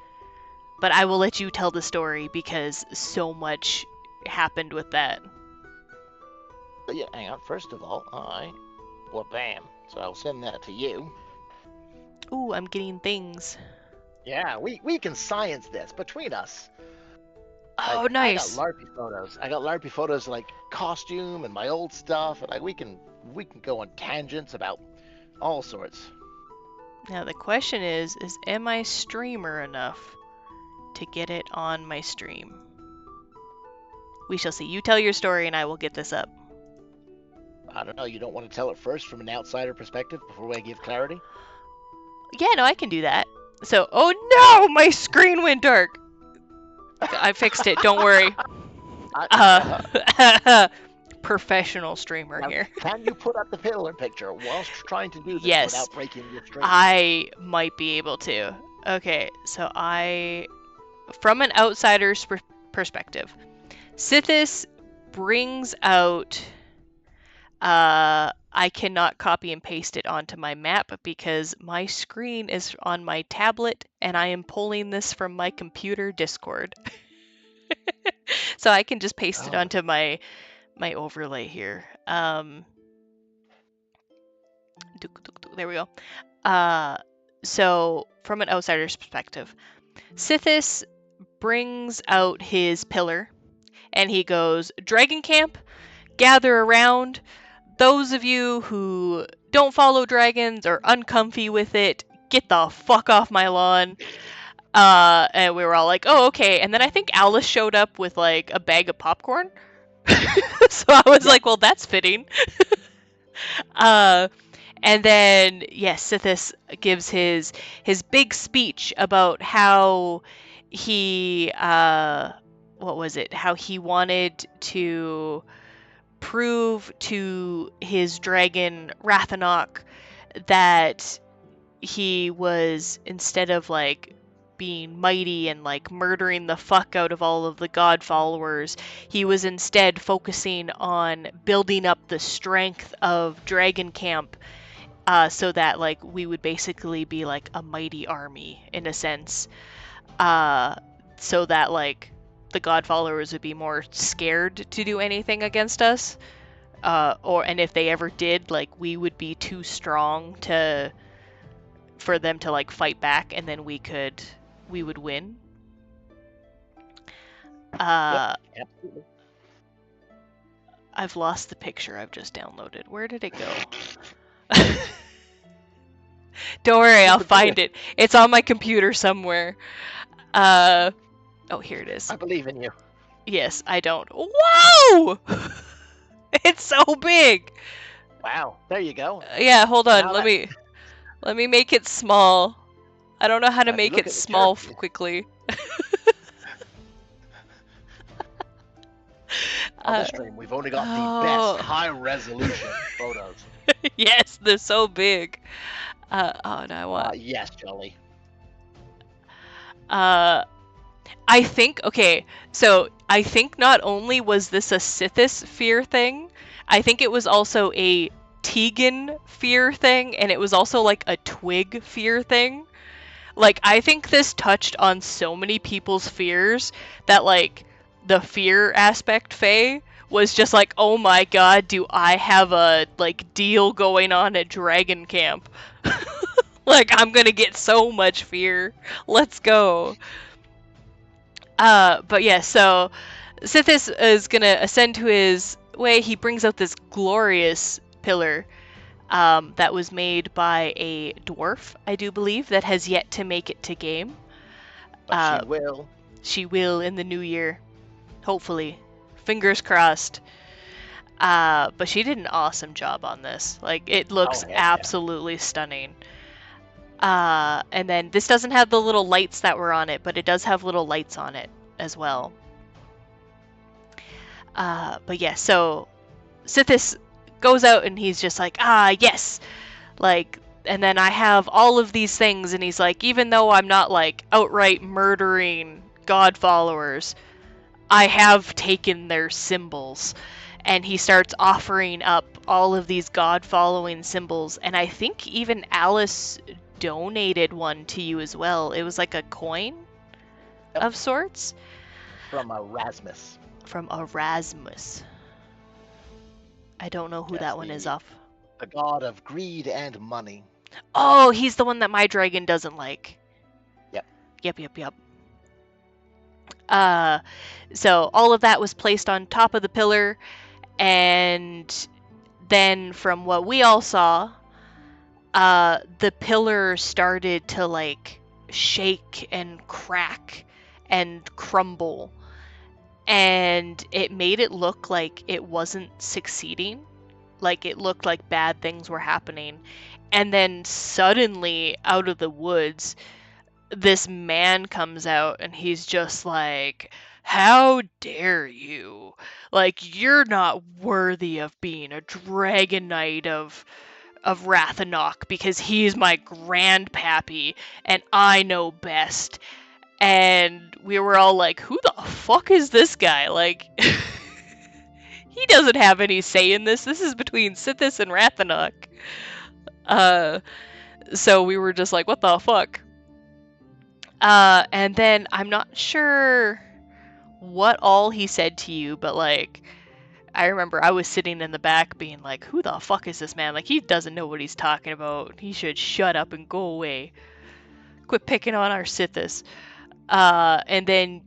But I will let you tell the story because so much happened with that. But yeah, hang on. First of all, well, bam. So I'll send that to you. Ooh, I'm getting things. Yeah, we can science this between us. Oh, nice. I got LARPy photos of, like, costume and my old stuff, and like we can go on tangents about all sorts. Now the question is am I streamer enough to get it on my stream? We shall see. You tell your story and I will get this up. I don't know, you don't want to tell it first from an outsider perspective before I give clarity? Yeah, no, I can do that. So, oh no, my screen went dark. I fixed it, don't worry. professional streamer Now, here. can you put up the pillar picture whilst trying to do this Yes, without breaking your stream? I might be able to. Okay, so from an outsider's perspective, Sythiss brings out. I cannot copy and paste it onto my map because my screen is on my tablet and I am pulling this from my computer Discord. So I can just paste it Oh, onto my overlay here. There we go. So from an outsider's perspective, Sythiss brings out his pillar and he goes, Dragon Camp, gather around. Those of you who don't follow dragons or uncomfy with it, get the fuck off my lawn. And we were all like, oh, okay. And then I think Alice showed up with like a bag of popcorn. So I was like, well, that's fitting. And then, yes, Sythiss gives his big speech about how he, what was it? How he wanted to prove to his dragon Rathanok that he was, instead of like being mighty and like murdering the fuck out of all of the god followers, he was instead focusing on building up the strength of Dragon Camp, so that like we would basically be like a mighty army in a sense, so that like the god followers would be more scared to do anything against us, and if they ever did, like we would be too strong for them to like fight back, and then we would win. absolutely. I've lost the picture I've just downloaded. Where did it go? Don't worry, I'll find it. It's on my computer somewhere. Oh, here it is. I believe in you. Yes, I don't. Whoa! It's so big. Wow, there you go. Yeah, hold on. Now Let me make it small. I don't know how to if you make look it at the small character- quickly. On the stream, we've only got the best high-resolution photos. Yes, they're so big. Oh, no, I want. Yes, Jolly. I think, okay, so I think not only was this a Sythiss fear thing, I think it was also a Tegan fear thing, and it was also like a Twig fear thing. Like, I think this touched on so many people's fears that, like, the fear aspect, Faye, was just like, oh my god, do I have a, like, deal going on at Dragon Camp? Like, I'm gonna get so much fear. Let's go. But yeah, so Sythiss is gonna ascend to his way. He brings out this glorious pillar that was made by a dwarf, I do believe, that has yet to make it to game. But she will. She will in the new year, hopefully. Fingers crossed. But she did an awesome job on this. Like, it looks absolutely stunning. And then this doesn't have the little lights that were on it, but it does have little lights on it as well. But yeah, so Sythiss goes out and he's just like, yes, like, and then I have all of these things, and he's like, even though I'm not like outright murdering god followers, I have taken their symbols. And he starts offering up all of these god following symbols, and I think even Alice donated one to you as well. It was like a coin of sorts. From Erasmus. I don't know who that one is off. The god of greed and money. Oh, he's the one that my dragon doesn't like. Yep. So all of that was placed on top of the pillar, and then from what we all saw, the pillar started to like shake and crack and crumble, and it made it look like it wasn't succeeding. Like, it looked like bad things were happening. And then suddenly, out of the woods, this man comes out, and he's just like, How dare you? Like, you're not worthy of being a Dragon Knight of Rathanok because he's my grandpappy and I know best. And we were all like, who the fuck is this guy? Like, he doesn't have any say in this. This is between Sythiss and Rathanok. So we were just like, what the fuck? And then I'm not sure what all he said to you, but like, I remember I was sitting in the back being like, who the fuck is this man? Like, he doesn't know what he's talking about. He should shut up and go away. Quit picking on our Sythiss. And then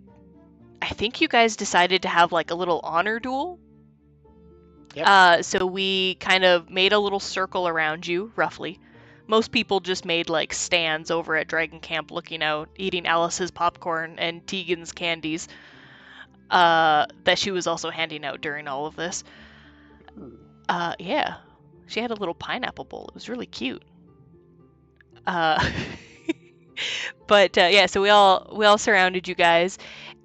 I think you guys decided to have like a little honor duel. Yep. So we kind of made a little circle around you, roughly. Most people just made like stands over at Dragon Camp looking out, eating Alice's popcorn and Tegan's candies that she was also handing out during all of this. Yeah. She had a little pineapple bowl. It was really cute. Uh, but yeah, so we all surrounded you guys,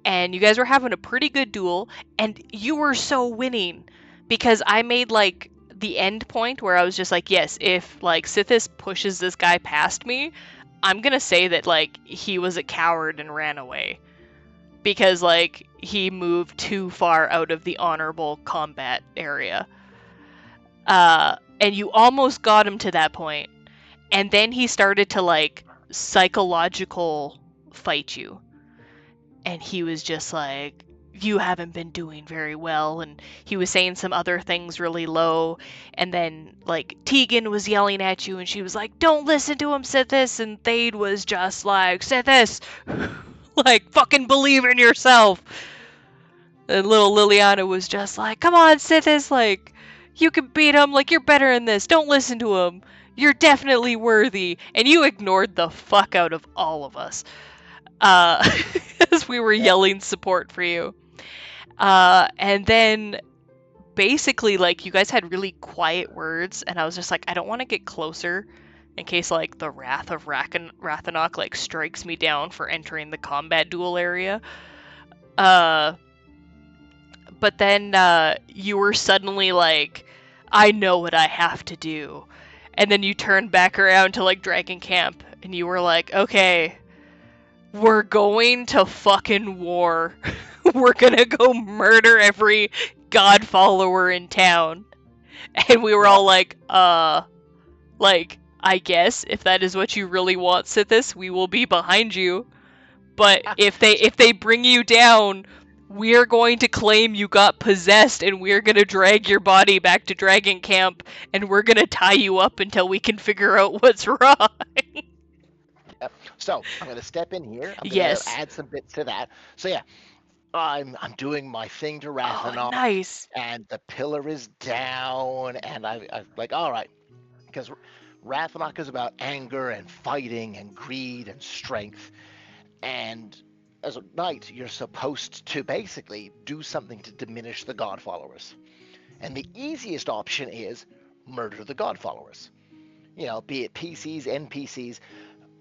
and you guys were having a pretty good duel, and you were so winning because I made like the end point where I was just like, yes, if like Sythiss pushes this guy past me, I'm gonna say that like he was a coward and ran away because like he moved too far out of the honorable combat area. And you almost got him to that point, and then he started to like psychological fight you, and he was just like, you haven't been doing very well, and he was saying some other things really low, and then like Tegan was yelling at you and she was like, don't listen to him, Sythiss, and Thade was just like, Sythiss, like, fucking believe in yourself. And little Lilliana was just like, come on, Sythiss, like, you can beat him, like, you're better in this, don't listen to him, you're definitely worthy. And you ignored the fuck out of all of us as we were Yep. yelling support for you. And then basically, like, you guys had really quiet words, and I was just like, I don't want to get closer in case, like, the wrath of Rathanok, like, strikes me down for entering the combat duel area. Uh, but then you were suddenly like, I know what I have to do. And then you turned back around to, like, Dragon Camp, and you were like, okay, we're going to fucking war. We're gonna go murder every god follower in town. And we were all Yep. like, I guess if that is what you really want, Sythiss, we will be behind you. But if they bring you down, we're going to claim you got possessed, and we're gonna drag your body back to Dragon Camp, and we're gonna tie you up until we can figure out what's wrong. Yep. So I'm going to step in here. I'm going to Yes. add some bits to that. So yeah, I'm doing my thing to Oh, Rathanok, nice. and the pillar is down, and I like, all right, because Rathanok is about anger and fighting and greed and strength, and as a knight, you're supposed to basically do something to diminish the god followers, and the easiest option is murder the god followers. You know, be it PCs, NPCs,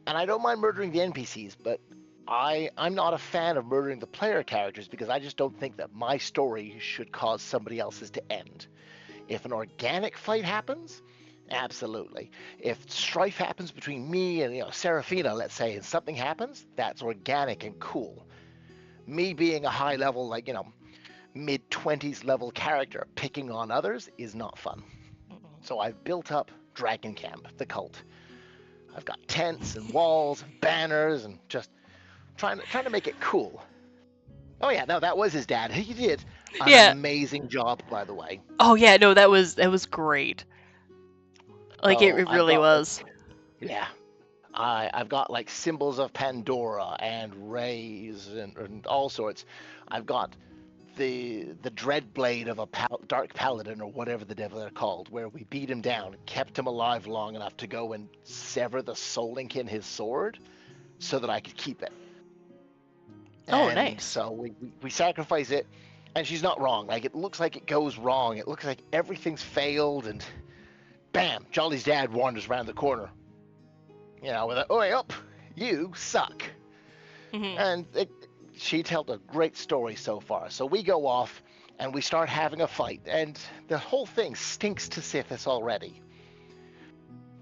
and I don't mind murdering the NPCs, but I'm not a fan of murdering the player characters because I just don't think that my story should cause somebody else's to end. If an organic fight happens, absolutely. If strife happens between me and Serafina, let's say, and something happens, that's organic and cool. Me being a high level, like mid 20s level character picking on others is not fun. So I've built up Dragon Camp, the cult. I've got tents and walls and banners and just trying to make it cool. Oh yeah, no, that was his dad. He did an Yeah. amazing job, by the way. Oh yeah, no, that was great. Like, it, Oh, it I've really got like, was. yeah, I've got like symbols of Pandora and rays and all sorts. I've got the dread blade of a dark paladin or whatever the devil they're called, where we beat him down, kept him alive long enough to go and sever the soul link in his sword, so that I could keep it. Oh, And nice. so we sacrifice it, and she's not wrong. Like, it looks like it goes wrong. It looks like everything's failed, and bam, Jolly's dad wanders around the corner. With a, oi up, you suck. Hmm. And she told a great story so far. So we go off and we start having a fight, and the whole thing stinks to Sythiss already.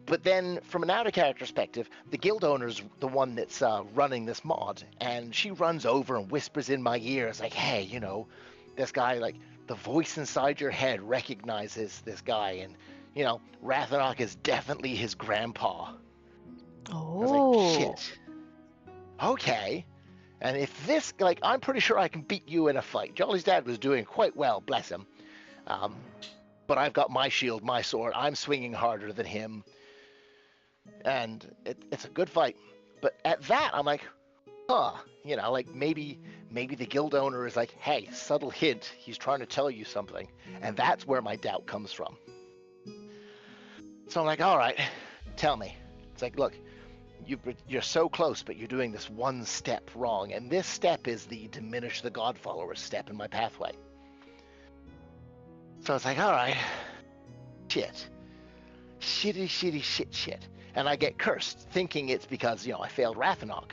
But then, from an out of character perspective, the guild owner's the one that's running this mod, and she runs over and whispers in my ear, it's like, hey, you know, this guy, like, the voice inside your head recognizes this guy, and, you know, Rathanok is definitely his grandpa. I was like, shit. Okay. And if this, like, I'm pretty sure I can beat you in a fight. Jolly's dad was doing quite well, bless him. But I've got my shield, my sword. I'm swinging harder than him. And it's a good fight. But at that, I'm like, you know, like maybe the guild owner is like, hey, subtle hint, he's trying to tell you something. And that's where my doubt comes from. So I'm like, all right, tell me. It's like, look, you're so close, but you're doing this one step wrong. And this step is the diminish the God followers step in my pathway. So it's like, all right, shit. Shit. And I get cursed, thinking it's because, you know, I failed Rathanok.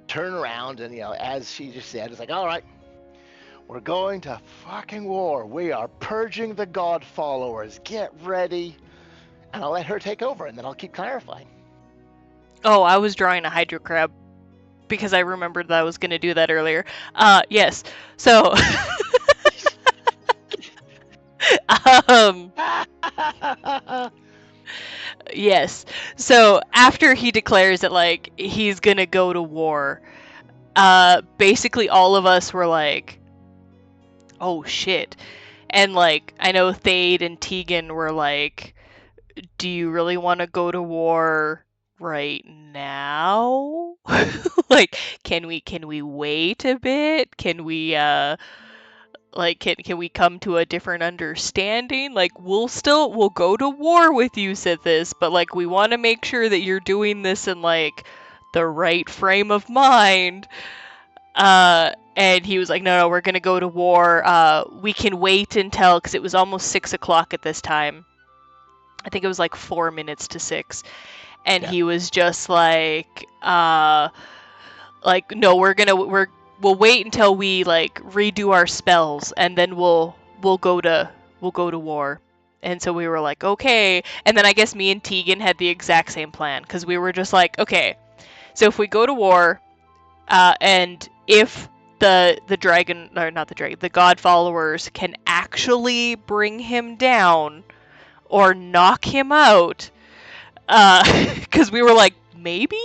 Turn around, and, you know, as she just said, it's like, all right, we're going to fucking war. We are purging the God followers. Get ready. And I'll let her take over, and then I'll keep clarifying. Oh, I was drawing a hydro crab because I remembered that I was going to do that earlier. Yes. So, yes. So after he declares that, like, he's gonna go to war, basically all of us were like, oh shit. And, like, I know Thade and Tegan were like, do you really want to go to war right now? Like, can we wait a bit? Can we like, can we come to a different understanding? Like, we'll go to war with you, Sythiss, but, like, we want to make sure that you're doing this in, like, the right frame of mind. And he was like, no, we're gonna go to war. We can wait until, because it was almost 6 o'clock at this time. I think it was like 4 minutes to 6. And he was just like, no, we'll wait until we, like, redo our spells, and then we'll go to war. And so we were like, okay. And then I guess me and Tegan had the exact same plan, because we were just like, okay, so if we go to war, and if the dragon, or not the dragon, the God followers can actually bring him down or knock him out, because we were like, maybe?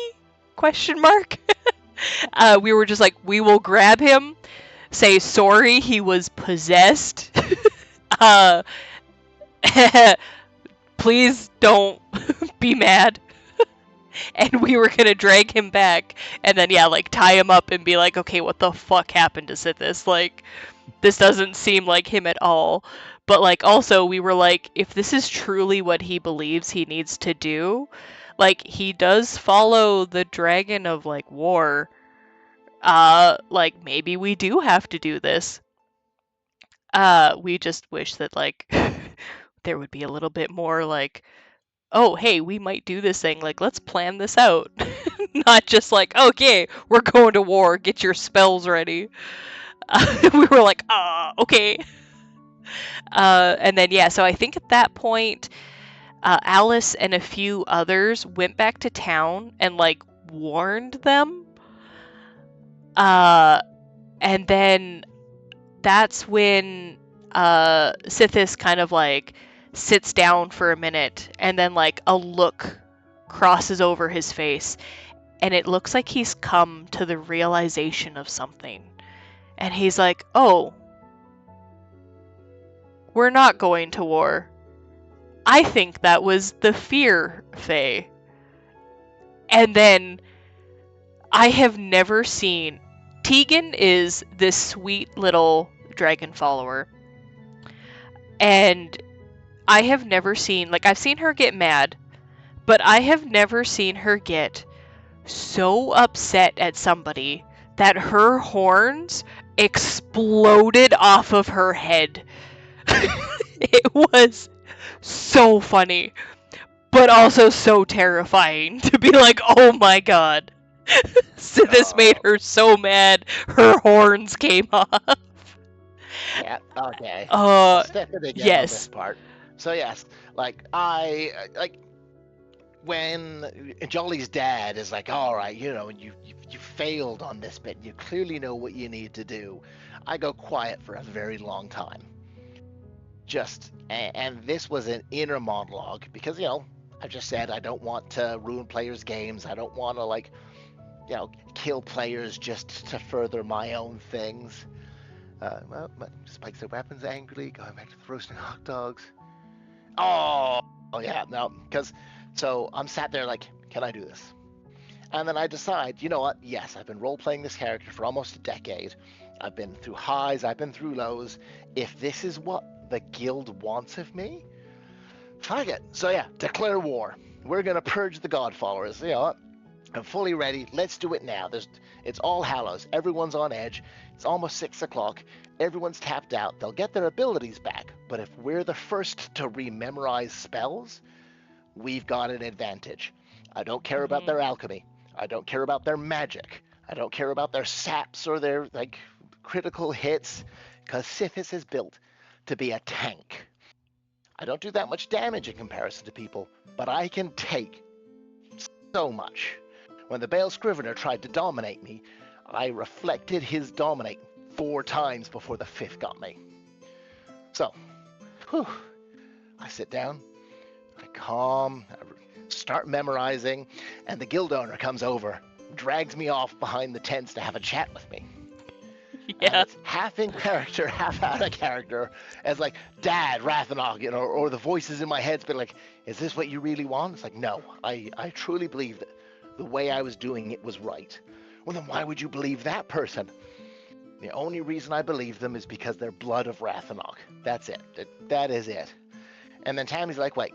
Question mark. We were just like, we will grab him, say sorry, he was possessed. Please don't be mad. And we were gonna drag him back, and then, yeah, like, tie him up and be like, okay, what the fuck happened to Sythiss? Like, this doesn't seem like him at all. But, like, also, we were like, if this is truly what he believes he needs to do, like, he does follow the dragon of, like, war. Like, maybe we do have to do this. We just wish that, like, there would be a little bit more, like, oh, hey, we might do this thing. Like, let's plan this out. Not just like, okay, we're going to war. Get your spells ready. We were like, okay. And then, yeah, so I think at that point, Alice and a few others went back to town and, like, warned them. And then that's when Sythiss kind of, like, sits down for a minute, and then, like, a look crosses over his face, and it looks like he's come to the realization of something. And he's like, oh, we're not going to war. I think that was the fear, Fae. And then I have never seen... Tegan is this sweet little dragon follower. And I have never seen... Like, I've seen her get mad, but I have never seen her get so upset at somebody that her horns exploded off of her head. It was so funny, but also so terrifying to be like, oh my god. Sythiss made Oh, her so mad, her horns came off. yeah. Okay. I'll Uh, step in again on this yes. part. So yes, like like when Jolly's dad is like, all right, you failed on this bit. You clearly know what you need to do. I go quiet for a very long time. And this was an inner monologue because I just said I don't want to ruin players' games. I don't want to kill players just to further my own things. Well, spikes their weapons angrily, going back to the roasting hot dogs. Oh, yeah, no, because so I'm sat there like, can I do this? And then I decide, you know what? Yes, I've been role playing this character for almost a decade. I've been through highs, I've been through lows. If this is what the guild wants of me, fuck it. So yeah, declare war. We're gonna purge the God followers. You know what? I'm fully ready. Let's do it now. It's All Hallows. Everyone's on edge. It's almost 6 o'clock. Everyone's tapped out. They'll get their abilities back. But if we're the first to rememorize spells, we've got an advantage. I don't care about Hmm. their alchemy. I don't care about their magic. I don't care about their saps or their critical hits, because Sythiss is built to be a tank. I don't do that much damage in comparison to people, but I can take so much. When the Bale Scrivener tried to dominate me, I reflected his dominate 4 times before the 5th got me. So, whew, I sit down, I calm, I start memorizing, and the guild owner comes over, drags me off behind the tents to have a chat with me. And Yeah. it's half in character, half out of character, as like Dad Rathanog, or the voices in my head's been like, "Is this what you really want?" It's like, no, I truly believe that the way I was doing it was right. Well, then why would you believe that person? The only reason I believe them is because they're blood of Rathanog. That's it. That is it. And then Tammy's like, wait,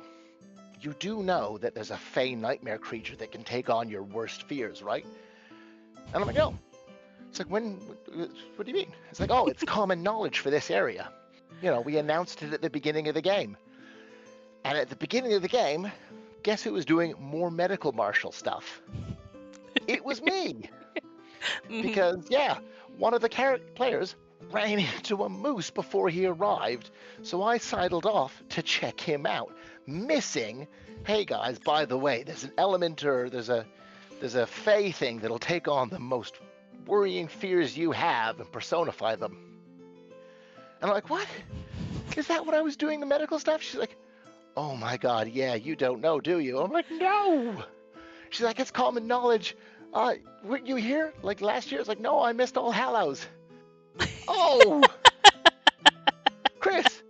you do know that there's a Fey nightmare creature that can take on your worst fears, right? And I'm like, no. It's like, what do you mean? It's like, oh, it's common knowledge for this area. We announced it at the beginning of the game. And at the beginning of the game, guess who was doing more medical martial stuff? It was me. Hmm. Because, yeah, one of the players ran into a moose before he arrived, so I sidled off to check him out, missing, hey guys, by the way, there's an element or there's a Fey thing that'll take on the most worrying fears you have and personify them. And I'm like, what? Is that what I was doing, the medical stuff? She's like, oh my god, yeah, you don't know, do you? I'm like, no! She's like, it's common knowledge. Weren't you here? Like last year? It's like, no, I missed All Hallows. Oh, Chris,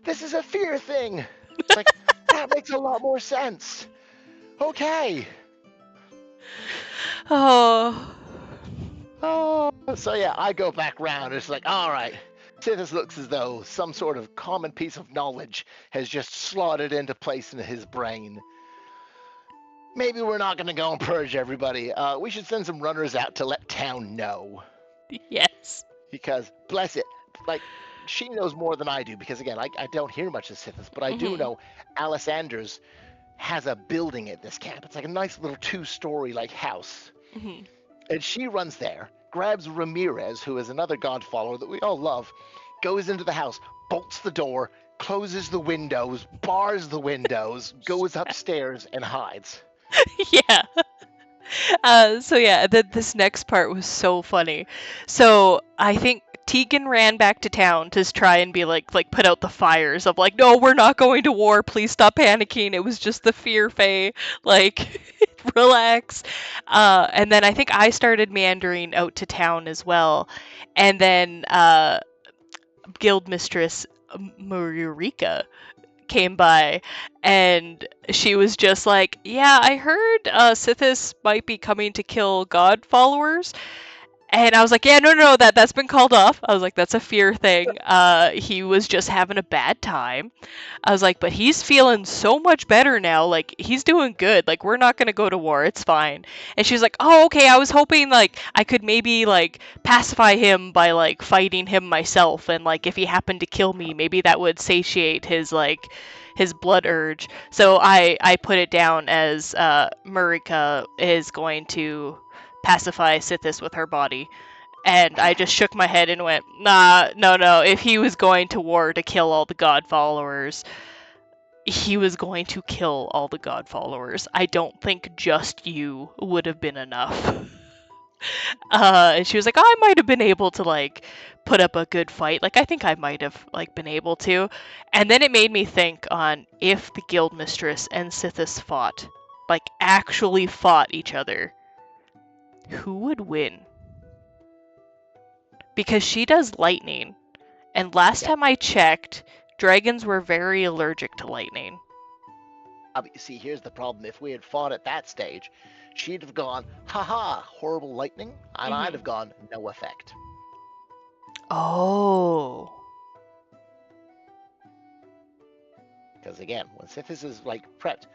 this is a fear thing. It's like, that makes a lot more sense. Okay. Oh. Oh, so yeah, I go back round. It's like, all right. Sythiss looks as though some sort of common piece of knowledge has just slotted into place in his brain. Maybe we're not going to go and purge everybody. We should send some runners out to let town know. Yes. Because, bless it, like, she knows more than I do. Because, again, I don't hear much of Sythiss, but I do Hmm. know Alice Anders has a building at this camp. It's like a nice little 2-story house. Hmm. And she runs there, grabs Ramirez, who is another God follower that we all love, goes into the house, bolts the door, closes the windows, bars the windows, goes upstairs, and hides. Yeah. So yeah, this next part was so funny. So I think Tegan ran back to town to try and be like put out the fires of like, no, we're not going to war. Please stop panicking. It was just the fear, Faye. Like, relax. And then I think I started meandering out to town as well, and then Guild Mistress Marika came by, and she was just like, yeah, I heard Sythiss might be coming to kill God followers. And I was like, yeah, no, that's been called off. I was like, that's a fear thing. He was just having a bad time. I was like, but he's feeling so much better now. Like, he's doing good. Like, we're not gonna go to war. It's fine. And she was like, oh, okay. I was hoping like I could maybe like pacify him by like fighting him myself, and like if he happened to kill me, maybe that would satiate his blood urge. So I put it down as Marika is going to pacify Sythiss with her body. And I just shook my head and went, nah, no. If he was going to war to kill all the god followers, he was going to kill all the god followers. I don't think just you would have been enough. And she was like, I might have been able to like put up a good fight. Like I think I might have like been able to. And then it made me think on if the guild mistress and Sythiss fought, like actually fought each other, who would win? Because she does lightning. And last time I checked, dragons were very allergic to lightning. See, here's the problem. If we had fought at that stage, she'd have gone, haha, horrible lightning, and I'd have gone, no effect. Oh. Because again, when Sythiss is like prepped,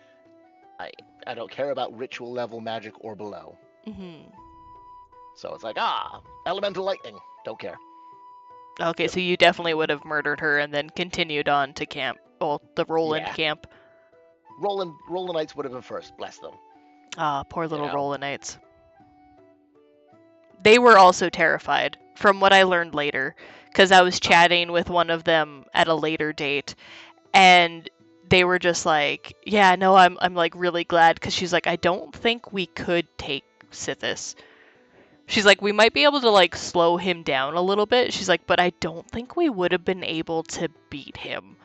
I don't care about ritual level magic or below. So it's like, elemental lightning, don't care. Okay, so you definitely would have murdered her and then continued on to camp. Well, the Roland camp. Rolanites would have been first, bless them. Poor little Rolanites. They were also terrified, from what I learned later, because I was chatting with one of them at a later date, and they were just like, yeah, no, I'm like really glad, because she's like, I don't think we could take Sythiss. She's like, we might be able to like slow him down a little bit. She's like, but I don't think we would have been able to beat him.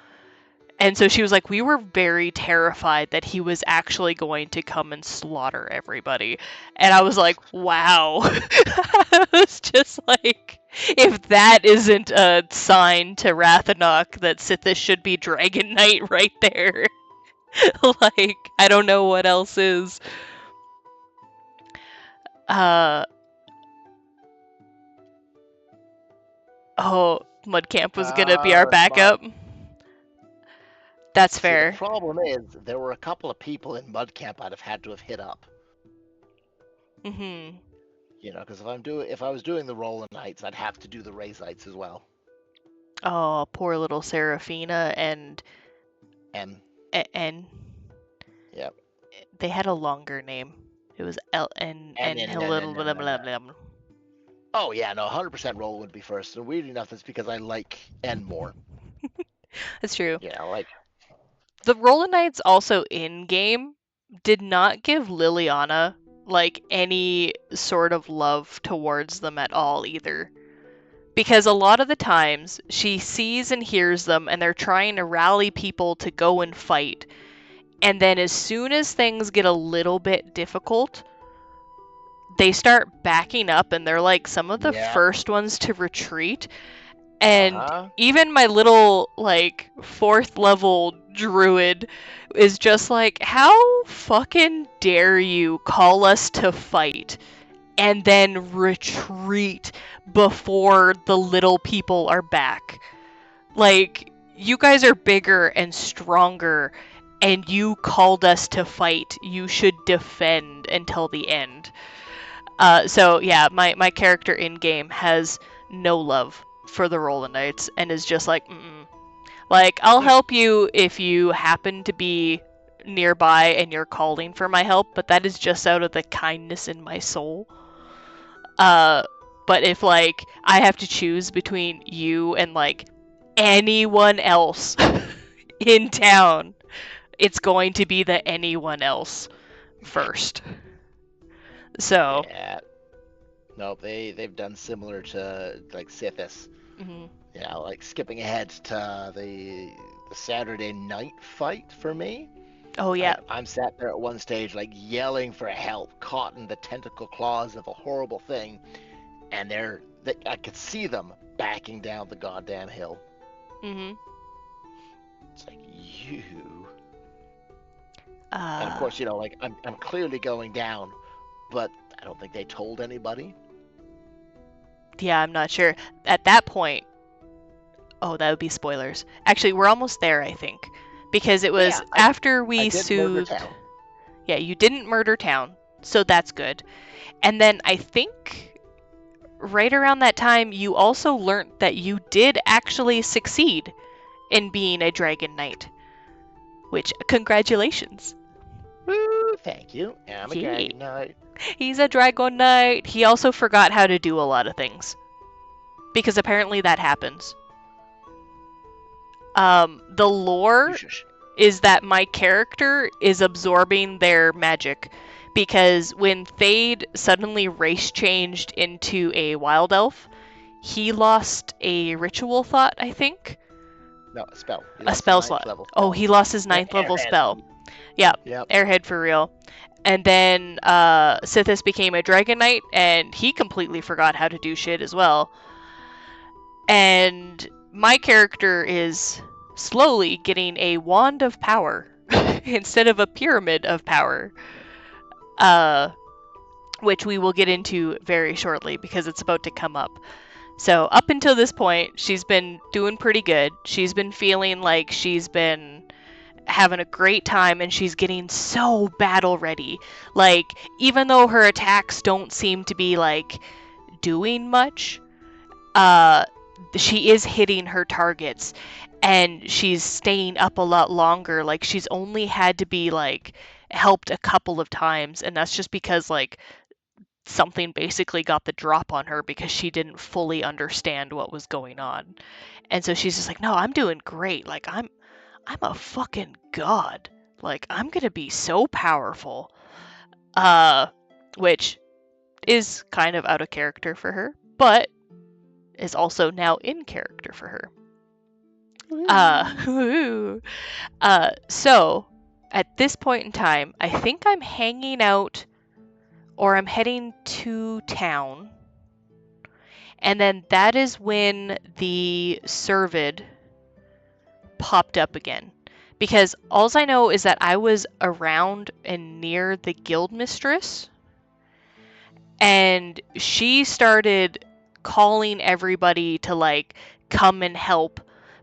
And so she was like, we were very terrified that he was actually going to come and slaughter everybody. And I was like, wow. I was just like, if that isn't a sign to Rathanok that Sythiss should be Dragon Knight right there. Like, I don't know what else is. Oh, Mudcamp was gonna be our backup. That's fair. The problem is, there were a couple of people in Mudcamp I'd have had to have hit up. You know, because if I was doing the Rolanites, I'd have to do the Razites as well. Oh, poor little Seraphina and N. Yep. They had a longer name. It was L N N. Oh yeah, no, 100% roll would be first. And weird enough, it's because I like N more. That's true. Yeah, like the Rolanites also in game did not give Lilliana like any sort of love towards them at all either. Because a lot of the times she sees and hears them and they're trying to rally people to go and fight. And then as soon as things get a little bit difficult, they start backing up and they're like some of the first ones to retreat. And even my little like 4th level druid is just like, how fucking dare you call us to fight and then retreat before the little people are back? Like, you guys are bigger and stronger and you called us to fight. You should defend until the end. So yeah, my character in game has no love for the Rolanites and is just like, like, I'll help you if you happen to be nearby and you're calling for my help, but that is just out of the kindness in my soul. But if like I have to choose between you and like anyone else in town, it's going to be the anyone else first. So yeah. No, they've done similar to like Sythiss. You know, like skipping ahead to the Saturday night fight for me. Oh yeah. I'm sat there at one stage like yelling for help, caught in the tentacle claws of a horrible thing, and I could see them backing down the goddamn hill. It's like, you. And of course, you know, like I'm clearly going down, but I don't think they told anybody. Yeah, I'm not sure. At that point, oh, that would be spoilers. Actually, we're almost there, I think. Because it was after we soothed... Yeah, you didn't murder town, so that's good. And then I think right around that time, you also learned that you did actually succeed in being a Dragon Knight. Which, congratulations. Woo, thank you. I'm a Dragon Knight. He's a Dragon Knight. He also forgot how to do a lot of things. Because apparently that happens. The lore is that my character is absorbing their magic. Because when Thade suddenly race changed into a wild elf, he lost a ritual thought, I think. No, a spell. A spell slot. Oh, he lost his 9th level spell. Yeah, yep. Airhead for real. And then Sythiss became a Dragon Knight, and he completely forgot how to do shit as well. And my character is slowly getting a wand of power instead of a pyramid of power. Which we will get into very shortly because it's about to come up. So up until this point, she's been doing pretty good. She's been feeling like she's been having a great time, and she's getting so battle ready. Like, even though her attacks don't seem to be like doing much, she is hitting her targets, and she's staying up a lot longer. Like, she's only had to be like helped a couple of times, and that's just because like something basically got the drop on her because she didn't fully understand what was going on. And so she's just like, no, I'm doing great. Like, I'm a fucking god. Like, I'm gonna be so powerful. Which is kind of out of character for her, but is also now in character for her. So at this point in time, I think I'm hanging out, or I'm heading to town, and then that is when the Servid popped up again. Because all I know is that I was around and near the guild mistress, and she started calling everybody to like come and help,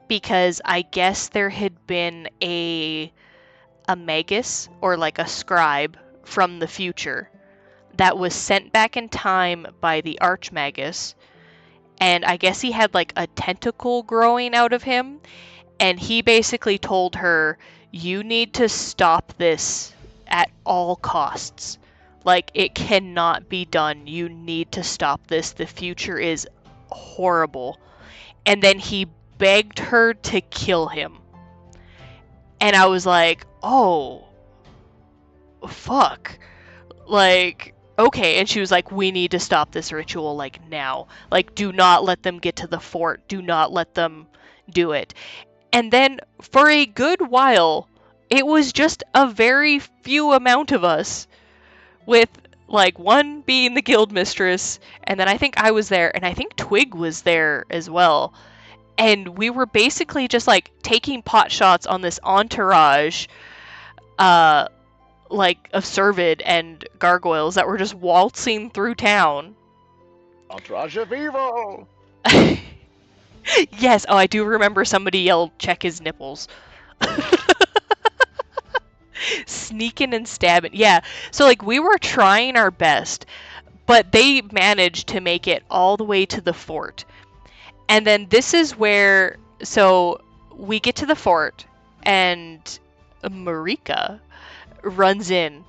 because I guess there had been a magus, or like a scribe from the future, that was sent back in time by the archmagus, and I guess he had like a tentacle growing out of him, and he basically told her, you need to stop this at all costs. Like, it cannot be done. You need to stop this. The future is horrible. And then he begged her to kill him. And I was like, oh, fuck. Like, okay. And she was like, we need to stop this ritual, like, now. Like, do not let them get to the fort. Do not let them do it. And then for a good while, it was just a very few amount of us, with like one being the guild mistress, and then I think I was there, and I think Twig was there as well. And we were basically just like taking pot shots on this entourage, like of Servid and gargoyles that were just waltzing through town. Entourage of evil! Yes, oh, I do remember somebody yelled, check his nipples. Sneaking and stabbing. Yeah, so like we were trying our best, but they managed to make it all the way to the fort. And then this is where, so we get to the fort, and Marika runs in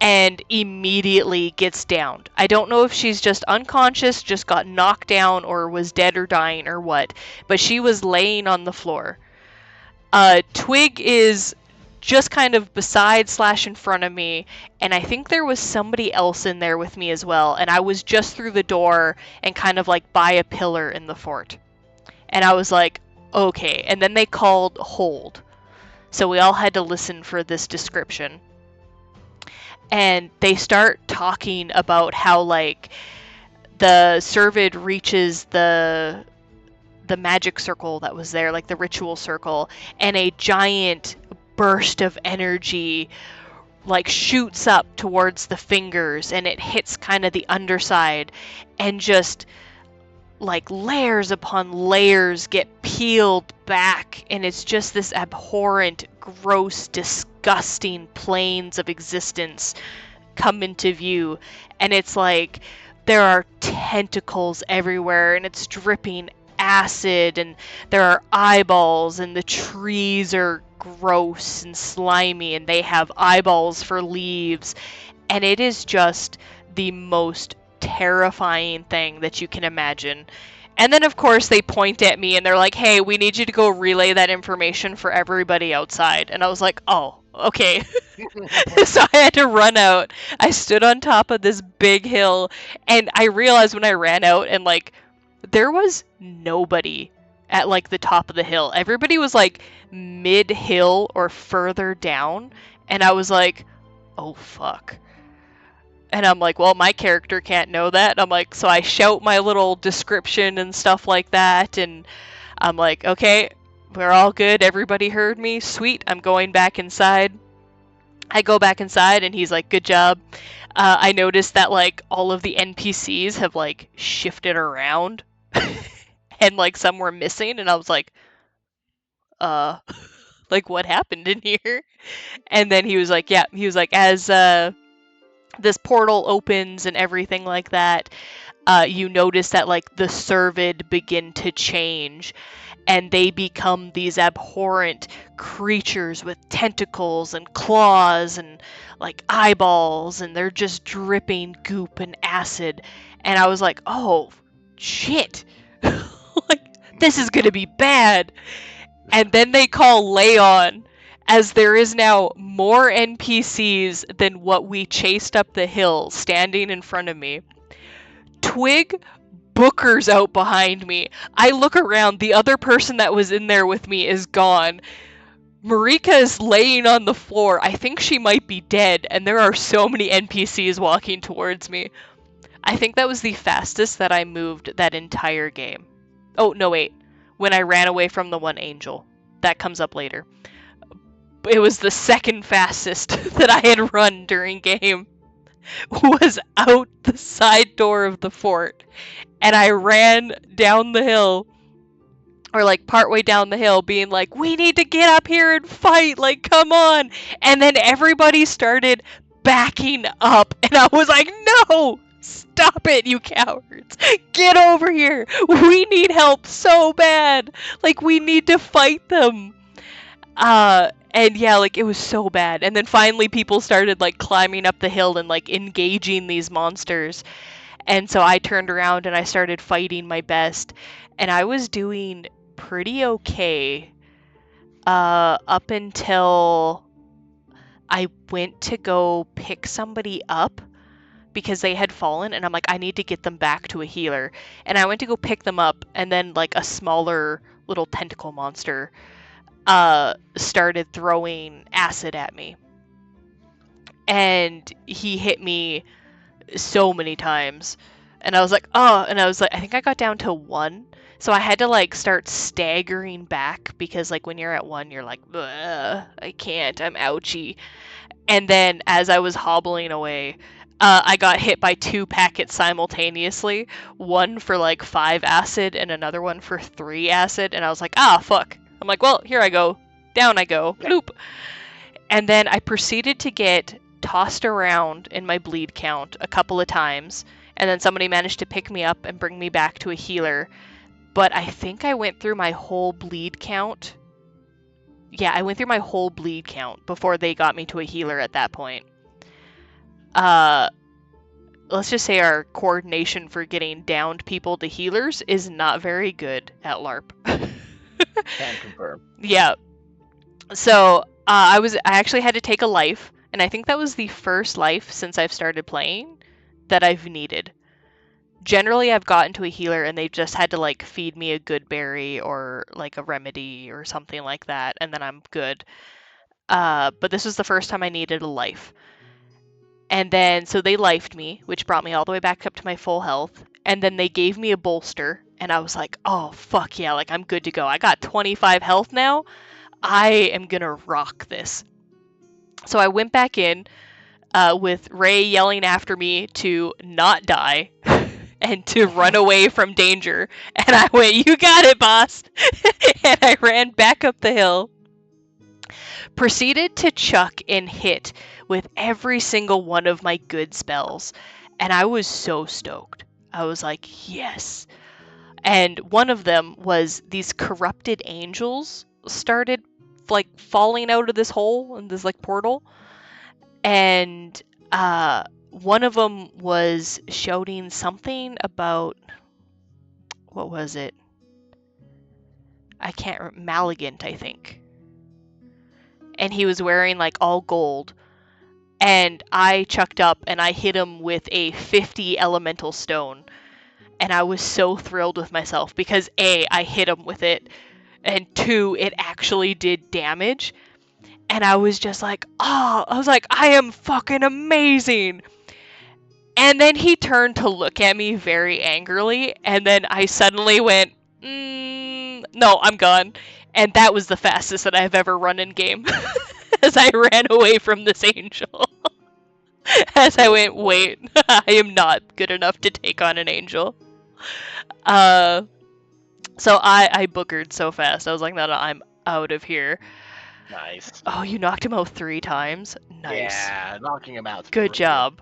and immediately gets downed. I don't know if she's just unconscious, just got knocked down, or was dead or dying or what, but she was laying on the floor. Twig is just kind of beside / in front of me, and I think there was somebody else in there with me as well, and I was just through the door and kind of like by a pillar in the fort. And I was like, okay. And then they called hold. So we all had to listen for this description. And they start talking about how like the Servid reaches the magic circle that was there, like the ritual circle, and a giant burst of energy like shoots up towards the fingers, and it hits kind of the underside, and just like layers upon layers get peeled back, and it's just this abhorrent, gross, disgusting planes of existence come into view. And it's like there are tentacles everywhere, and it's dripping acid, and there are eyeballs, and the trees are gross and slimy, and they have eyeballs for leaves, and it is just the most terrifying thing that you can imagine. And then, of course, they point at me and they're like, hey, we need you to go relay that information for everybody outside. And I was like, oh, okay. So I had to run out. I stood on top of this big hill, and I realized when I ran out, and like, there was nobody at like the top of the hill. Everybody was like mid hill or further down, and I was like, oh fuck. And I'm like, well, my character can't know that. And I'm like, so I shout my little description and stuff like that, and I'm like, okay, we're all good. Everybody heard me. Sweet. I'm going back inside. I go back inside, and he's like, good job. I noticed that like all of the NPCs have like shifted around, and like some were missing, and I was like, like what happened in here? And then he was like, yeah, he was like, as this portal opens and everything like that, you notice that like the Servid begin to change, and they become these abhorrent creatures with tentacles and claws and like eyeballs, and they're just dripping goop and acid. And I was like, oh shit. Like, this is gonna be bad. And then they call Leon, as there is now more NPCs than what we chased up the hill standing in front of me. Twig Booker's out behind me. I look around, the other person that was in there with me is gone. Marika is laying on the floor. I think she might be dead, and there are so many NPCs walking towards me. I think that was the fastest that I moved that entire game. Oh, no, wait. When I ran away from the one angel. That comes up later. It was the second fastest that I had run during game. Was out the side door of the fort. And I ran down the hill, or like partway down the hill, being like, we need to get up here and fight, like, come on. And then everybody started backing up, and I was like, no, stop it, you cowards, get over here, we need help so bad, like, we need to fight them. And yeah, like, it was so bad. And then finally people started like climbing up the hill and like engaging these monsters. And so I turned around and I started fighting my best, and I was doing pretty okay up until I went to go pick somebody up because they had fallen, and I'm like, I need to get them back to a healer. And I went to go pick them up, and then like a smaller little tentacle monster started throwing acid at me. And he hit me so many times, and I was like, oh, and I was like, I think I got down to 1, so I had to like start staggering back, because like when you're at 1 you're like, I can't, I'm ouchy. And then as I was hobbling away, I got hit by 2 packets simultaneously, one for like 5 acid and another one for 3 acid, and I was like, fuck. I'm like, well, here I go, down I go, bloop. And then I proceeded to get tossed around in my bleed count a couple of times, and then somebody managed to pick me up and bring me back to a healer. But I think I went through my whole bleed count. Yeah, I went through my whole bleed count before they got me to a healer at that point. Let's just say our coordination for getting downed people to healers is not very good at LARP. Can confirm. Yeah. So I actually had to take a life, and I think that was the first life since I've started playing that I've needed. Generally, I've gotten to a healer and they've just had to like feed me a good berry or like a remedy or something like that, and then I'm good. But this was the first time I needed a life. And then, so they lifed me, which brought me all the way back up to my full health. And then they gave me a bolster, and I was like, oh, fuck yeah, like, I'm good to go. I got 25 health now. I am gonna rock this. So I went back in with Ray yelling after me to not die and to run away from danger. And I went, you got it, boss. And I ran back up the hill. Proceeded to chuck and hit with every single one of my good spells. And I was so stoked. I was like, yes. And one of them was these corrupted angels started like falling out of this hole in this like portal. And one of them was shouting something about, what was it? I can't remember, Maligant, I think. And he was wearing like all gold. And I chucked up and I hit him with a 50 elemental stone. And I was so thrilled with myself because A, I hit him with it, and 2, it actually did damage. And I was just like, oh, I was like, I am fucking amazing. And then he turned to look at me very angrily, and then I suddenly went, no, I'm gone. And that was the fastest that I've ever run in game. As I ran away from this angel. As I went, wait, I am not good enough to take on an angel. So I boogered so fast. I was like, no, I'm out of here. Nice. Oh, you knocked him out 3 times? Nice. Yeah, knocking him out's Good brutal. job.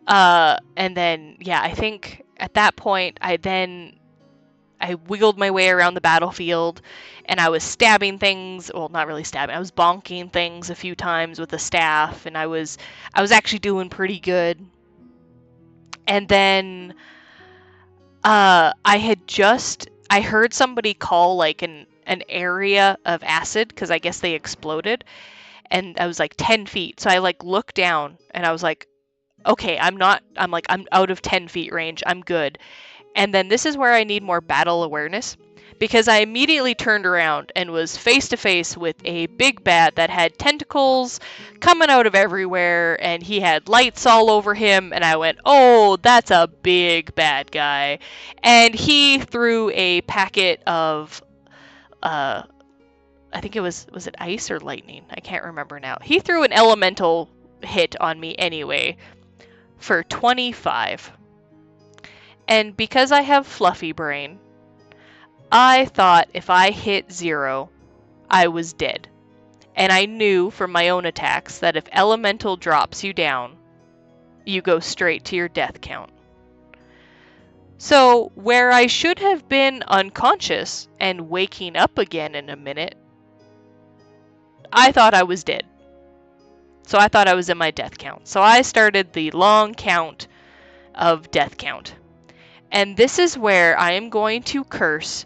And then, yeah, I think at that point, I wiggled my way around the battlefield, and I was stabbing things. Well, not really stabbing. I was bonking things a few times with a staff, and I was actually doing pretty good. And then, I heard somebody call like an area of acid because I guess they exploded, and I was like 10 feet. So I like looked down, and I was like, okay, I'm out of 10 feet range. I'm good. And then this is where I need more battle awareness, because I immediately turned around and was face to face with a big bat that had tentacles coming out of everywhere, and he had lights all over him, and I went, oh, that's a big bad guy. And he threw a packet of, I think it was it ice or lightning? I can't remember now. He threw an elemental hit on me anyway for 25. And because I have fluffy brain, I thought if I hit 0, I was dead. And I knew from my own attacks that if elemental drops you down, you go straight to your death count. So, where I should have been unconscious and waking up again in a minute, I thought I was dead. So I thought I was in my death count. So I started the long count of death count. And this is where I am going to curse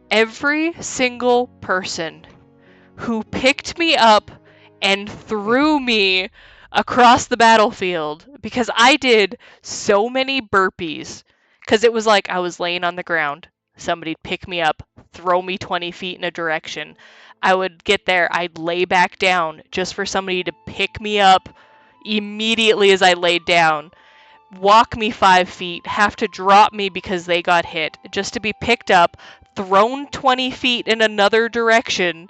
every single person who picked me up and threw me across the battlefield, because I did so many burpees. Because it was like I was laying on the ground, somebody'd pick me up, throw me 20 feet in a direction. I would get there, I'd lay back down just for somebody to pick me up immediately as I laid down, walk me 5 feet, have to drop me because they got hit, just to be picked up, thrown 20 feet in another direction,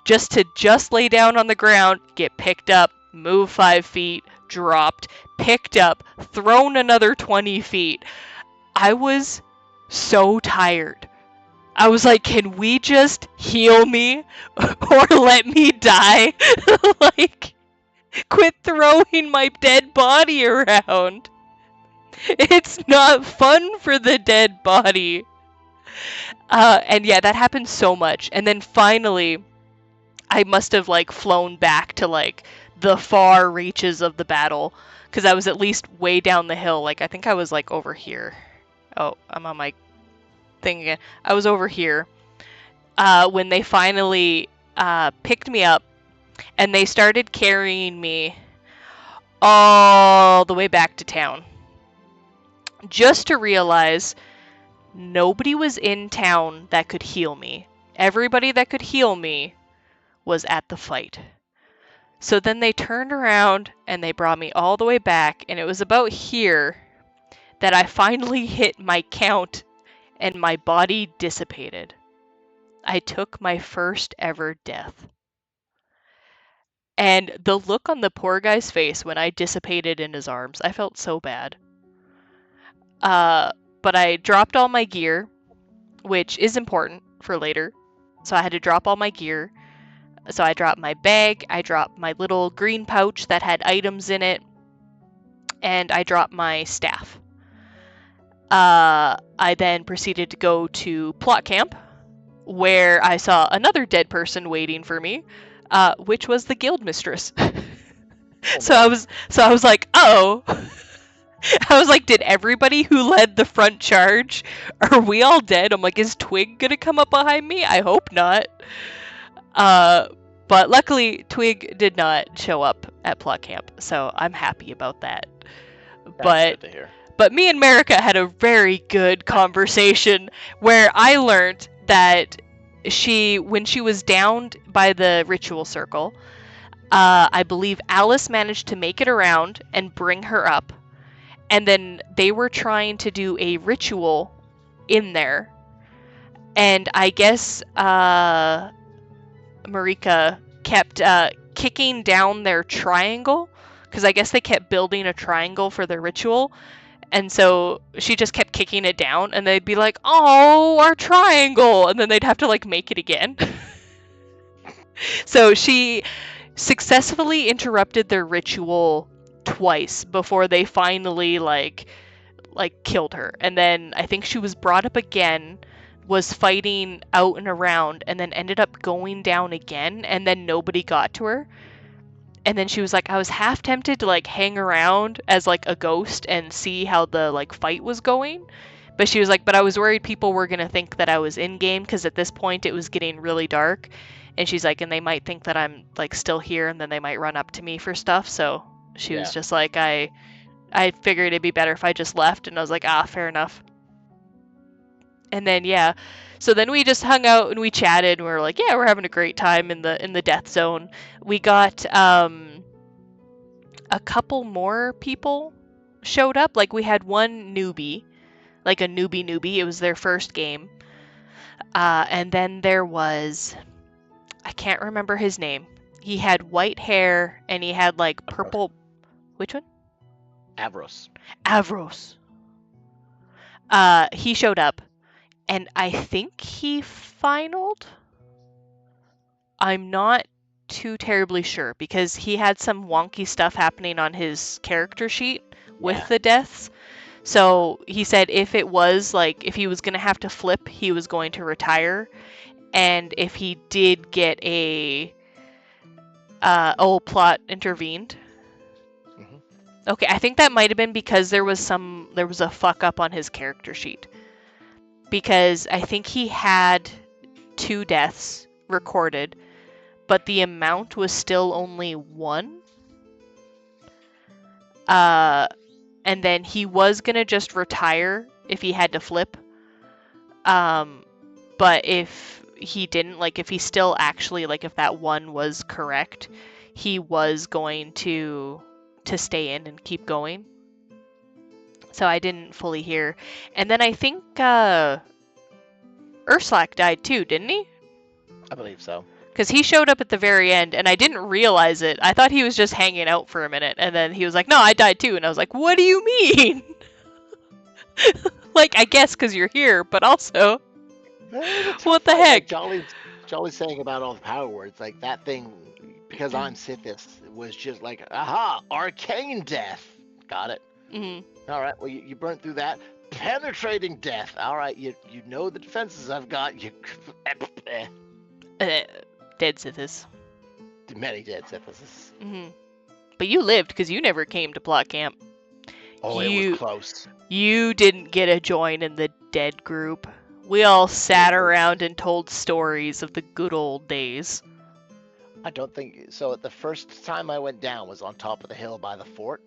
just to lay down on the ground, get picked up, move 5 feet, dropped, picked up, thrown another 20 feet. I was so tired. I was like, can we just heal me or let me die? Like, quit throwing my dead body around. It's not fun for the dead body. And yeah, that happened so much. And then finally, I must have like flown back to like the far reaches of the battle, because I was at least way down the hill. Like, I think I was like over here. Oh, I'm on my thing again. I was over here when they finally picked me up, and they started carrying me all the way back to town, just to realize nobody was in town that could heal me. Everybody that could heal me was at the fight. So then they turned around and they brought me all the way back, and it was about here that I finally hit my count and my body dissipated. I took my first ever death. And the look on the poor guy's face when I dissipated in his arms, I felt so bad. But I dropped all my gear, which is important for later. So I had to drop all my gear. So I dropped my bag, I dropped my little green pouch that had items in it, and I dropped my staff. I then proceeded to go to plot camp, where I saw another dead person waiting for me, which was the guild mistress. Oh So I no. was so I was like, oh. I was like, did everybody who led the front charge, are we all dead? I'm like, is Twig gonna come up behind me? I hope not. Uh, but luckily, Twig did not show up at plot camp, so I'm happy about that. That's But good to hear. but me and Marika had a very good conversation where I learned that when she was downed by the ritual circle, I believe Alice managed to make it around and bring her up, and then they were trying to do a ritual in there, and I guess Marika kept kicking down their triangle, because I guess they kept building a triangle for their ritual, and so she just kept kicking it down, and they'd be like, "Oh, our triangle," and then they'd have to like make it again. So she successfully interrupted their ritual twice before they finally killed her. And then I think she was brought up again, was fighting out and around, and then ended up going down again, and then nobody got to her. And then she was like, I was half tempted to like hang around as like a ghost and see how the like fight was going. But she was like, but I was worried people were gonna think that I was in game, because at this point it was getting really dark. And she's like, and they might think that I'm like still here, and then they might run up to me for stuff. So she was Yeah. just like, I figured it'd be better if I just left, and I was like, fair enough. And then yeah, so then we just hung out and we chatted, and we were like, yeah, we're having a great time in the death zone. We got a couple more people showed up. Like we had one newbie, like a newbie. It was their first game. And then there was, I can't remember his name. He had white hair and he had like Avros. purple. Which one? Avros. Avros. He showed up, and I think he finaled. I'm not too terribly sure, because he had some wonky stuff happening on his character sheet with Yeah. the deaths. So he said if it was like, if he was going to have to flip, he was going to retire. And if he did get a plot intervened. Hmm. Okay, I think that might have been because there was a fuck up on his character sheet. Because I think he had 2 deaths recorded, but the amount was still only 1. And then he was gonna just retire if he had to flip. But if he didn't, like if he still actually, like if that 1 was correct, he was going to stay in and keep going. So I didn't fully hear. And then I think Urslak died too, didn't he? I believe so. Because he showed up at the very end, and I didn't realize it. I thought he was just hanging out for a minute, and then he was like, no, I died too. And I was like, what do you mean? Like, I guess because you're here, but also, It was a tough what the fight. Like heck? Jolly's saying about all the power words, like that thing, because I'm Sythiss, was just like, aha, arcane death. Got it. Hmm. All right. Well, you burnt through that. Penetrating death. All right. You know the defenses I've got. You Dead Sythiss. many dead Sythis. Hmm. But you lived because you never came to plot camp. Oh, it was close. You didn't get a join in the dead group. We all sat around and told stories of the good old days. I don't think so. The first time I went down was on top of the hill by the fort,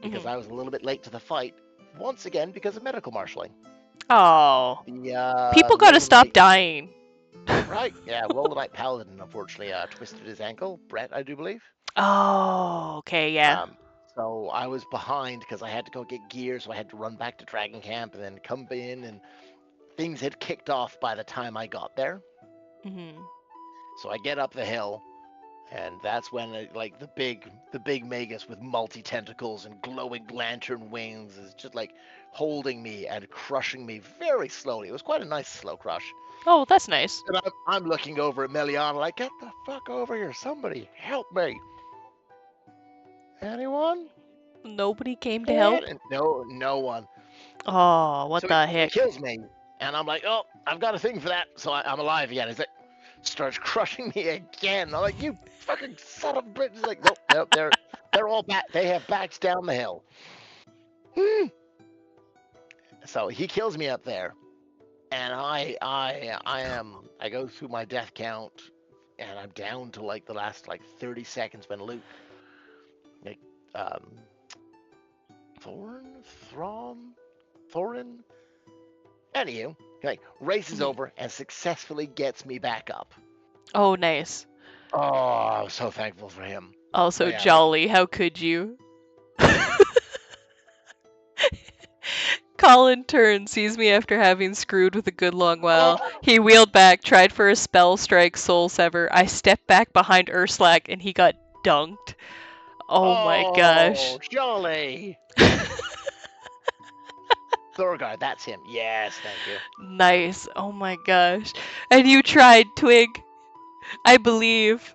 because I was a little bit late to the fight. Once again, because of medical marshaling. Oh, The people gotta stop dying. Right? Yeah. Well, the Knight Paladin unfortunately twisted his ankle. Brett, I do believe. Oh, okay, yeah. So I was behind because I had to go get gear, so I had to run back to Dragon Camp and then come in, and things had kicked off by the time I got there. Hmm. So I get up the hill, and that's when like the big Magus with multi tentacles and glowing lantern wings is just like holding me and crushing me very slowly. It was quite a nice slow crush. Oh, that's nice. And I'm looking over at Lilliana like, get the fuck over here, somebody help me. Anyone? Nobody came to help? And no one. Oh, what So the he heck? kills me, and I'm like, oh, I've got a thing for that, so I'm alive again. Is it? starts crushing me again. I'm like, you fucking son of a bitch. He's like, nope, nope, they're all back. They have backs down the hill. So he kills me up there, and I go through my death count, and I'm down to like the last like 30 seconds when Luke, like, um, Thorin, anywho, he like races over and successfully gets me back up. Oh, nice. Oh, I was so thankful for him. Also But yeah, like, jolly. How could you? Colin turns, sees me after having screwed with a good long while. oh, He wheeled back, tried for a spell strike, soul sever. I stepped back behind Urslak and he got dunked. Oh my gosh. oh, jolly. Thorgard, that's him. Yes, thank you. Nice. Oh my gosh. And you tried, Twig. I believe.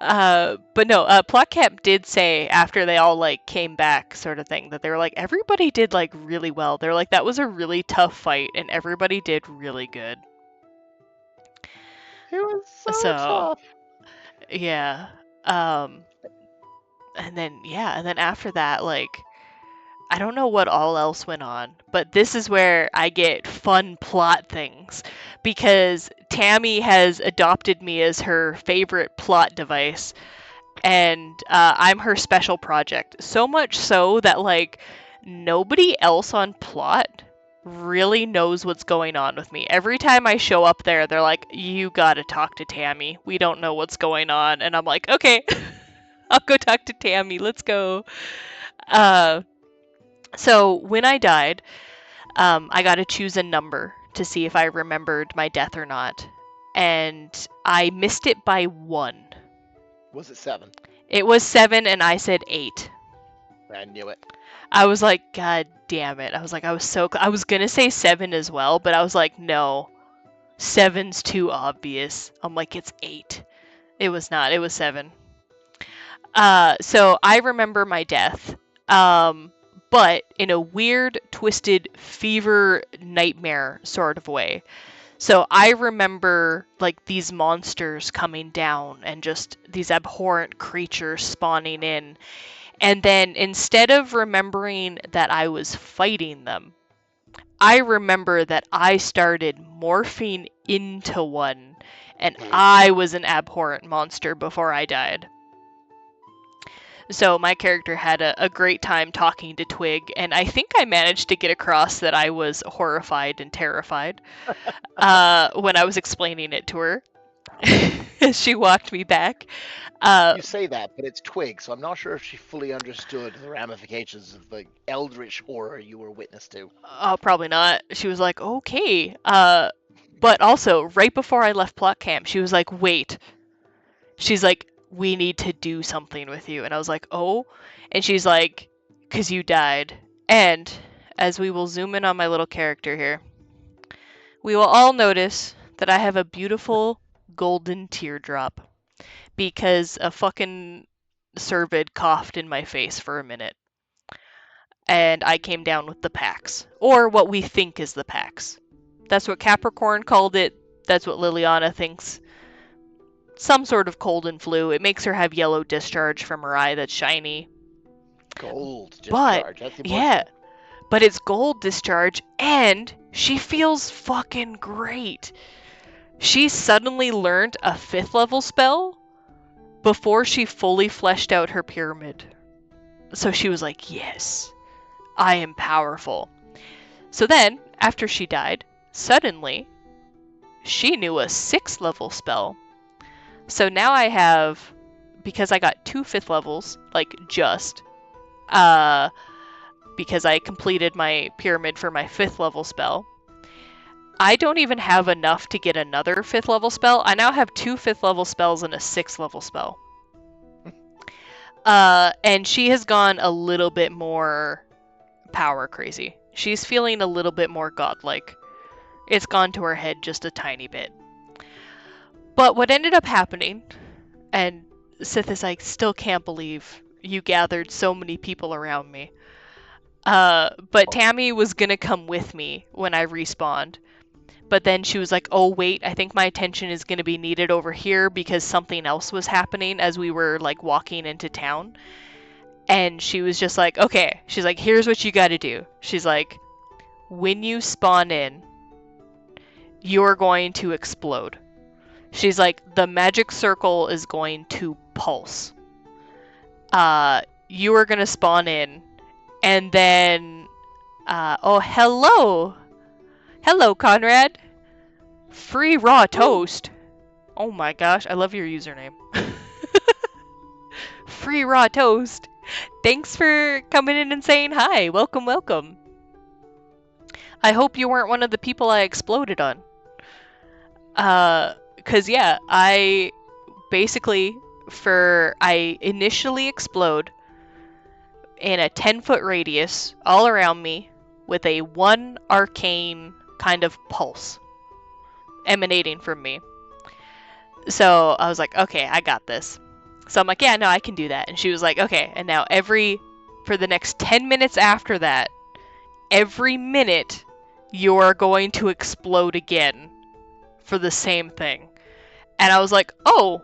But no, Plot Camp did say after they all like came back, sort of thing, that they were like everybody did like really well. They're like that was a really tough fight, and everybody did really good. It was so So tough. yeah, and then after that, like I don't know what all else went on, but this is where I get fun plot things because Tammy has adopted me as her favorite plot device, and I'm her special project. So much so that like nobody else on plot really knows what's going on with me. Every time I show up there, they're like, "You gotta talk to Tammy. We don't know what's going on," and I'm like, "Okay, I'll go talk to Tammy. Let's go." Uh, so when I died, I got to choose a number to see if I remembered my death or not, and I missed it by 1. Was it 7? It was 7, and I said 8. I knew it. I was like, God damn it. I was like, I was gonna say 7 as well, but I was like, no. 7's too obvious. I'm like, it's 8. It was not. It was 7. So I remember my death. But in a weird, twisted, fever nightmare sort of way. So I remember like these monsters coming down and just these abhorrent creatures spawning in. And then instead of remembering that I was fighting them, I remember that I started morphing into one and I was an abhorrent monster before I died. So my character had a great time talking to Twig, and I think I managed to get across that I was horrified and terrified when I was explaining it to her. As she walked me back. You say that, but it's Twig, so I'm not sure if she fully understood the ramifications of the eldritch horror you were witness to. Probably not. She was like, okay. But also, right before I left plot camp, she was like, wait. She's like, we need to do something with you. And I was like, oh. And she's like, because you died. And as we will zoom in on my little character here, we will all notice that I have a beautiful golden teardrop because a fucking cervid coughed in my face for a minute. And I came down with the Pax, or what we think is the Pax. That's what Capricorn called it. That's what Lilliana thinks. Some sort of cold and flu. It makes her have yellow discharge from her eye that's shiny. Gold But, discharge. That's yeah, emotional. but it's gold discharge, and she feels fucking great. She suddenly learned a 5th level spell before she fully fleshed out her pyramid. So she was like, yes, I am powerful. So then, after she died, suddenly, she knew a 6th level spell. So now I have, because I got 2 5th levels, like just, because I completed my pyramid for my 5th level spell, I don't even have enough to get another 5th level spell. I now have 2 5th level spells and a 6th level spell. And she has gone a little bit more power crazy. She's feeling a little bit more godlike. It's gone to her head just a tiny bit. But what ended up happening, and Sythiss, I still can't believe you gathered so many people around me. But Tammy was gonna come with me when I respawned. but then she was like, oh wait, I think my attention is going to be needed over here because something else was happening as we were like walking into town. And she was just like, okay, she's like, here's what you got to do. She's like, when you spawn in, you're going to explode. She's like, the magic circle is going to pulse. You are going to spawn in, and then, oh, hello. Hello, Conrad. Free raw toast. Oh my gosh, I love your username. Free raw toast. Thanks for coming in and saying hi. Welcome, welcome. I hope you weren't one of the people I exploded on. Cause yeah, I initially explode in a 10-foot radius all around me with a 1 arcane kind of pulse emanating from me. So I was like, okay, I got this. So I'm like, yeah, no, I can do that. And she was like, okay. And now for the next 10 minutes after that, every minute you are going to explode again for the same thing. And I was like, oh,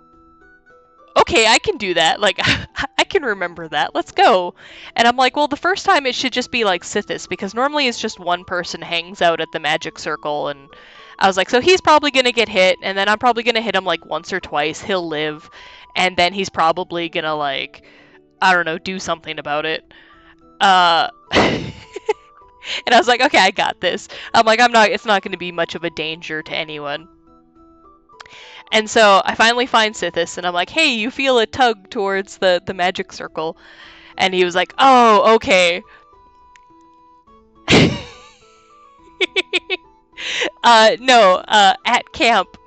okay, I can do that. Like, I can remember that. Let's go. And I'm like, well, the first time it should just be like Sythiss, because normally it's just one person hangs out at the magic circle. And I was like, so he's probably going to get hit, and then I'm probably going to hit him like once or twice. He'll live, and then he's probably going to, like, I don't know, do something about it. And I was like, okay, I got this. I'm like, it's not going to be much of a danger to anyone. And so I finally find Sythiss, and I'm like, hey, you feel a tug towards the magic circle. And he was like, oh, okay. No, at camp,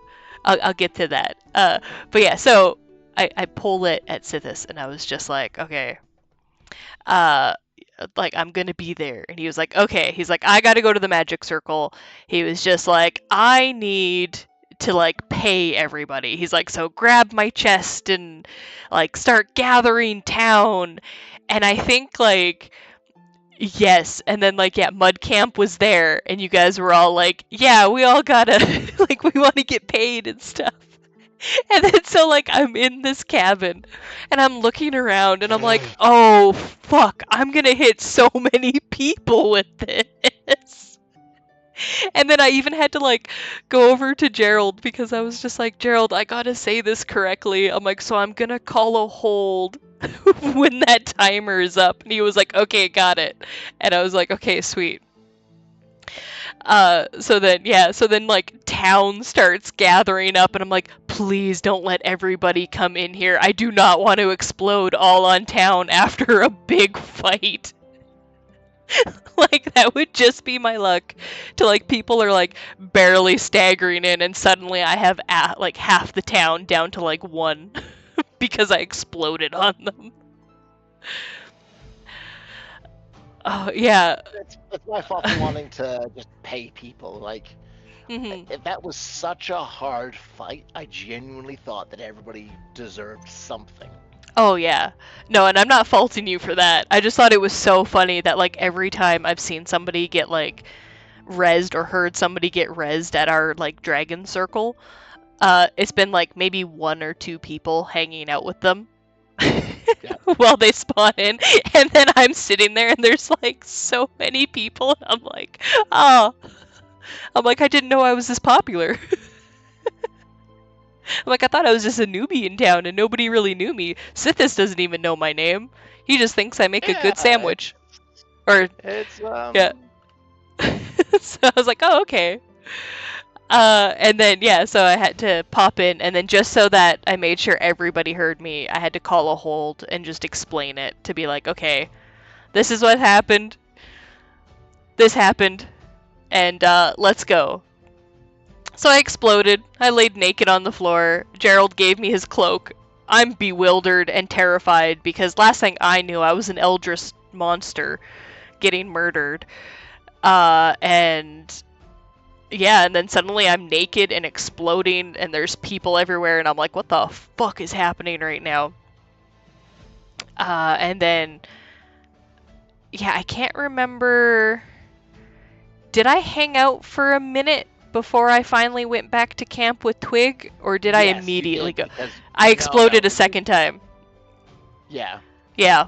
I'll get to that. But yeah, so I pull it at Sythiss, and I was just like, okay, like, I'm gonna be there. And he was like, okay. He's like, I gotta go to the magic circle. He was just like, I need to, like, pay everybody. He's like, so grab my chest and, like, start gathering town. And I think, like, yes. And then, like, yeah, Mud Camp was there, and you guys were all like, yeah, we all gotta, like, we want to get paid and stuff. And then so, like, I'm in this cabin, and I'm looking around, and I'm like, oh, fuck, I'm gonna hit so many people with this. And then I even had to, like, go over to Gerald, because I was just like, Gerald, I gotta say this correctly. I'm like, so I'm gonna call a hold when that timer is up. And he was like, okay, got it. And I was like, okay, sweet. So then like town starts gathering up, and I'm like, please don't let everybody come in here. I do not want to explode all on town after a big fight. Like, that would just be my luck. To, like, people are like barely staggering in, and suddenly I have like half the town down to like 1 because I exploded on them. Oh, yeah. It's my fault for wanting to just pay people. Like, if that was such a hard fight, I genuinely thought that everybody deserved something. Oh, yeah. No, and I'm not faulting you for that. I just thought it was so funny that, like, every time I've seen somebody get, like, rezzed or heard somebody get rezzed at our, like, dragon circle, it's been, like, maybe 1 or 2 people hanging out with them. Yeah. While they spawn in, and then I'm sitting there, and there's like so many people, and I'm like, oh, I didn't know I was this popular. I'm like, I thought I was just a newbie in town, and nobody really knew me. Sythiss doesn't even know my name. He just thinks I make a good sandwich. Yeah. So I was like, oh, okay. And then, yeah, so I had to pop in, and then just so that I made sure everybody heard me, I had to call a hold and just explain it to be like, okay, this is what happened. This happened. And, let's go. So I exploded. I laid naked on the floor. Gerald gave me his cloak. I'm bewildered and terrified because last thing I knew, I was an eldritch monster getting murdered. And yeah, and then suddenly I'm naked and exploding, and there's people everywhere, and I'm like, what the fuck is happening right now? And then, yeah, I can't remember. Did I hang out for a minute before I finally went back to camp with Twig, or did I Yes, you immediately did, go? because I no, exploded a no, second time. yeah. Yeah.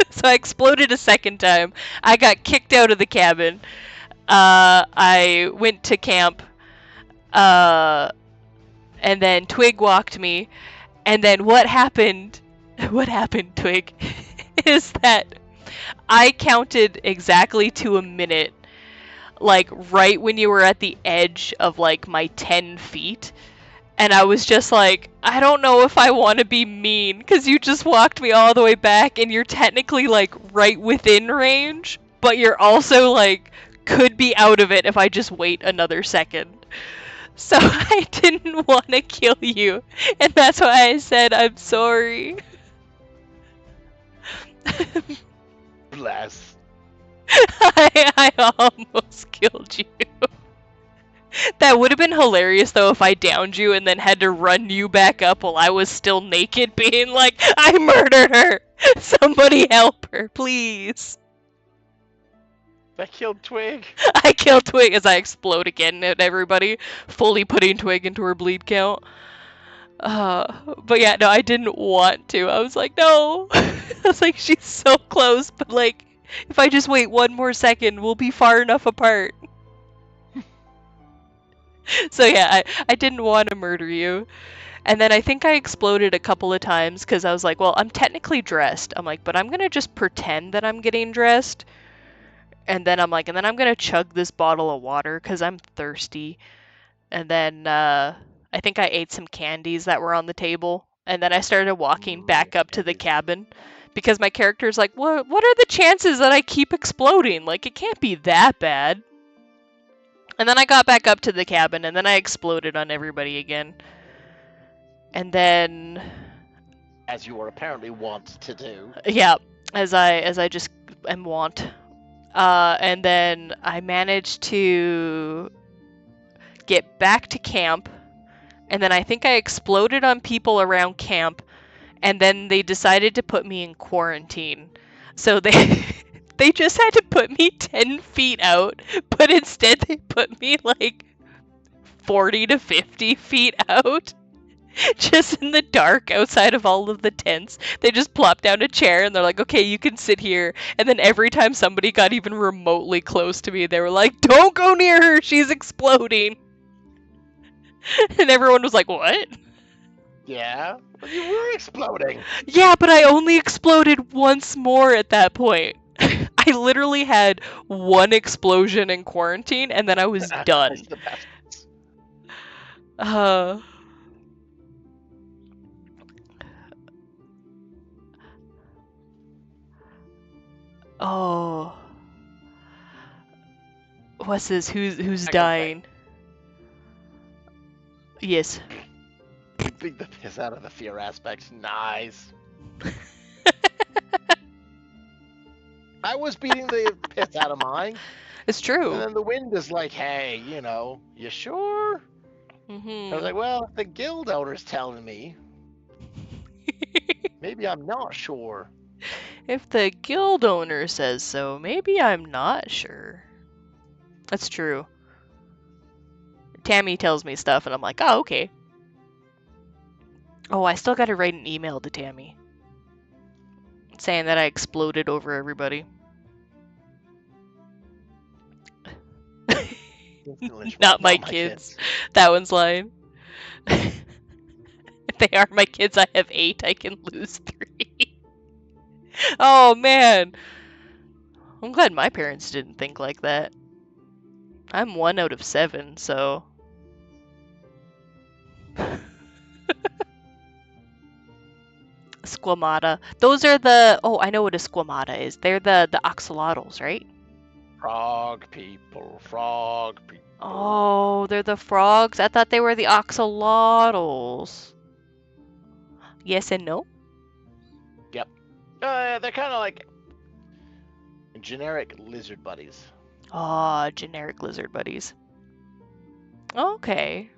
So I exploded a second time. I got kicked out of the cabin. I went to camp. And then Twig walked me. And then what happened? What happened, Twig? Is that I counted exactly to a minute, like right when you were at the edge of like my 10 feet. And I was just like, I don't know if I want to be mean, because you just walked me all the way back, and you're technically like right within range, but you're also like, could be out of it if I just wait another second. So I didn't want to kill you, and that's why I said I'm sorry. Bless. I almost killed you. That would have been hilarious though if I downed you and then had to run you back up while I was still naked, being like, I murdered her! Somebody help her, please. I killed Twig. I killed Twig as I explode again at everybody, fully putting Twig into her bleed count. But yeah, no, I didn't want to. I was like, no. I was like, she's so close, but like, if I just wait one more second, we'll be far enough apart. So yeah, I didn't want to murder you. And then I think I exploded a couple of times because I was like, well, I'm technically dressed. I'm like, but I'm going to just pretend that I'm getting dressed. And then I'm like, and then I'm going to chug this bottle of water because I'm thirsty. And then I think I ate some candies that were on the table. And then I started walking back up to the cabin because my character's like, what are the chances that I keep exploding? Like, it can't be that bad. And then I got back up to the cabin, and then I exploded on everybody again. And then, As you were apparently wont to do. yeah, as I just am wont. And then I managed to get back to camp, and then I think I exploded on people around camp, and then they decided to put me in quarantine. So they they just had to put me 10 feet out, but instead they put me like 40 to 50 feet out. Just in the dark outside of all of the tents. They just plop down a chair and they're like, okay, you can sit here. And then every time somebody got even remotely close to me, they were like, don't go near her, she's exploding. And everyone was like, what? Yeah? Well, you were exploding. Yeah, but I only exploded once more at that point. I literally had one explosion in quarantine and then I was done. That's the best. Oh. What's this? Who's I can dying? Yes. Beat the piss out of the fear aspect. Nice. I was beating the piss out of mine. It's true. And then the wind is like, hey, you sure? I was like, well, if the guild owner's telling me, maybe I'm not sure. If the guild owner says so, maybe I'm not sure. That's true. Tammy tells me stuff and I'm like, oh, okay. Oh, I still gotta write an email to Tammy. Saying that I exploded over everybody. Not my kids. That one's lying. If they are my kids, I have 8. I can lose 3. Oh, man. I'm glad my parents didn't think like that. I'm 1 out of 7, so... Squamata. Those are the... Oh, I know what a squamata is. They're the axolotls, right? Frog people. Oh, they're the frogs. I thought they were the axolotls. Yes and no? Yep. They're kind of like generic lizard buddies. Oh, generic lizard buddies. Okay.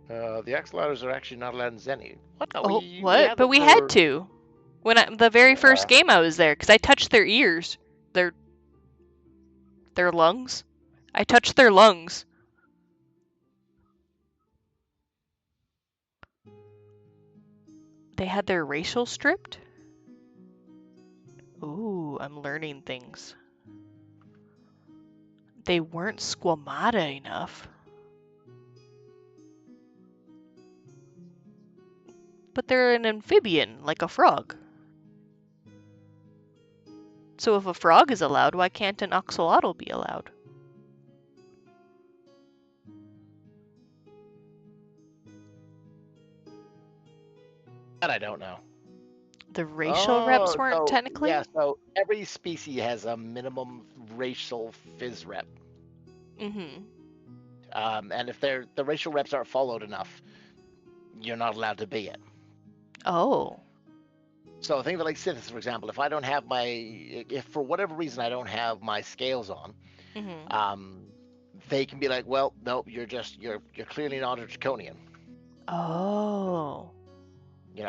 The axolotls are actually not allowed in Zenny. What? Oh, what? But we had to. When the very first game I was there, because I touched their ears. Their lungs? I touched their lungs. They had their racial stripped? Ooh, I'm learning things. They weren't squamata enough. But they're an amphibian, like a frog. So if a frog is allowed, why can't an axolotl be allowed? That I don't know. The racial reps weren't So technically? yeah, so every species has a minimum racial phys rep. Mm-hmm. And if the racial reps aren't followed enough, you're not allowed to be it. Oh. So think of it like Sythiss, for example. If for whatever reason I don't have my scales on, Mm-hmm. they can be like, well, no, you're clearly not a draconian. Oh.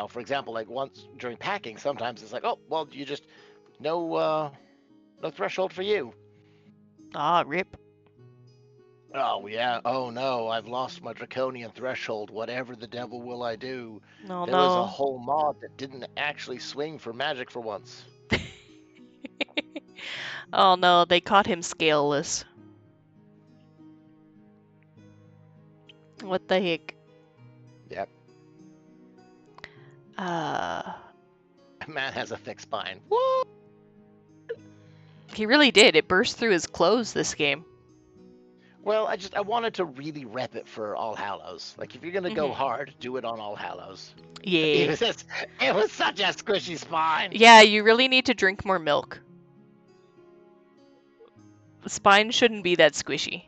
For example, like once during packing, sometimes it's like, oh, well, you just no threshold for you. Ah, rip. Oh yeah. Oh no, I've lost my draconian threshold. Whatever the devil will I do? No, There was a no. whole mod that didn't actually swing for magic for once. Oh no, they caught him scaleless. What the heck? Yep. Uh, Man has a thick spine. What? he really did. It burst through his clothes this game. Well, I wanted to really rep it for All Hallows. Like if you're gonna go Mm-hmm. hard, do it on All Hallows. Yeah. It was such a squishy spine. Yeah, you really need to drink more milk. The spine shouldn't be that squishy.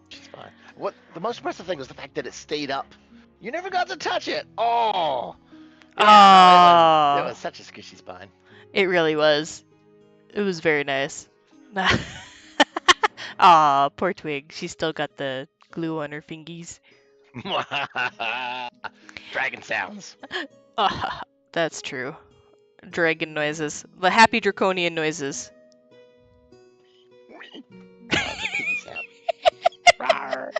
She's fine. What the most impressive thing was the fact that it stayed up. You never got to touch it. Oh, yeah, no, it was such a squishy spine. It really was. It was very nice. Aw, poor Twig. She still got the glue on her fingies. Dragon sounds. Ah, that's true. Dragon noises. The happy draconian noises. That's a piggy sound. Rawr.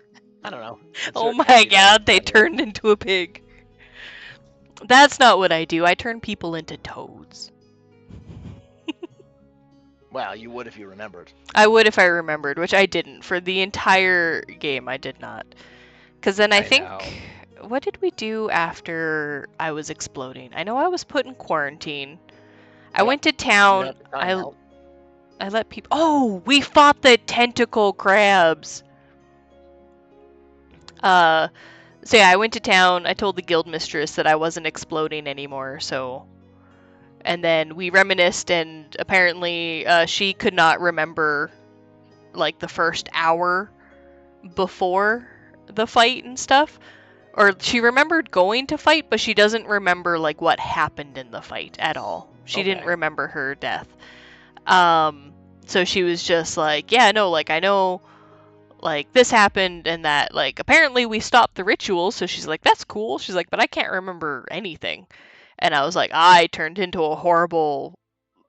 I don't know. Oh Insert my happy god, they sound here. turned into a pig. That's not what I do. I turn people into toads. Well, you would if you remembered. I would if I remembered, which I didn't. For the entire game, I did not. Because then I think. know. What did we do after I was exploding? I know I was put in quarantine. I went to You town. have the time out. I let people. Oh, we fought the tentacle crabs. So yeah, I went to town. I told the guild mistress that I wasn't exploding anymore. And then we reminisced, and apparently she could not remember like the first hour before the fight and stuff. Or she remembered going to fight, but she doesn't remember like what happened in the fight at all. She didn't Okay. remember her death. So she was just like, yeah, no, like I know like this happened and that like apparently we stopped the ritual. So she's like, that's cool. She's like, but I can't remember anything. And I was like, I turned into a horrible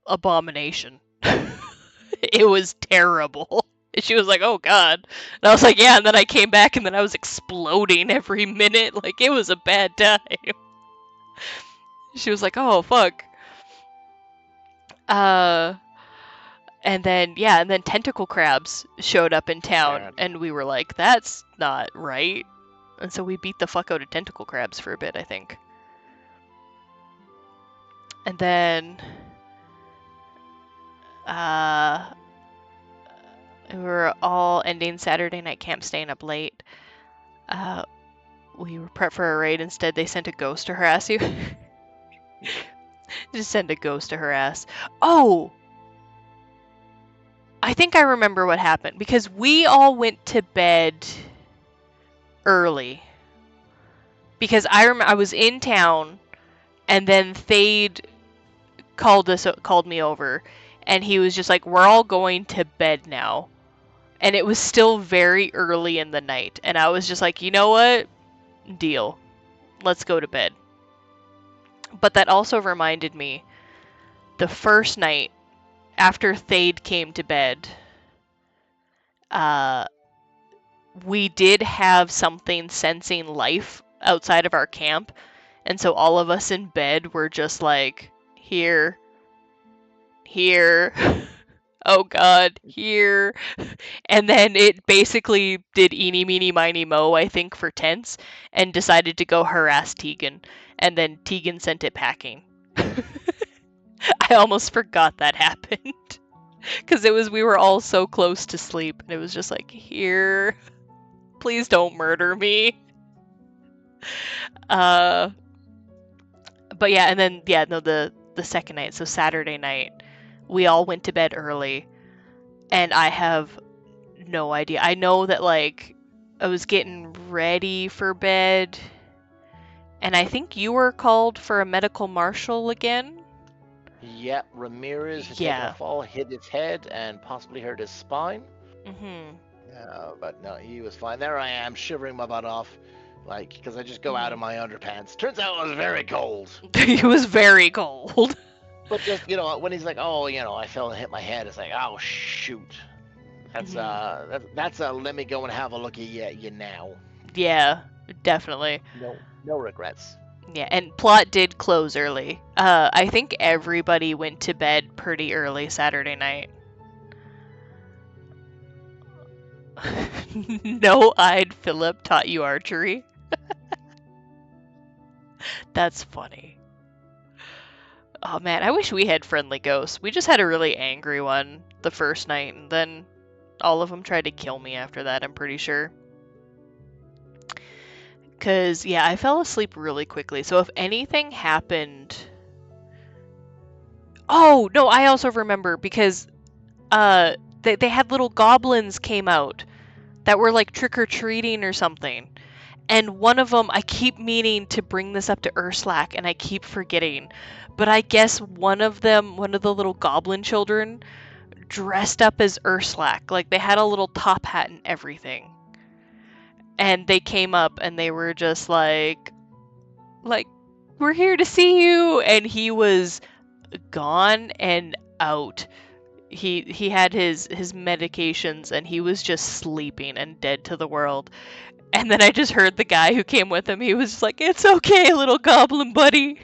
abomination. It was terrible. And she was like, oh god. And I was like, yeah, and then I came back and then I was exploding every minute. Like, it was a bad time. She was like, oh, fuck. Uh, and then, yeah, and then tentacle crabs showed up in town, Bad. and we were like, that's not right. And so we beat the fuck out of tentacle crabs for a bit, I think. And then, we were all ending Saturday night camp, staying up late. We were prepped for a raid. Instead, they sent a ghost to harass you. Just send a ghost to harass. Oh! I think I remember what happened. Because we all went to bed early. Because I was in town, and then Thade called me over, and he was just like, we're all going to bed now. And it was still very early in the night. And I was just like, you know what? Deal. Let's go to bed. But that also reminded me, the first night after Thade came to bed, we did have something sensing life outside of our camp, and so all of us in bed were just like, here, here, oh god, here. And then it basically did eeny, meeny, miny, mo, I think, for tents, and decided to go harass Tegan. And then Tegan sent it packing. I almost forgot that happened. Because we were all so close to sleep, and it was just like, here, please don't murder me. But yeah, and then, yeah, no, the second night, so Saturday night, we all went to bed early, and I have no idea. I know that, like, I was getting ready for bed, and I think you were called for a medical marshal again? Yep, Ramirez had taken a Yeah. fall, hit his head, and possibly hurt his spine. Mm-hmm. But no, he was fine. There I am, shivering my butt off, like, because I just go out in Mm-hmm. my underpants. Turns out it was very cold. It was very cold. But just, when he's like, oh, I fell and hit my head, it's like, oh, shoot. That's, Mm-hmm. that's a let me go and have a look at you now. Yeah, definitely. No regrets. Yeah, and plot did close early. I think everybody went to bed pretty early Saturday night. No-eyed Philip taught you archery. That's funny. Oh man, I wish we had friendly ghosts. We just had a really angry one the first night, and then all of them tried to kill me after that, I'm pretty sure. Because, yeah, I fell asleep really quickly, so if anything happened... Oh, no, I also remember, because they had little goblins came out that were like trick-or-treating or something. And one of them, I keep meaning to bring this up to Urslack, and I keep forgetting. But I guess one of the little goblin children, dressed up as Urslack. Like, they had a little top hat and everything. And they came up, and they were just like, we're here to see you! And he was gone and out. He had his medications, and he was just sleeping and dead to the world. And then I just heard the guy who came with him. He was just like, "It's okay, little goblin buddy.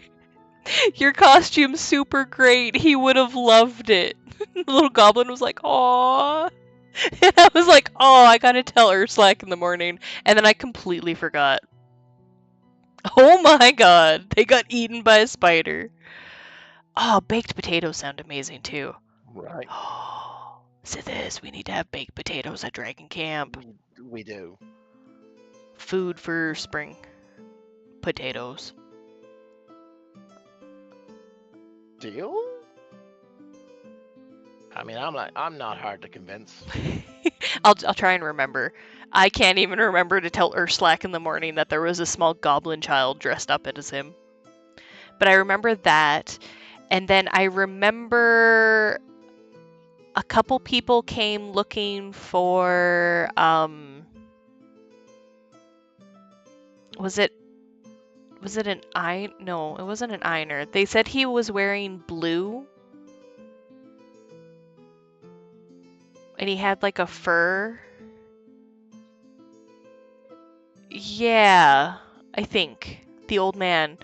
Your costume's super great. He would have loved it." The little goblin was like, "Aww." And I was like, "Oh, I gotta tell Urslack in the morning." And then I completely forgot. Oh my god, they got eaten by a spider. Oh, baked potatoes sound amazing too. Right. Oh, Sythiss, we need to have baked potatoes at Dragon Camp. We do. Food for spring. Potatoes. Deal? I mean, I'm not hard to convince. I'll try and remember. I can't even remember to tell Urslack in the morning that there was a small goblin child dressed up as him. But I remember that, and then I remember a couple people came looking for was it an Ein? No, it wasn't an Einer. They said he was wearing blue. And he had like a fur. Yeah, I think. The old man.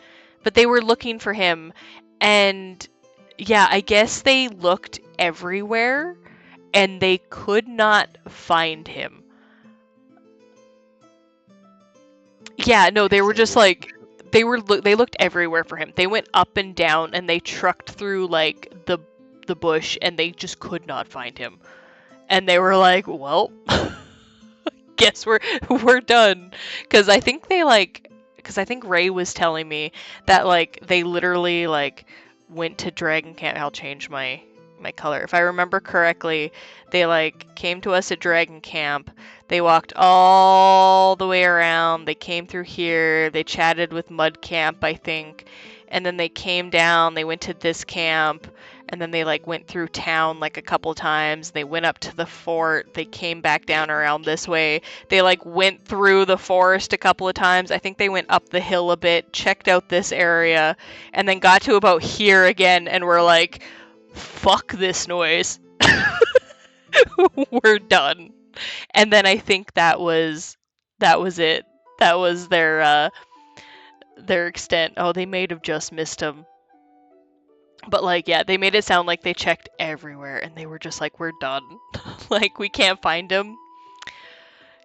But they were looking for him, and yeah, I guess they looked everywhere and they could not find him. Yeah, no, they were just like they looked everywhere for him. They went up and down and they trucked through like the bush and they just could not find him. And they were like, "Well, guess we're done." Because I think Ray was telling me that like they literally like went to Dragon Camp. I'll change my color. If I remember correctly, they like came to us at Dragon Camp. They walked all the way around. They came through here. They chatted with Mud Camp, I think. And then they came down, they went to this camp, and then they like went through town like a couple times. They went up to the fort. They came back down around this way. They like went through the forest a couple of times. I think they went up the hill a bit, checked out this area, and then got to about here again and were like, fuck this noise. We're done. And then I think that was it. That was their extent. Oh, they may have just missed him. But like, yeah, they made it sound like they checked everywhere and they were just like, we're done. Like, we can't find him.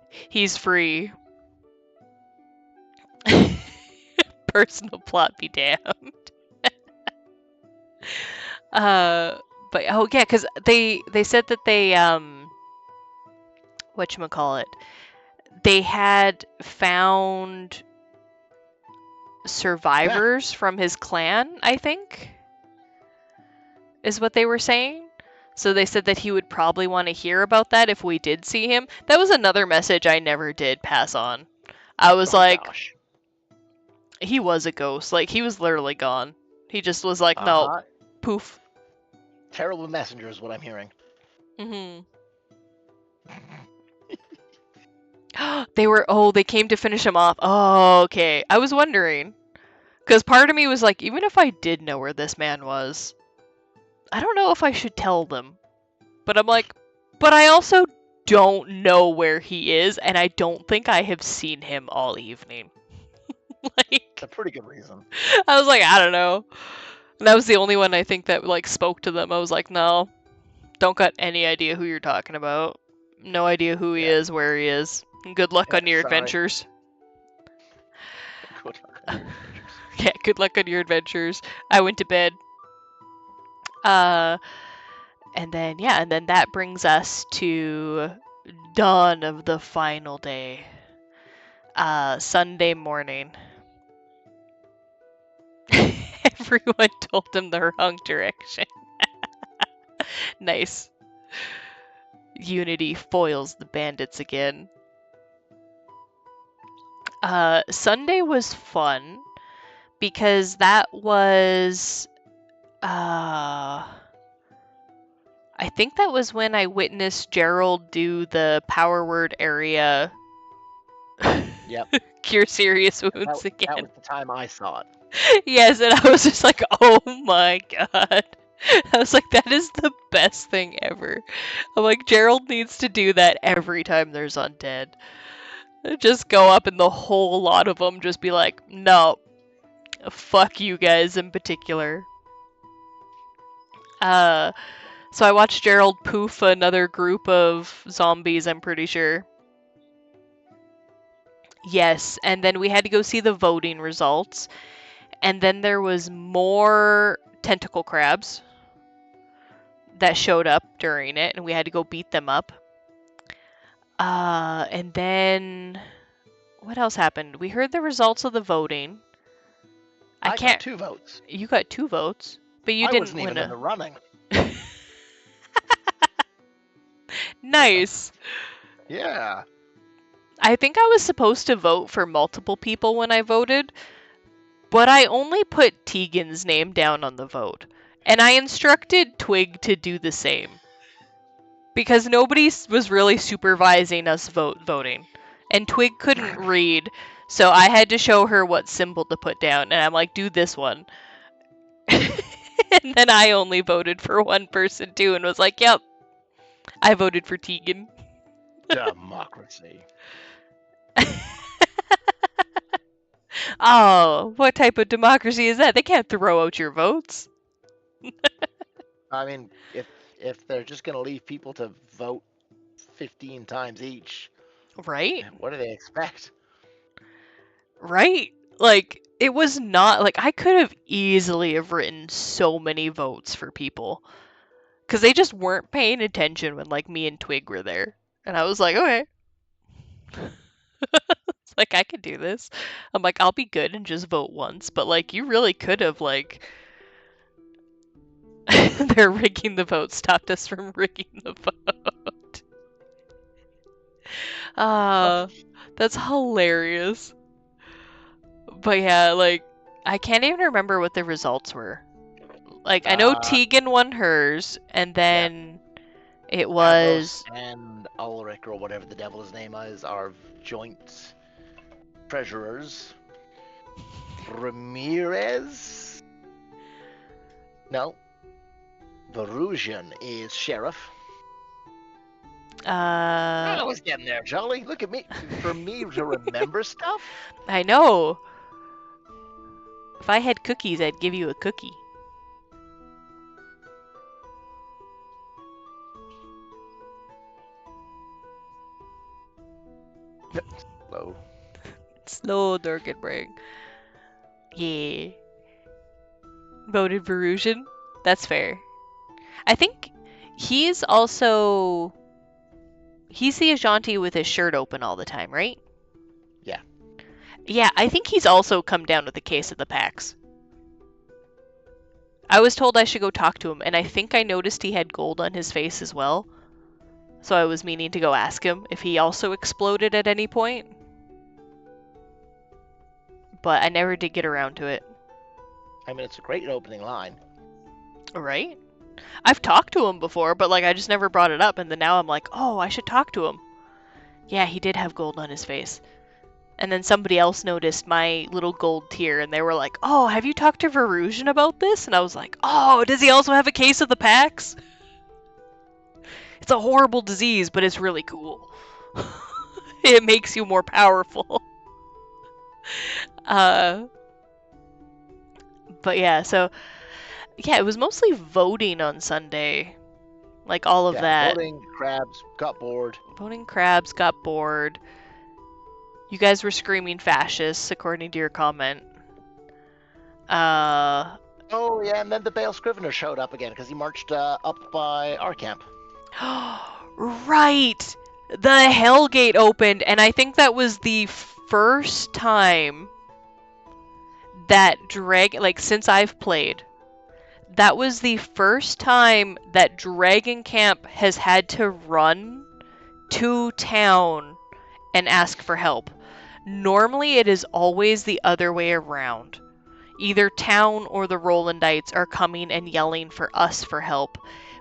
He's free. Personal plot be damned. But oh yeah, because they said that they whatchamacallit, they had found survivors from his clan, I think, is what they were saying. So they said that he would probably want to hear about that if we did see him. That was another message I never did pass on. I was Gosh. he was a ghost. Like, he was literally gone. He just was like, no, poof. Terrible messenger is what I'm hearing. Mm-hmm. They came to finish him off. Oh, okay. I was wondering. Because part of me was like, even if I did know where this man was, I don't know if I should tell them. But I'm like, but I also don't know where he is, and I don't think I have seen him all evening. Like, It's a pretty good reason. I was like, I don't know. And that was the only one I think that like spoke to them. I was like, no, don't got any idea who you're talking about. No idea who he is, where he is. Good luck on your adventures. Good luck on your adventures. Yeah, good luck on your adventures. I went to bed. And then that brings us to dawn of the final day. Sunday morning. Everyone told him the wrong direction. Nice. Unity foils the bandits again. Sunday was fun because that was I think that was when I witnessed Gerald do the power word area. Yep. Cure serious wounds again. That was the time I saw it. Yes, and I was just like, oh my god. I was like, that is the best thing ever. I'm like, Gerald needs to do that every time there's undead. Just go up and the whole lot of them just be like, no, fuck you guys in particular. So I watched Gerald poof another group of zombies, I'm pretty sure. Yes, and then we had to go see the voting results. And then there was more tentacle crabs that showed up during it, and we had to go beat them up. And then what else happened? We heard the results of the voting. I got 2 votes. You got 2 votes, but you didn't wasn't even in the running. Nice. Yeah. I think I was supposed to vote for multiple people when I voted, but I only put Tegan's name down on the vote. And I instructed Twig to do the same. Because nobody was really supervising us voting. And Twig couldn't read, so I had to show her what symbol to put down. And I'm like, do this one. And then I only voted for one person too and was like, yep, I voted for Tegan. Democracy. Oh, what type of democracy is that? They can't throw out your votes. I mean, if they're just going to leave people to vote 15 times each, right? What do they expect? Right? Like, it was not like I could have easily have written so many votes for people because they just weren't paying attention when like me and Twig were there, and I was like, okay. It's like, I could do this. I'm like, I'll be good and just vote once, but like, you really could have like. They're rigging the vote. Stopped us from rigging the vote. That's hilarious. But yeah, like, I can't even remember what the results were. Like, I know Tegan won hers, and Yeah. then it Avos was... and Ulrich, or whatever the devil his name is, are joint treasurers. Ramirez? No. Verusian is sheriff. I was getting there, Jolly. Look at me. For me to remember stuff? I know. If I had cookies, I'd give you a cookie. Slow. Slow, Durganbring. Yeah. Voted Verusian? That's fair. I think he's also... He's the Ashanti with his shirt open all the time, right? Yeah. Yeah, I think he's also come down with a case of the PAX. I was told I should go talk to him, and I think I noticed he had gold on his face as well. So I was meaning to go ask him if he also exploded at any point. But I never did get around to it. I mean, it's a great opening line. Right? I've talked to him before, but like I just never brought it up, and then now I'm like, oh, I should talk to him. Yeah, he did have gold on his face. And then somebody else noticed my little gold tear, and they were like, oh, have you talked to Verusian about this? And I was like, oh, does he also have a case of the PAX? It's a horrible disease, but it's really cool. It makes you more powerful. But yeah, so yeah, it was mostly voting on Sunday. Like all of that. Voting, crabs, got bored. Voting crabs, got bored. You guys were screaming fascists, according to your comment. Oh, yeah, and then the Bale Scrivener showed up again because he marched up by our camp. Right! The Hellgate opened, and I think that was the first time that since I've played, that was the first time that Dragon Camp has had to run to town and ask for help. Normally, it is always the other way around. Either town or the Rolandites are coming and yelling for us for help.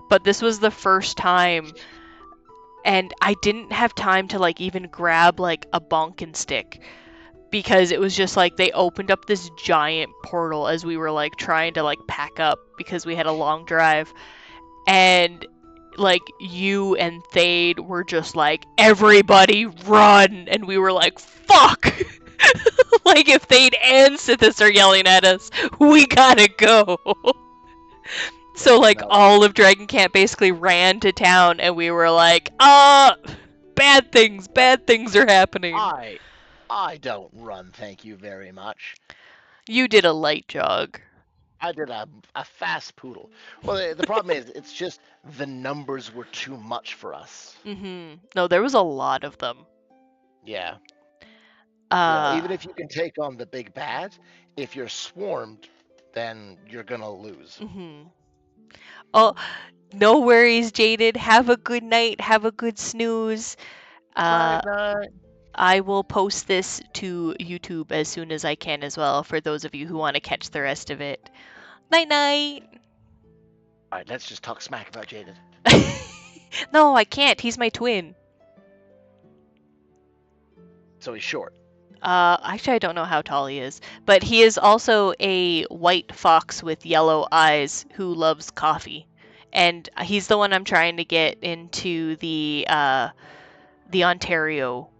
But this was the first time, and I didn't have time to like even grab like a bonkin stick, because it was just like they opened up this giant portal as we were like trying to like pack up because we had a long drive, and like you and Thade were just like, everybody run, and we were like, fuck. Like if Thade and Sythiss are yelling at us, we gotta go. So like all of Dragon Camp basically ran to town, and we were like, bad things are happening. I don't run, thank you very much. You did a light jog. I did a fast poodle. Well, the problem is, it's just the numbers were too much for us. No, there was a lot of them. Yeah. Even if you can take on the big bad, if you're swarmed, then you're gonna lose. Oh, no worries, Jaded. Have a good night. Have a good snooze. I will post this to YouTube as soon as I can as well, for those of you who want to catch the rest of it. Night night. All right, let's just talk smack about Jaded. No, I can't. He's my twin. So he's short. Actually, I don't know how tall he is, but he is also a white fox with yellow eyes who loves coffee, and he's the one I'm trying to get into the Ontario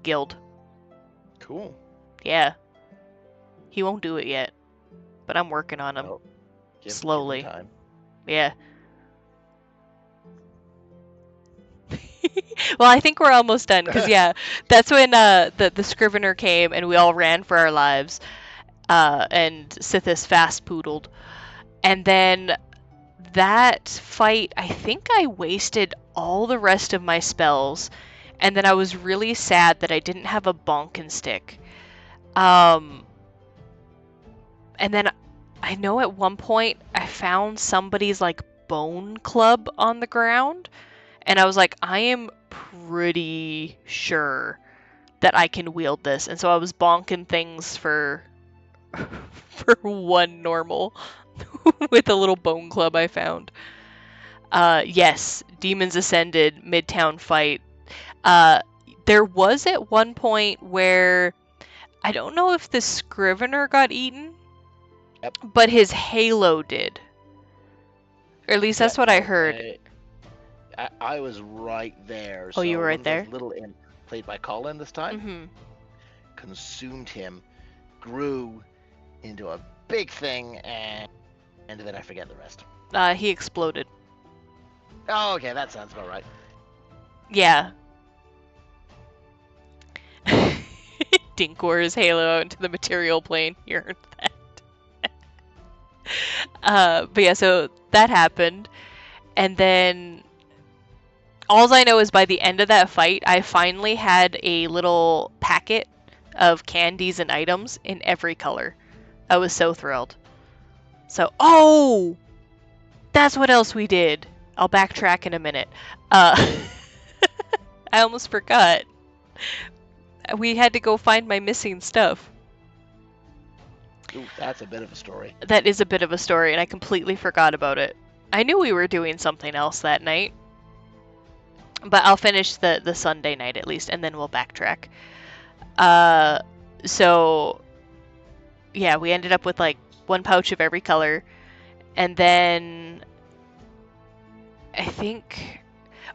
guild. Cool. Yeah. He won't do it yet, but I'm working on him slowly. Give him time. Yeah. Well, I think we're almost done, because yeah, that's when the Scrivener came and we all ran for our lives, and Sythiss fast poodled, and then that fight, I think I wasted all the rest of my spells, and then I was really sad that I didn't have a bonkin stick. And then I know at one point I found somebody's like bone club on the ground, and I was like, I am pretty sure that I can wield this. And so I was bonking things for for one normal with a little bone club I found. Yes, demons ascended, midtown fight. There was at one point where I don't know if the Scrivener got eaten, Yep. but his halo did. Or at least that's what I no, heard. I was right there. Oh, you So were one right of there? those little imp, played by Colin this time, Mm-hmm. consumed him, grew into a big thing, and then I forget the rest. He exploded. Oh, okay, that sounds about right. Yeah. Dinkor's halo out into the material plane. You heard that. But yeah, so that happened. And then all I know is by the end of that fight, I finally had a little packet of candies and items in every color. I was so thrilled. So, oh! That's what else we did. I'll backtrack in a minute. I almost forgot. We had to go find my missing stuff. Ooh, that's a bit of a story. That is a bit of a story, and I completely forgot about it. I knew we were doing something else that night. But I'll finish the Sunday night at least, and then we'll backtrack. So yeah, we ended up with like one pouch of every color, and then I think,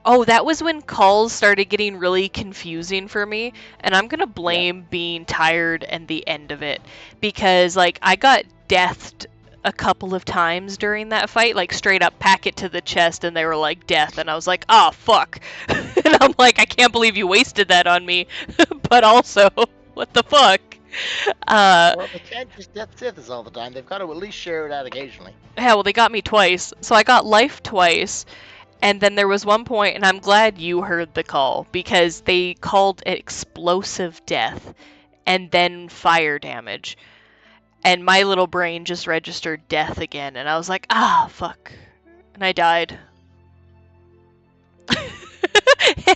oh, that was when calls started getting really confusing for me, and I'm gonna blame being tired and the end of it, because like I got deathed a couple of times during that fight, like straight up packet to the chest, and they were like death, and I was like, oh fuck, and I'm like, I can't believe you wasted that on me, but also, what the fuck? Well, they can't just death Sythiss all the time. They've got to at least share it out occasionally. Yeah, well, they got me twice, so I got life twice. And then there was one point, and I'm glad you heard the call, because they called it explosive death and then fire damage. And my little brain just registered death again, and I was like, ah, fuck. And I died.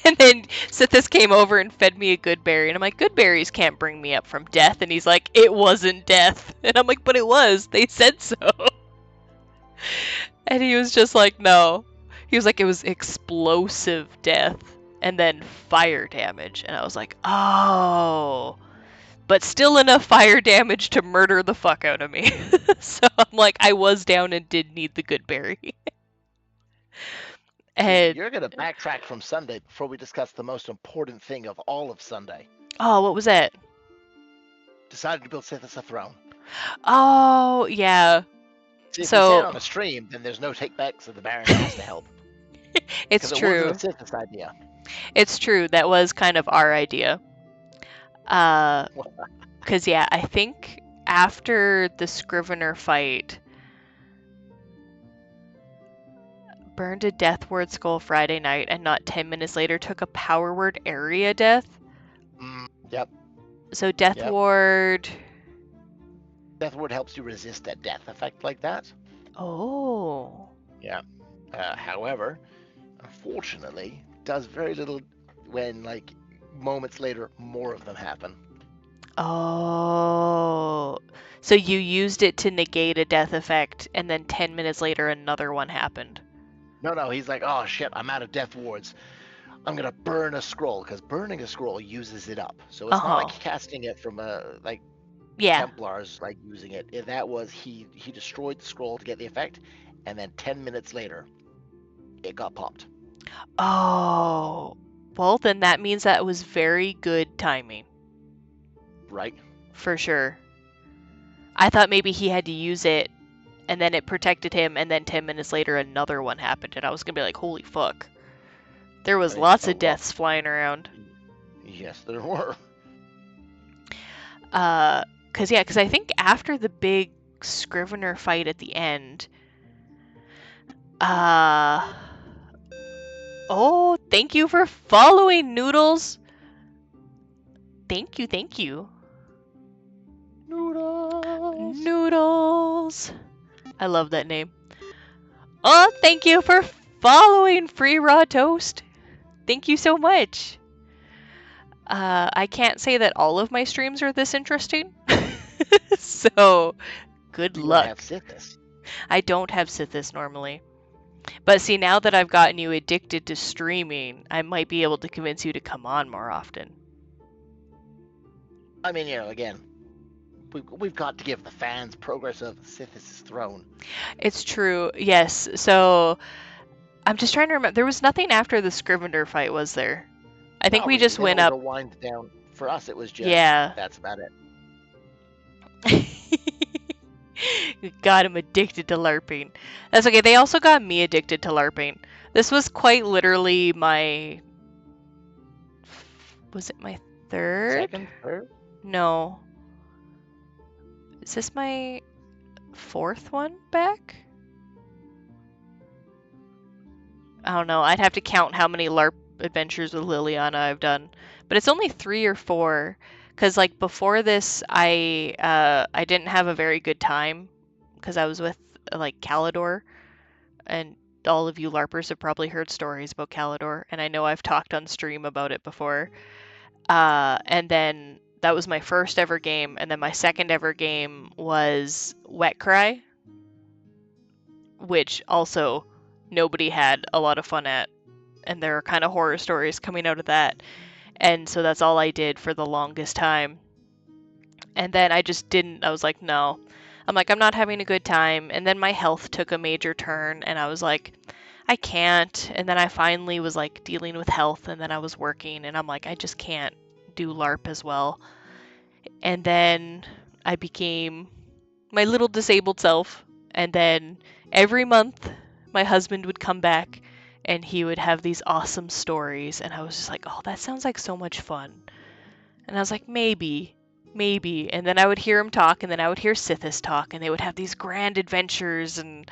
And then Sythiss came over and fed me a good berry, and I'm like, good berries can't bring me up from death. And he's like, it wasn't death. And I'm like, but it was. They said so. And he was just like, no. He was like, it was explosive death and then fire damage. And I was like, oh. But still enough fire damage to murder the fuck out of me. So I'm like, I was down and did need the good berry. And You're going to backtrack from Sunday before we discuss the most important thing of all of Sunday. oh, what was that? Decided to build Sythiss a throne. Oh, yeah. See, if we So say it on a stream, then there's no take-back, so the Baron has to help. it's true. It wasn't a Sythiss idea. It's true. That was kind of our idea. Because, yeah, I think after the Scrivener fight, burned a Death Ward Skull Friday night, and not 10 minutes later took a Power Word area death. Yep. So Death Ward... Death Ward helps you resist a death effect like that. Oh. Yeah. However, unfortunately, does very little when, like, moments later, more of them happen. Oh. So you used it to negate a death effect, and then 10 minutes later another one happened. No, he's like, oh shit, I'm out of death wards. I'm gonna burn a scroll, because burning a scroll uses it up. So it's not like casting it from Templars like using it. That was he destroyed the scroll to get the effect, and then 10 minutes later, it got popped. Oh. Well, then that means that was very good timing. Right. For sure. I thought maybe he had to use it, and then it protected him, and then 10 minutes later another one happened, and I was gonna be like, holy fuck. There was lots of deaths flying around. Yes, there were. Because I think after the big Scrivener fight at the end, oh, thank you for following, Noodles. Thank you. Noodles. I love that name. Oh, thank you for following, Free Raw Toast. Thank you so much. I can't say that all of my streams are this interesting. So, good You don't have luck. Sythiss. I don't have Sythiss normally. But see, now that I've gotten you addicted to streaming, I might be able to convince you to come on more often. I mean, again, we've got to give the fans progress of Sythiss' throne. It's true, yes. So, I'm just trying to remember. There was nothing after the Scrivener fight, was there? I think Not we really. just Then it went was up. a wind down. For us, it was just Yeah. that's about it. Got him addicted to LARPing. That's okay. They also got me addicted to LARPing. This was quite literally my. Was it my third? Second, third. No. Is this my fourth one back? I don't know. I'd have to count how many LARP adventures with Lilliana I've done, but it's only 3 or 4. Cause like before this, I didn't have a very good time, cause I was with like Calidor, and all of you LARPers have probably heard stories about Calidor, and I know I've talked on stream about it before. And then that was my first ever game, and then my second ever game was Wet Cry, which also nobody had a lot of fun at, and there are kind of horror stories coming out of that. And so that's all I did for the longest time. And then I just didn't, I was like, no. I'm like, I'm not having a good time. And then my health took a major turn, and I was like, I can't. And then I finally was like dealing with health, and then I was working, and I'm like, I just can't do LARP as well. And then I became my little disabled self. And then every month, my husband would come back and he would have these awesome stories. And I was just like, oh, that sounds like so much fun. And I was like, maybe, maybe. And then I would hear him talk, and then I would hear Sythiss talk, and they would have these grand adventures and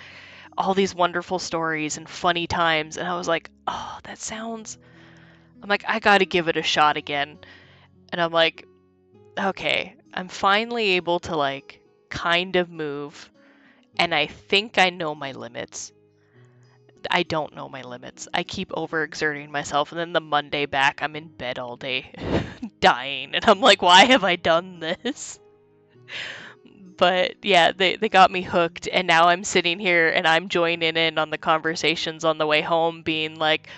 all these wonderful stories and funny times. And I was like, oh, that sounds. I'm like, I gotta give it a shot again. And I'm like, okay, I'm finally able to like kind of move, and I think I know my limits. I don't know my limits. I keep overexerting myself, and then the Monday back, I'm in bed all day, dying, and I'm like, why have I done this? But yeah, they got me hooked, and now I'm sitting here and I'm joining in on the conversations on the way home, being like,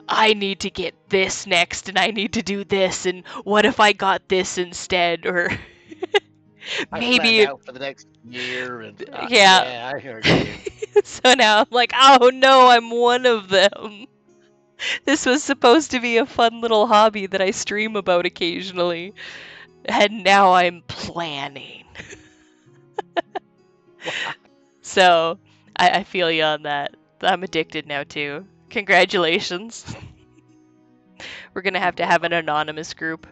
I need to get this next, and I need to do this, and what if I got this instead? Or I've planned maybe, out for the next year, and yeah. yeah, I heard you. So now I'm like, oh no, I'm one of them. This was supposed to be a fun little hobby that I stream about occasionally, and now I'm planning. So I feel you on that. I'm addicted now too. Congratulations. We're gonna have to have an anonymous group.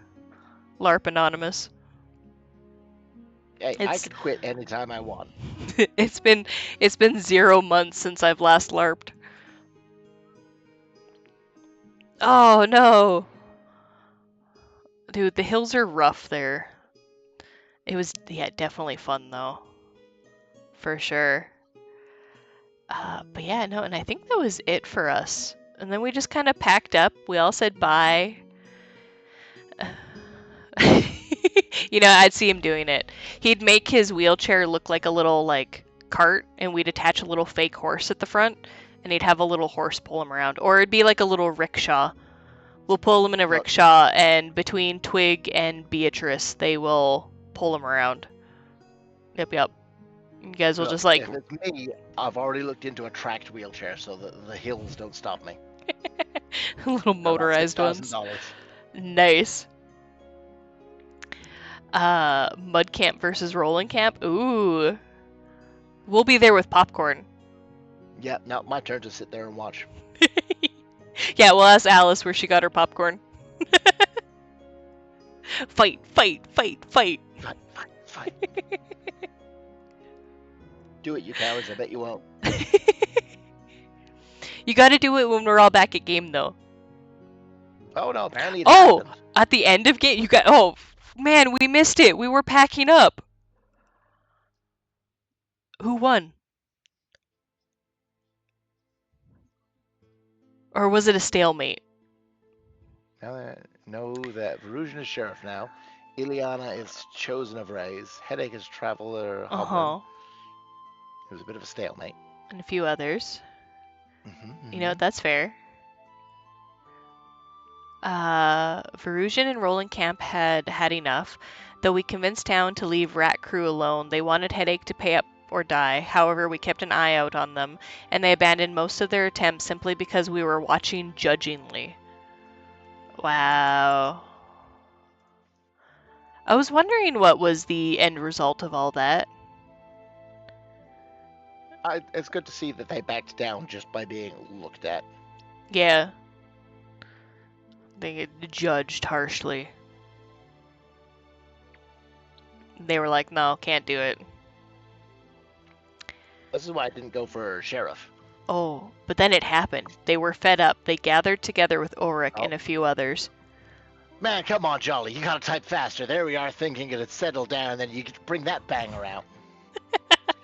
LARP Anonymous. Hey, I It's could quit anytime I want. it's been 0 months since I've last LARPed. Oh no. Dude, the hills are rough there. It was, yeah, definitely fun though. For sure. But yeah, no, and I think that was it for us. And then we just kind of packed up. We all said bye. I'd see him doing it. He'd make his wheelchair look like a little like cart, and we'd attach a little fake horse at the front, and he'd have a little horse pull him around, or it'd be like a little rickshaw. We'll pull him in a Look, rickshaw, and between Twig and Beatrice, they will pull him around. Yep, yep. You guys will look, just like if it's me, I've already looked into a tracked wheelchair, so the hills don't stop me. little About motorized ones. $6,000. Nice. Mud camp versus rolling camp. Ooh. We'll be there with popcorn. Yeah, now my turn to sit there and watch. Yeah, we'll ask Alice where she got her popcorn. Fight, fight, fight, fight. Fight, fight, fight. Do it, you cowards. I bet you won't. You gotta do it when we're all back at game, though. Oh no, apparently it Oh, happened. at the end of game, you got. Oh, man, we missed it. We were packing up. Who won? Or was it a stalemate? Now I know that Verusian is sheriff now, Lilliana is chosen of Rays. Headache is Traveler Hoblin. Uh-huh. It was a bit of a stalemate. And a few others. Mm-hmm, You know, mm-hmm. that's fair. Verusian and Roland Camp had had enough. Though we convinced Town to leave Rat Crew alone, they wanted Headache to pay up or die. However, we kept an eye out on them, and they abandoned most of their attempts simply because we were watching judgingly. Wow. I was wondering what was the end result of all that. It's good to see that they backed down just by being looked at. Yeah. They get judged harshly. They were like, no, can't do it. This is why I didn't go for Sheriff. Oh, but then it happened. They were fed up. They gathered together with Ulrich Oh. and a few others. Man, come on, Jolly. You gotta type faster. There we are thinking it had settled down, and then you could bring that banger out.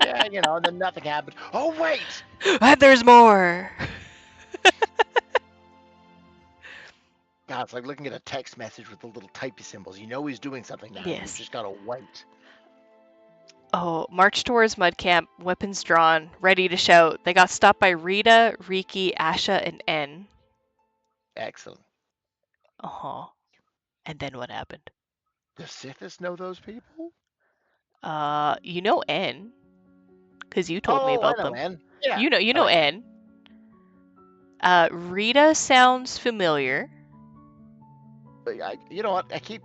Yeah, and then nothing happened. Oh, wait! And there's more! God, it's like looking at a text message with the little typey symbols. You know he's doing something now. Yes. You've just gotta wait. Oh, march towards mud camp, weapons drawn, ready to shout. They got stopped by Rita, Riki, Asha, and N. Excellent. Uh-huh. And then what happened? Does Sythiss know those people? You know N, because you told me Oh, I about know, them. man. Yeah. You I know like it. N. Rita sounds familiar. You know what? I keep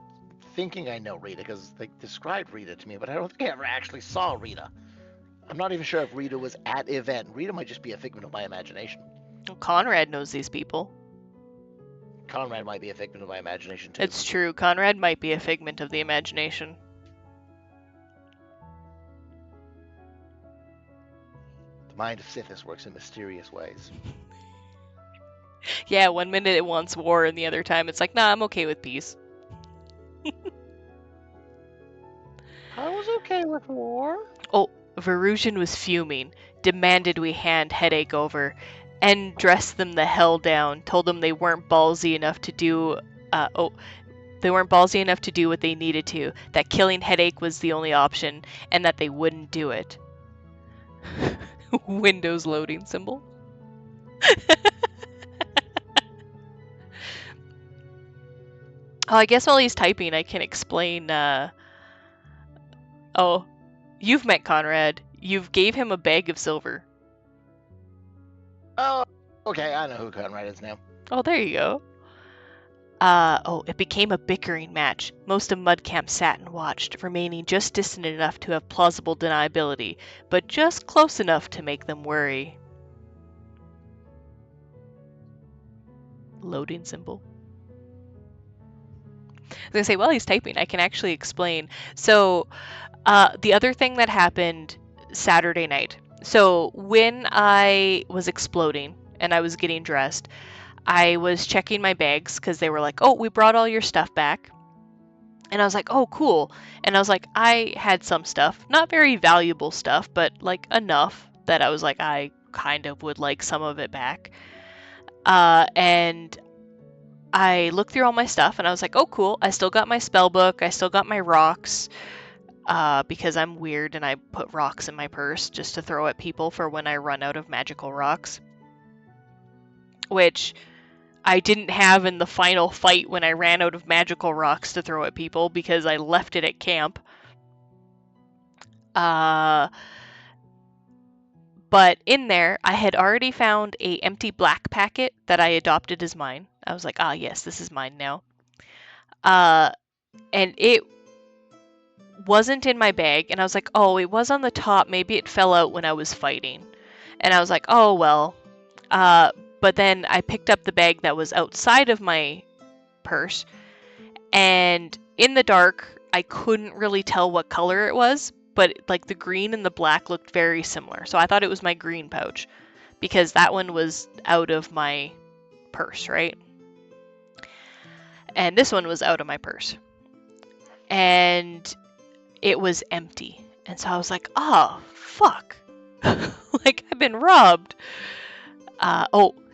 thinking I know Rita because they described Rita to me, but I don't think I ever actually saw Rita. I'm not even sure if Rita was at event. Rita might just be a figment of my imagination. Conrad knows these people. Conrad might be a figment of my imagination too. It's true. Conrad might be a figment of the imagination. The mind of Sythiss works in mysterious ways. Yeah, one minute it wants war, and the other time it's like, nah, I'm okay with peace. I was okay with war. Oh, Verusian was fuming, demanded we hand Headache over, and dressed them the hell down, told them they weren't ballsy enough to do, they weren't ballsy enough to do what they needed to, that killing Headache was the only option, and that they wouldn't do it. Windows loading symbol. Oh, I guess while he's typing, I can explain, oh, you've met Conrad. You've gave him a bag of silver. Oh, okay, I know who Conrad is now. Oh, there you go. It became a bickering match. Most of Mudcamp sat and watched, remaining just distant enough to have plausible deniability, but just close enough to make them worry. Loading symbol. I was gonna say, while he's typing, I can actually explain. So, the other thing that happened Saturday night. So, when I was exploding and I was getting dressed, I was checking my bags because they were like, oh, we brought all your stuff back. And I was like, oh, cool. And I was like, I had some stuff, not very valuable stuff, but like enough that I was like, I kind of would like some of it back. And I looked through all my stuff and I was like, oh, cool. I still got my spell book. I still got my rocks because I'm weird and I put rocks in my purse just to throw at people for when I run out of magical rocks. Which I didn't have in the final fight when I ran out of magical rocks to throw at people because I left it at camp. But in there, I had already found a empty black packet that I adopted as mine. I was like, ah, yes, this is mine now. And it wasn't in my bag, and I was like, oh, it was on the top. Maybe it fell out when I was fighting. And I was like, oh, well. But then I picked up the bag that was outside of my purse, and in the dark, I couldn't really tell what color it was, but like the green and the black looked very similar. So I thought it was my green pouch because that one was out of my purse, right? And this one was out of my purse. And it was empty. And so I was like, oh, fuck. Like, I've been robbed.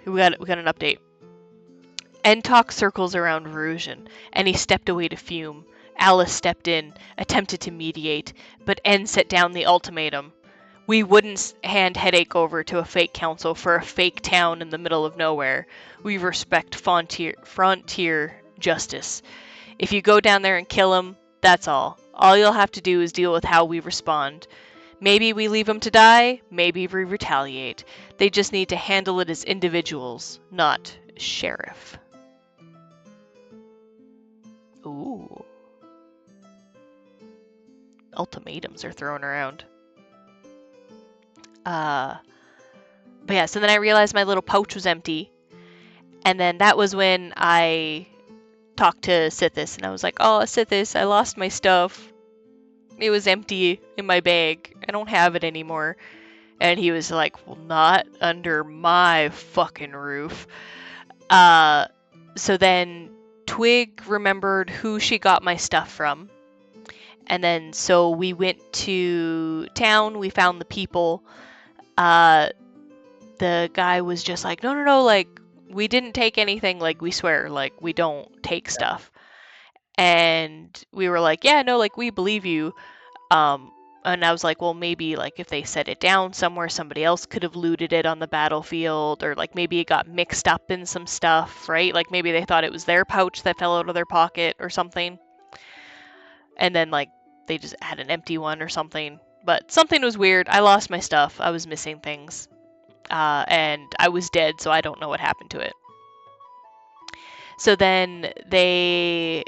We got an update. Entok circles around Verusian, and he stepped away to fume. Alice stepped in, attempted to mediate, but N set down the ultimatum. We wouldn't hand Headache over to a fake council for a fake town in the middle of nowhere. We respect frontier justice. If you go down there and kill him, that's all. All you'll have to do is deal with how we respond. Maybe we leave him to die, maybe we retaliate. They just need to handle it as individuals, not sheriff. Ooh. Ultimatums are thrown around. But yeah, so then I realized my little pouch was empty. And then that was when I talked to Sythiss, and I was like, oh, Sythiss, I lost my stuff. It was empty in my bag. I don't have it anymore. And he was like, well, not under my fucking roof. So then Twig remembered who she got my stuff from. And then so we went to town, we found the people. The guy was just like, no, like, we didn't take anything, like, we swear, like, we don't take stuff. And we were like, yeah, no, like, we believe you. And I was like, well, maybe, like, if they set it down somewhere, somebody else could have looted it on the battlefield, or, like, maybe it got mixed up in some stuff, right? Like, maybe they thought it was their pouch that fell out of their pocket or something. And then, like, they just had an empty one or something. But something was weird. I lost my stuff. I was missing things. And I was dead, so I don't know what happened to it. So then he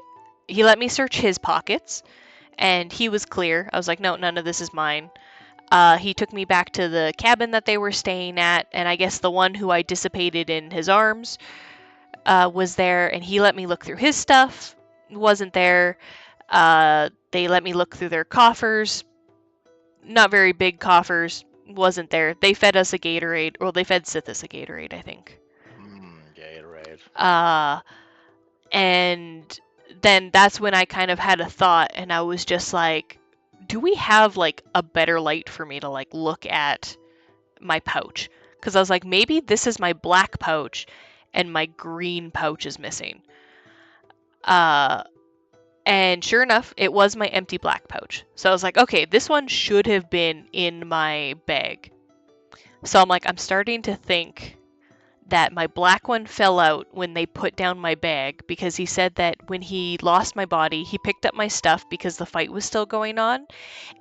let me search his pockets, and he was clear. I was like, no, none of this is mine. He took me back to the cabin that they were staying at, and I guess the one who I dissipated in his arms was there, and he let me look through his stuff. Wasn't there. They let me look through their coffers. Not very big coffers. Wasn't there. They fed us a Gatorade. Well, they fed Sythiss a Gatorade, I think. Gatorade. And then that's when I kind of had a thought, and I was just like, do we have, like, a better light for me to, like, look at my pouch? Because I was like, maybe this is my black pouch, and my green pouch is missing. And sure enough, it was my empty black pouch. So I was like, okay, this one should have been in my bag. So I'm like, I'm starting to think that my black one fell out when they put down my bag, because he said that when he lost my body, he picked up my stuff because the fight was still going on,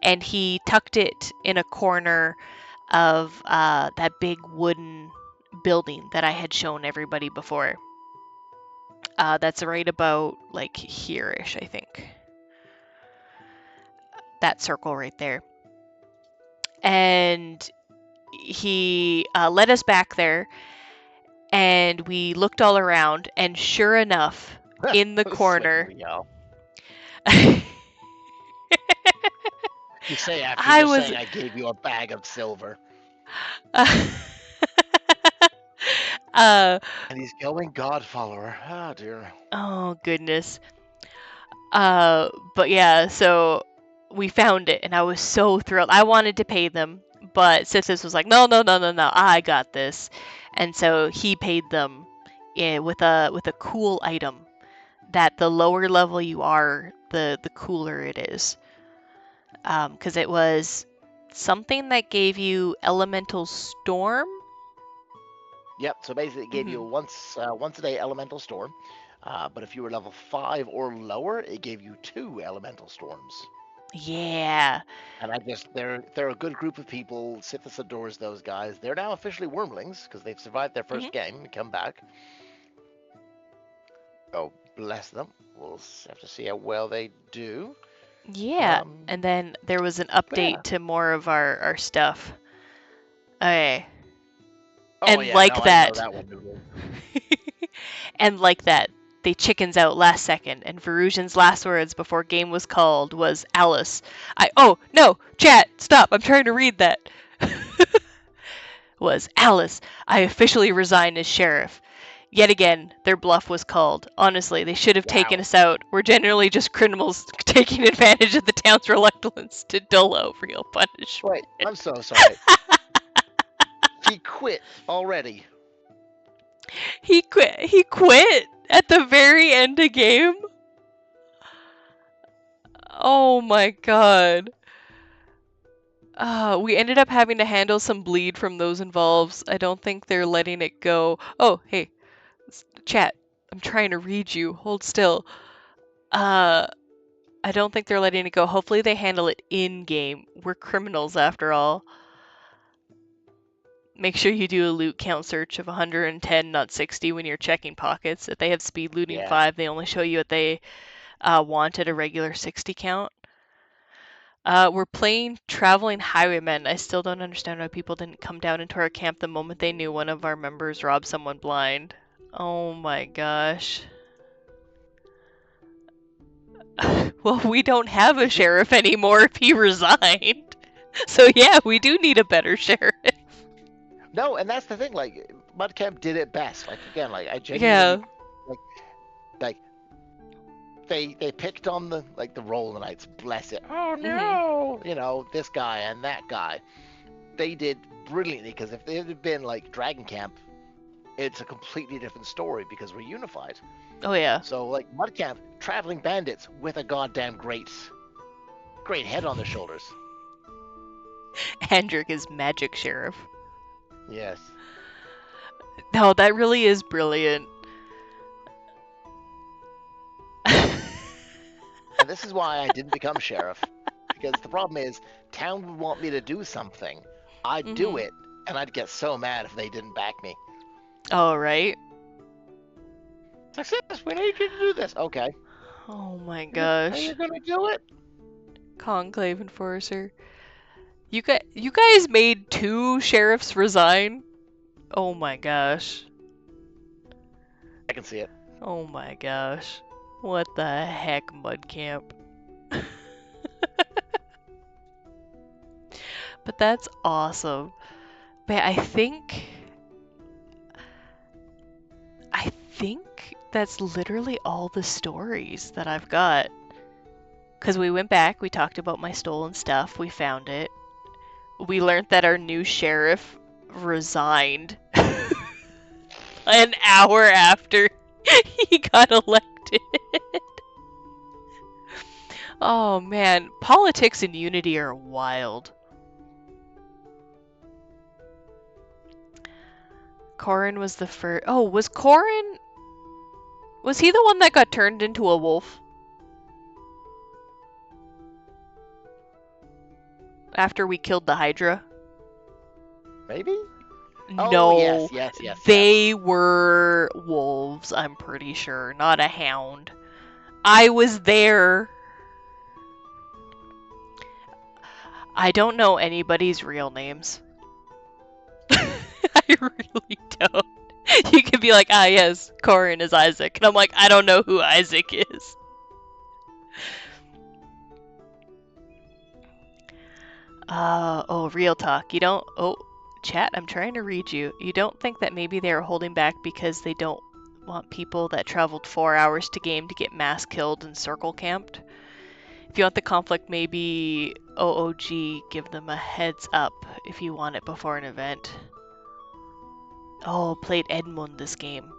and he tucked it in a corner of that big wooden building that I had shown everybody before. That's right about, like, here-ish, I think. That circle right there. And he led us back there, and we looked all around, and sure enough, in the corner... You say after just saying I gave you a bag of silver. And he's going God follower. Oh, dear. Oh, goodness. But yeah, so we found it, and I was so thrilled. I wanted to pay them, but Sythiss was like, no, I got this. And so he paid them with a cool item that the lower level you are, the cooler it is. Because it was something that gave you elemental storm. Yep, so basically it gave you a once a day elemental storm. But if you were level 5 or lower, it gave you 2 elemental storms. Yeah. And they're a good group of people. Sythiss adores those guys. They're now officially wormlings because they've survived their first game and come back. Oh, bless them. We'll have to see how well they do. Yeah, and then there was an update to more of our stuff. Okay. Oh, and yeah, like no, that. I know that one. And like that, they chickens out last second, and Verusian's last words before game was called was Alice. Oh, no, chat, stop, I'm trying to read that. Was Alice, I officially resign as sheriff. Yet again, their bluff was called. Honestly, they should have taken us out. We're generally just criminals taking advantage of the town's reluctance to dole out real punishment. Wait, I'm so sorry. He quit already. He quit at the very end of game? Oh my god. We ended up having to handle some bleed from those involved. I don't think they're letting it go. Oh, hey, chat. I'm trying to read you. Hold still. Uh, I don't think they're letting it go. Hopefully they handle it in-game. We're criminals after all. Make sure you do a loot count search of 110, not 60 when you're checking pockets. If they have speed looting Yeah. 5, they only show you what they want at a regular 60 count. We're playing Traveling Highwaymen. I still don't understand why people didn't come down into our camp the moment they knew one of our members robbed someone blind. Oh my gosh. Well, we don't have a sheriff anymore if he resigned. So yeah, we do need a better sheriff. No, and that's the thing. Like Mudcamp did it best. Like again, like I Yeah. genuinely like like they picked on the Roll Knights. Bless it. Oh Mhm. no, this guy and that guy. They did brilliantly because if they had been like Dragon Camp, it's a completely different story because we're unified. Oh yeah. So like Mudcamp, traveling bandits with a goddamn great head on their shoulders. Hendrik is magic sheriff. Yes. No, that really is brilliant. And this is why I didn't become sheriff. Because the problem is, town would want me to do something. I'd do Mhm. it, and I'd get so mad if they didn't back me. All right. Success, we need you to do this. Okay. Oh my Are gosh. you gonna do it? Conclave enforcer. You guys made 2 sheriffs resign? Oh my gosh. I can see it. Oh my gosh. What the heck, Mudcamp? But that's awesome. But I think that's literally all the stories that I've got. Cuz we went back, we talked about my stolen stuff, we found it. We learned that our new sheriff resigned an hour after he got elected. Oh man, politics and Unity are wild. Corin was the first. Oh, was Corin? Was he the one that got turned into a wolf after we killed the Hydra? Maybe? Oh, No, yes, yes, yes, yes. they were wolves, I'm pretty sure, not a hound. I was there. I don't know anybody's real names. I really don't. You could be like, ah, yes, Corin is Isaac. And I'm like, I don't know who Isaac is. Oh, real talk. You don't. Oh, chat, I'm trying to read you. You don't think that maybe they are holding back because they don't want people that traveled 4 hours to game to get mass killed and circle camped? If you want the conflict, maybe OOG give them a heads up if you want it before an event. Oh, played Edmund this game.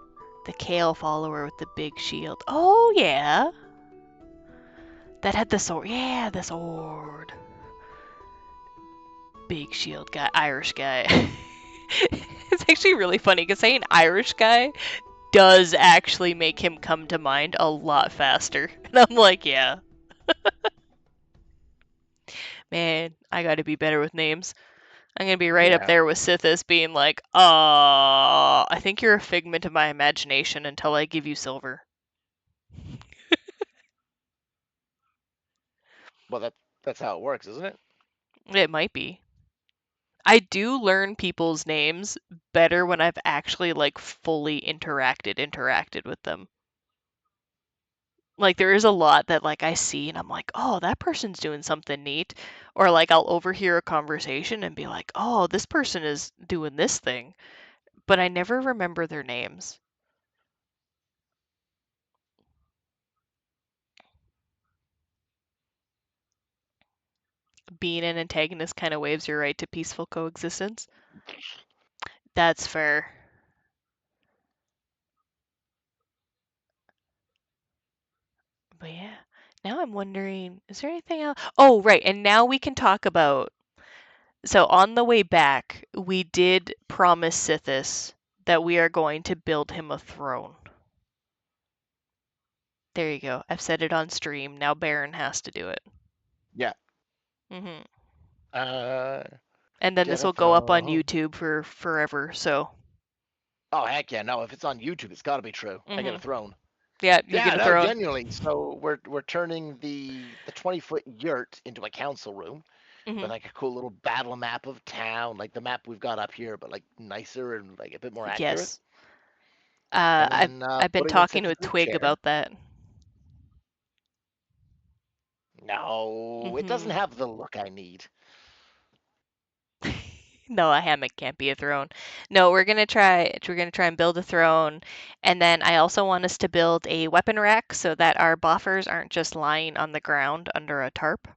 The Kale follower with the big shield. Oh, yeah. That had the sword. Yeah, the sword. Big shield guy. Irish guy. It's actually really funny because saying Irish guy does actually make him come to mind a lot faster. And I'm like, yeah. Man, I gotta be better with names. I'm gonna be right up Yeah. there with Sythiss being like, I think you're a figment of my imagination until I give you silver. Well, that's how it works, isn't it? It might be. I do learn people's names better when I've actually like fully interacted with them. Like there is a lot that like I see and I'm like, "Oh, that person's doing something neat." Or like I'll overhear a conversation and be like, "Oh, this person is doing this thing." But I never remember their names. Being an antagonist kind of waives your right to peaceful coexistence. That's fair. But yeah. Now I'm wondering, is there anything else? Oh, right. And now we can talk about. So on the way back, we did promise Sythiss that we are going to build him a throne. There you go. I've said it on stream. Now Baron has to do it. Yeah. Hmm Uh, And then get this a will go up on throne. YouTube for forever. So. Oh heck yeah! No, if it's on YouTube, it's got to be true. I get a Hmm throne. Yeah, you Yeah, get a no, throne. genuinely. So we're turning the 20-foot yurt into a council room Hmm with like a cool little battle map of town, like the map we've got up here, but like nicer and like a bit more accurate. Yes. And I've then I've been putting in talking with Sythis' Twig chair. about that. No, it doesn't Hmm have the look I need. No, a hammock can't be a throne. No, we're gonna try. We're gonna try and build a throne, and then I also want us to build a weapon rack so that our buffers aren't just lying on the ground under a tarp.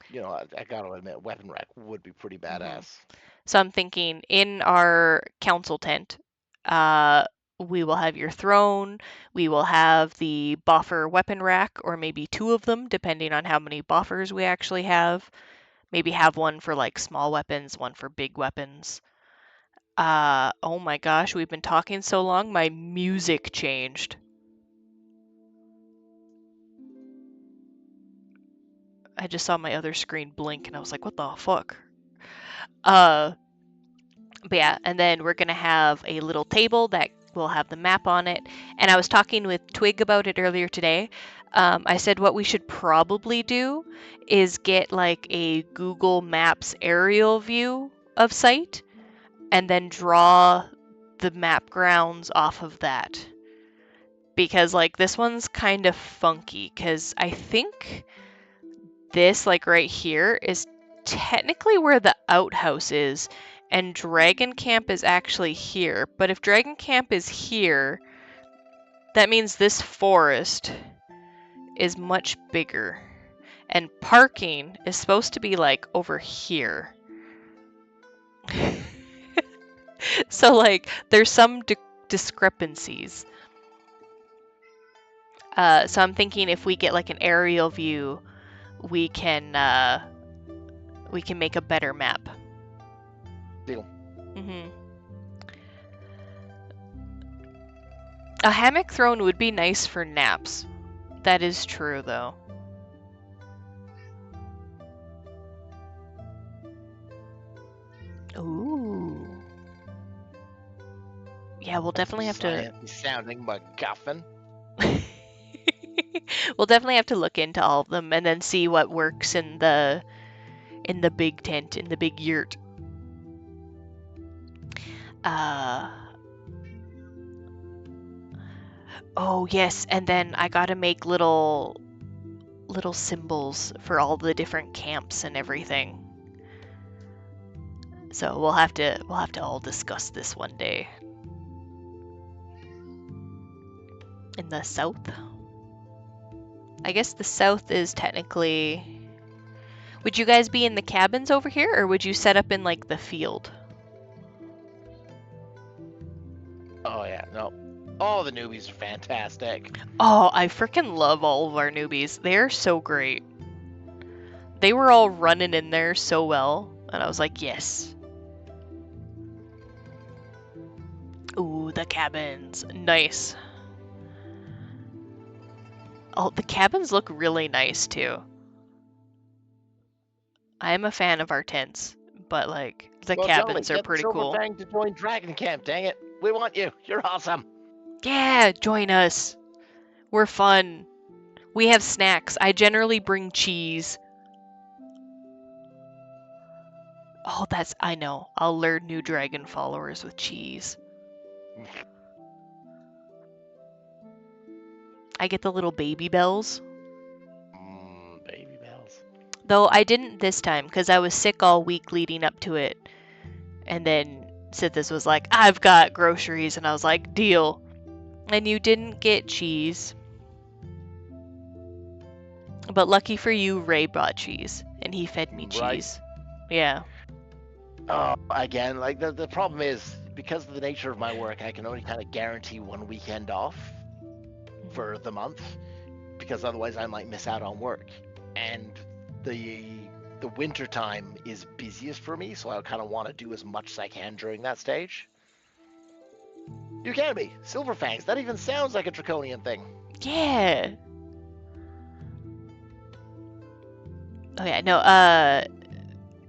You know, I gotta admit, weapon rack would be pretty Hmm badass. So I'm thinking in our council tent, uh, we will have your throne. We will have the buffer weapon rack, or maybe two of them, depending on how many buffers we actually have. Maybe have one for like small weapons, one for big weapons. Oh my gosh, we've been talking so long, my music changed. I just saw my other screen blink and I was like, what the fuck? Uh, but yeah, and then we're gonna have a little table that will have the map on it. And I was talking with Twig about it earlier today. I said what we should probably do is get like a Google Maps aerial view of site and then draw the map grounds off of that. Because like this one's kind of funky because I think this like right here is technically where the outhouse is and Dragon Camp is actually here. But if Dragon Camp is here, that means this forest is much bigger. And parking is supposed to be like over here. So like there's some discrepancies. So I'm thinking if we get like an aerial view, we can make a better map. Deal. Hmm A hammock throne would be nice for naps. That is true, though. Ooh. Yeah, we'll That's definitely have to. sciencey sounding MacGuffin. We'll definitely have to look into all of them and then see what works in the big tent, in the big yurt. Uh. Oh yes, and then I gotta make little symbols for all the different camps and everything. So we'll have to all discuss this one day. In the south? I guess the south is technically. Would you guys be in the cabins over here, or would you set up in like the field? Oh yeah, no. All the newbies are fantastic. Oh, I freaking love all of our newbies. They're so great. They were all running in there so well, and I was like, yes. Ooh, the cabins. Nice. Oh, the cabins look really nice too. I am a fan of our tents, but like the Well, Jolly, cabins are get the pretty Silver cool. Fang to join Dragon Camp. Dang it, we want you. You're awesome. Yeah, join us. We're fun. We have snacks. I generally bring cheese. Oh, I know. I'll lure new dragon followers with cheese. I get the little baby bells. Baby bells. Though I didn't this time because I was sick all week leading up to it. And then Sythiss was like, I've got groceries. And I was like, deal. And you didn't get cheese. But lucky for you, Ray brought cheese. And he fed me Right. cheese. Yeah. Again, like the problem is because of the nature of my work, I can only kind of guarantee one weekend off for the month. because otherwise I might miss out on work. And the winter time is busiest for me, so I kind of want to do as much as I can during that stage. You can be Silver Fangs. That even sounds like a draconian thing. Yeah. Oh yeah, no,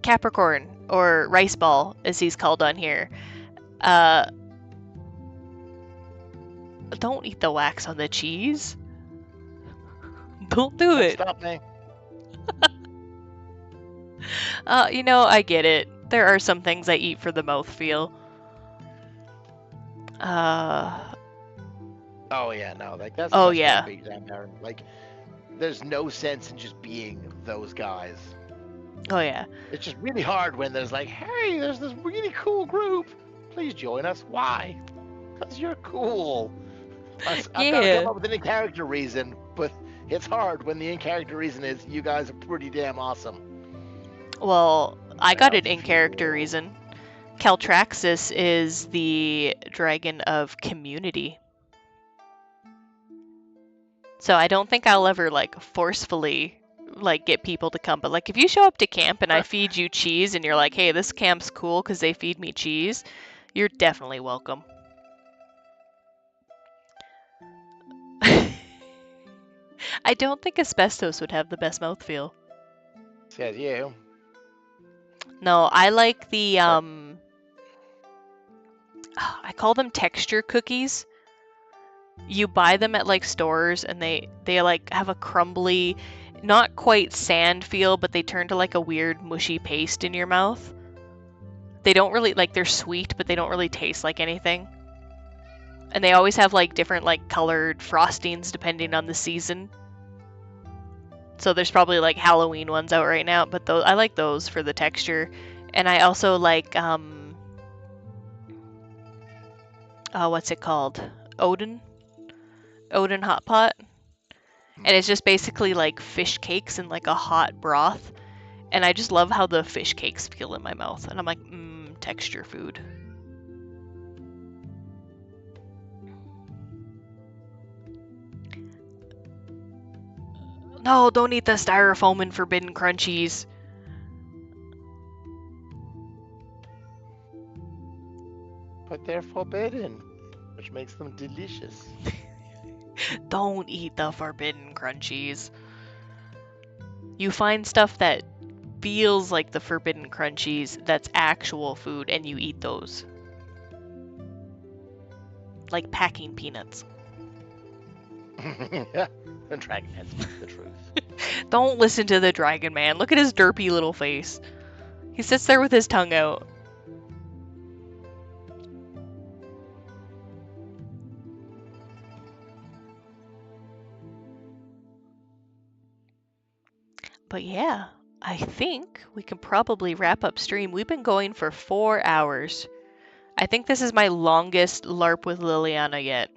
Capricorn, or Rice Ball, as he's called on here. Don't eat the wax on the cheese. Don't do Don't it. stop me. I get it. There are some things I eat for the mouthfeel. Oh yeah, no, like that's Oh gotta yeah. be down there. Like, there's no sense in just being those guys. Oh yeah. It's just really hard when there's like, hey, there's this really cool group. Please join us. Why? Because you're cool. I've got to come Yeah. up with an in-character reason, but it's hard when the in-character reason is you guys are pretty damn awesome. Well, I got Well, an in-character reason. Caltraxis is the dragon of community. So I don't think I'll ever forcefully get people to come, but if you show up to camp and I feed you cheese and you're like, "Hey, this camp's cool cuz they feed me cheese," you're definitely welcome. I don't think asbestos would have the best mouthfeel. says you. No, I like the I call them texture cookies. You buy them at stores and they have a crumbly, not quite sand feel, but they turn to a weird mushy paste in your mouth. They don't really they're sweet, but they don't really taste like anything. And they always have different colored frostings depending on the season. So there's probably Halloween ones out right now, but I like those for the texture. And I also like what's it called? Odin hot pot. And it's just basically fish cakes in a hot broth. And I just love how the fish cakes feel in my mouth. And I'm like, texture food. No, don't eat the styrofoam and forbidden crunchies. But they're forbidden, which makes them delicious. Don't eat the forbidden crunchies. You find stuff that feels like the forbidden crunchies that's actual food and you eat those. Like packing peanuts. Yeah, the dragon has the truth. Don't listen to the dragon man. Look at his derpy little face. He sits there with his tongue out. But yeah, I think we can probably wrap up stream. We've been going for 4 hours. I think this is my longest LARP with Lilliana yet.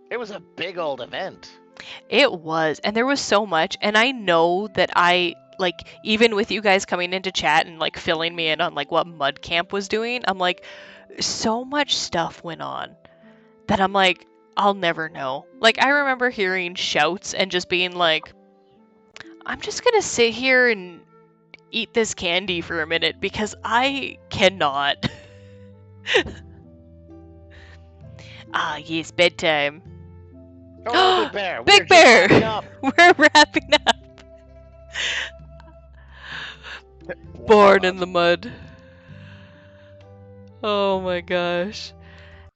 It was a big old event. It was, and there was so much, and I know that even with you guys coming into chat and filling me in on what Mud Camp was doing, I'm so much stuff went on that I'm I'll never know. I remember hearing shouts and just being I'm just gonna sit here and eat this candy for a minute because I cannot. Ah, yes, bedtime. Oh, Big Bear. Big Bear! We're wrapping up. Born in the mud. Oh my gosh.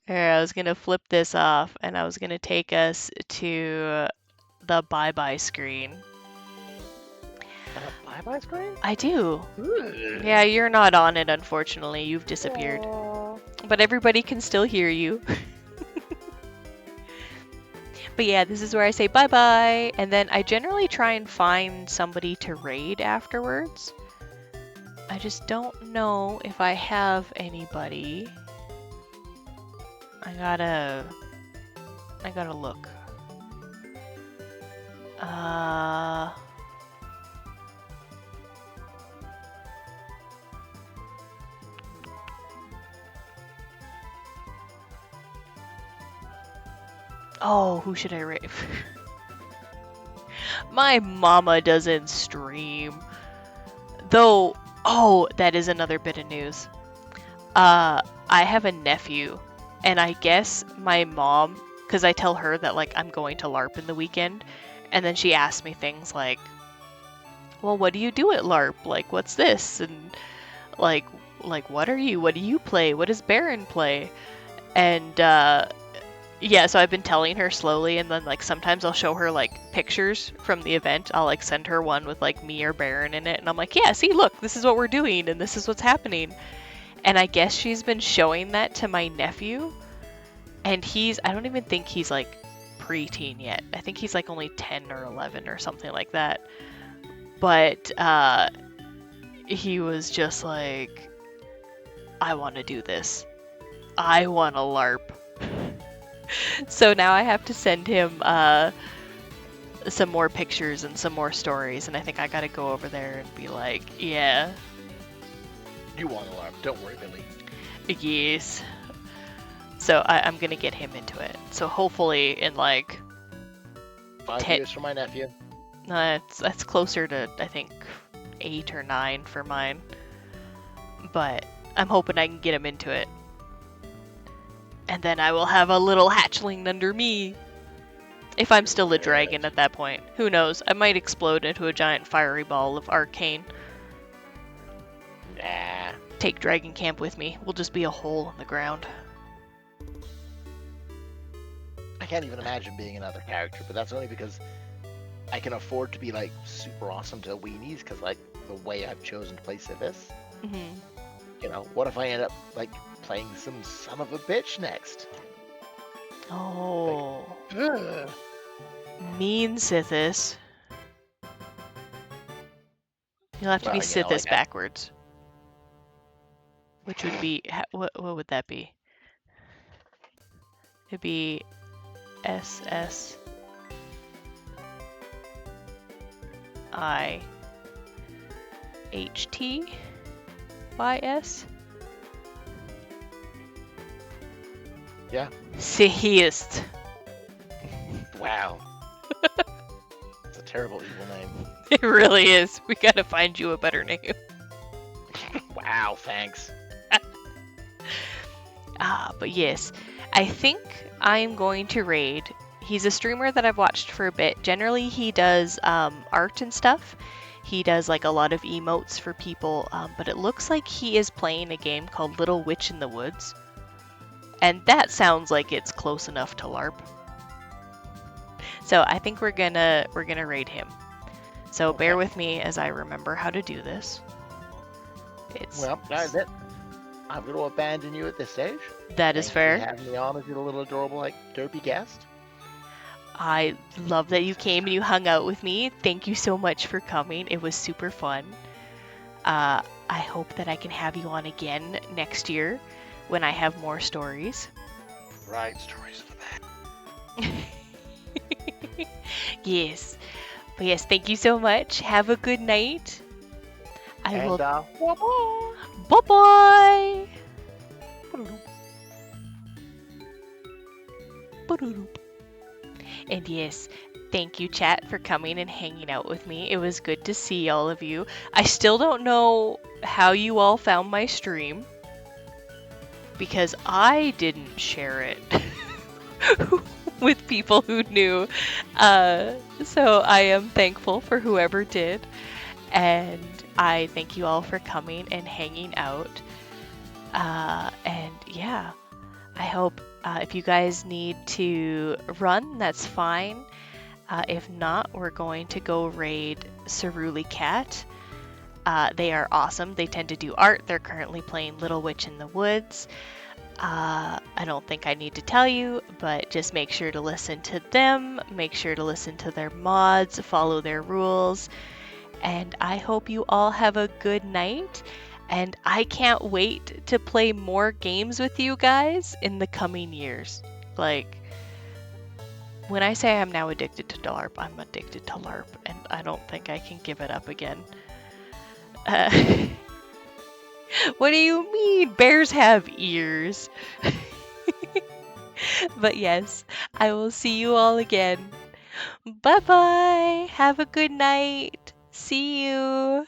Alright, I was gonna flip this off and I was gonna take us to the bye-bye screen. Bye-bye screen? I do. Ooh. Yeah, you're not on it, unfortunately. You've disappeared. Aww. But everybody can still hear you. But yeah, this is where I say bye-bye, and then I generally try and find somebody to raid afterwards. I just don't know if I have anybody. I gotta look. Oh, who should I raid? My mama doesn't stream. Though, oh, that is another bit of news. I have a nephew, and I guess my mom, because I tell her that, like, I'm going to LARP in the weekend, and then she asks me things like, well, what do you do at LARP? Like, what's this? And, like, what are you? What do you play? What does Baron play? And, yeah, so I've been telling her slowly, and then, like, sometimes I'll show her, like, pictures from the event. I'll, like, send her one with, like, me or Baron in it, and I'm like, yeah, see, look, this is what we're doing, and this is what's happening. And I guess she's been showing that to my nephew, and I don't even think he's, like, preteen yet. I think he's, like, only 10 or 11 or something like that. But, he was just like, I want to do this. I want a LARP. So now I have to send him some more pictures and some more stories, and I think I gotta go over there and be like, yeah. You want a LARP, don't worry, Billy. Yes. So I'm gonna get him into it. So hopefully in like 5 years for my nephew. That's closer to, I think, 8 or 9 for mine. But I'm hoping I can get him into it. And then I will have a little hatchling under me. If I'm still a dragon at that point. Who knows? I might explode into a giant fiery ball of arcane. Nah. Take Dragon Camp with me. We'll just be a hole in the ground. I can't even imagine being another character, but that's only because I can afford to be, like, super awesome to weenies, because, like, the way I've chosen to play Sythiss. Mm-hmm. You know, what if I end up, like, playing some son of a bitch next? Oh. Like, mean Sythiss. You'll have to be Sythiss backwards. Which would be, what would that be? It'd be SSIHT. YS? Yeah. Sythiss. Wow. It's a terrible evil name. It really is. We gotta find you a better name. Wow, thanks. But yes, I think I'm going to raid. He's a streamer that I've watched for a bit. Generally, he does art and stuff. He does like a lot of emotes for people, but it looks like he is playing a game called Little Witch in the Woods. And that sounds like it's close enough to LARP. So I think we're gonna raid him. So okay. Bear with me as I remember how to do this. Well, that's it. I'm going to abandon you at this stage. That is fair. Thanks for having me on as your little adorable, like, derpy guest. I love that you came and you hung out with me. Thank you so much for coming. It was super fun. I hope that I can have you on again next year when I have more stories. Right, stories for that. Yes. But yes, thank you so much. Have a good night. Bye-bye. Bye-bye. And yes, thank you, chat, for coming and hanging out with me. It was good to see all of you. I still don't know how you all found my stream, because I didn't share it with people who knew. So I am thankful for whoever did. And I thank you all for coming and hanging out. And yeah, I hope if you guys need to run, that's fine. If not, we're going to go raid Cerulli Cat. They are awesome. They tend to do art. They're currently playing Little Witch in the Woods. I don't think I need to tell you, but just make sure to listen to them. Make sure to listen to their mods, follow their rules. And I hope you all have a good night. And I can't wait to play more games with you guys in the coming years. Like, when I say I'm now addicted to LARP, I'm addicted to LARP, and I don't think I can give it up again. What do you mean? Bears have ears. But yes, I will see you all again. Bye bye. Have a good night. See you.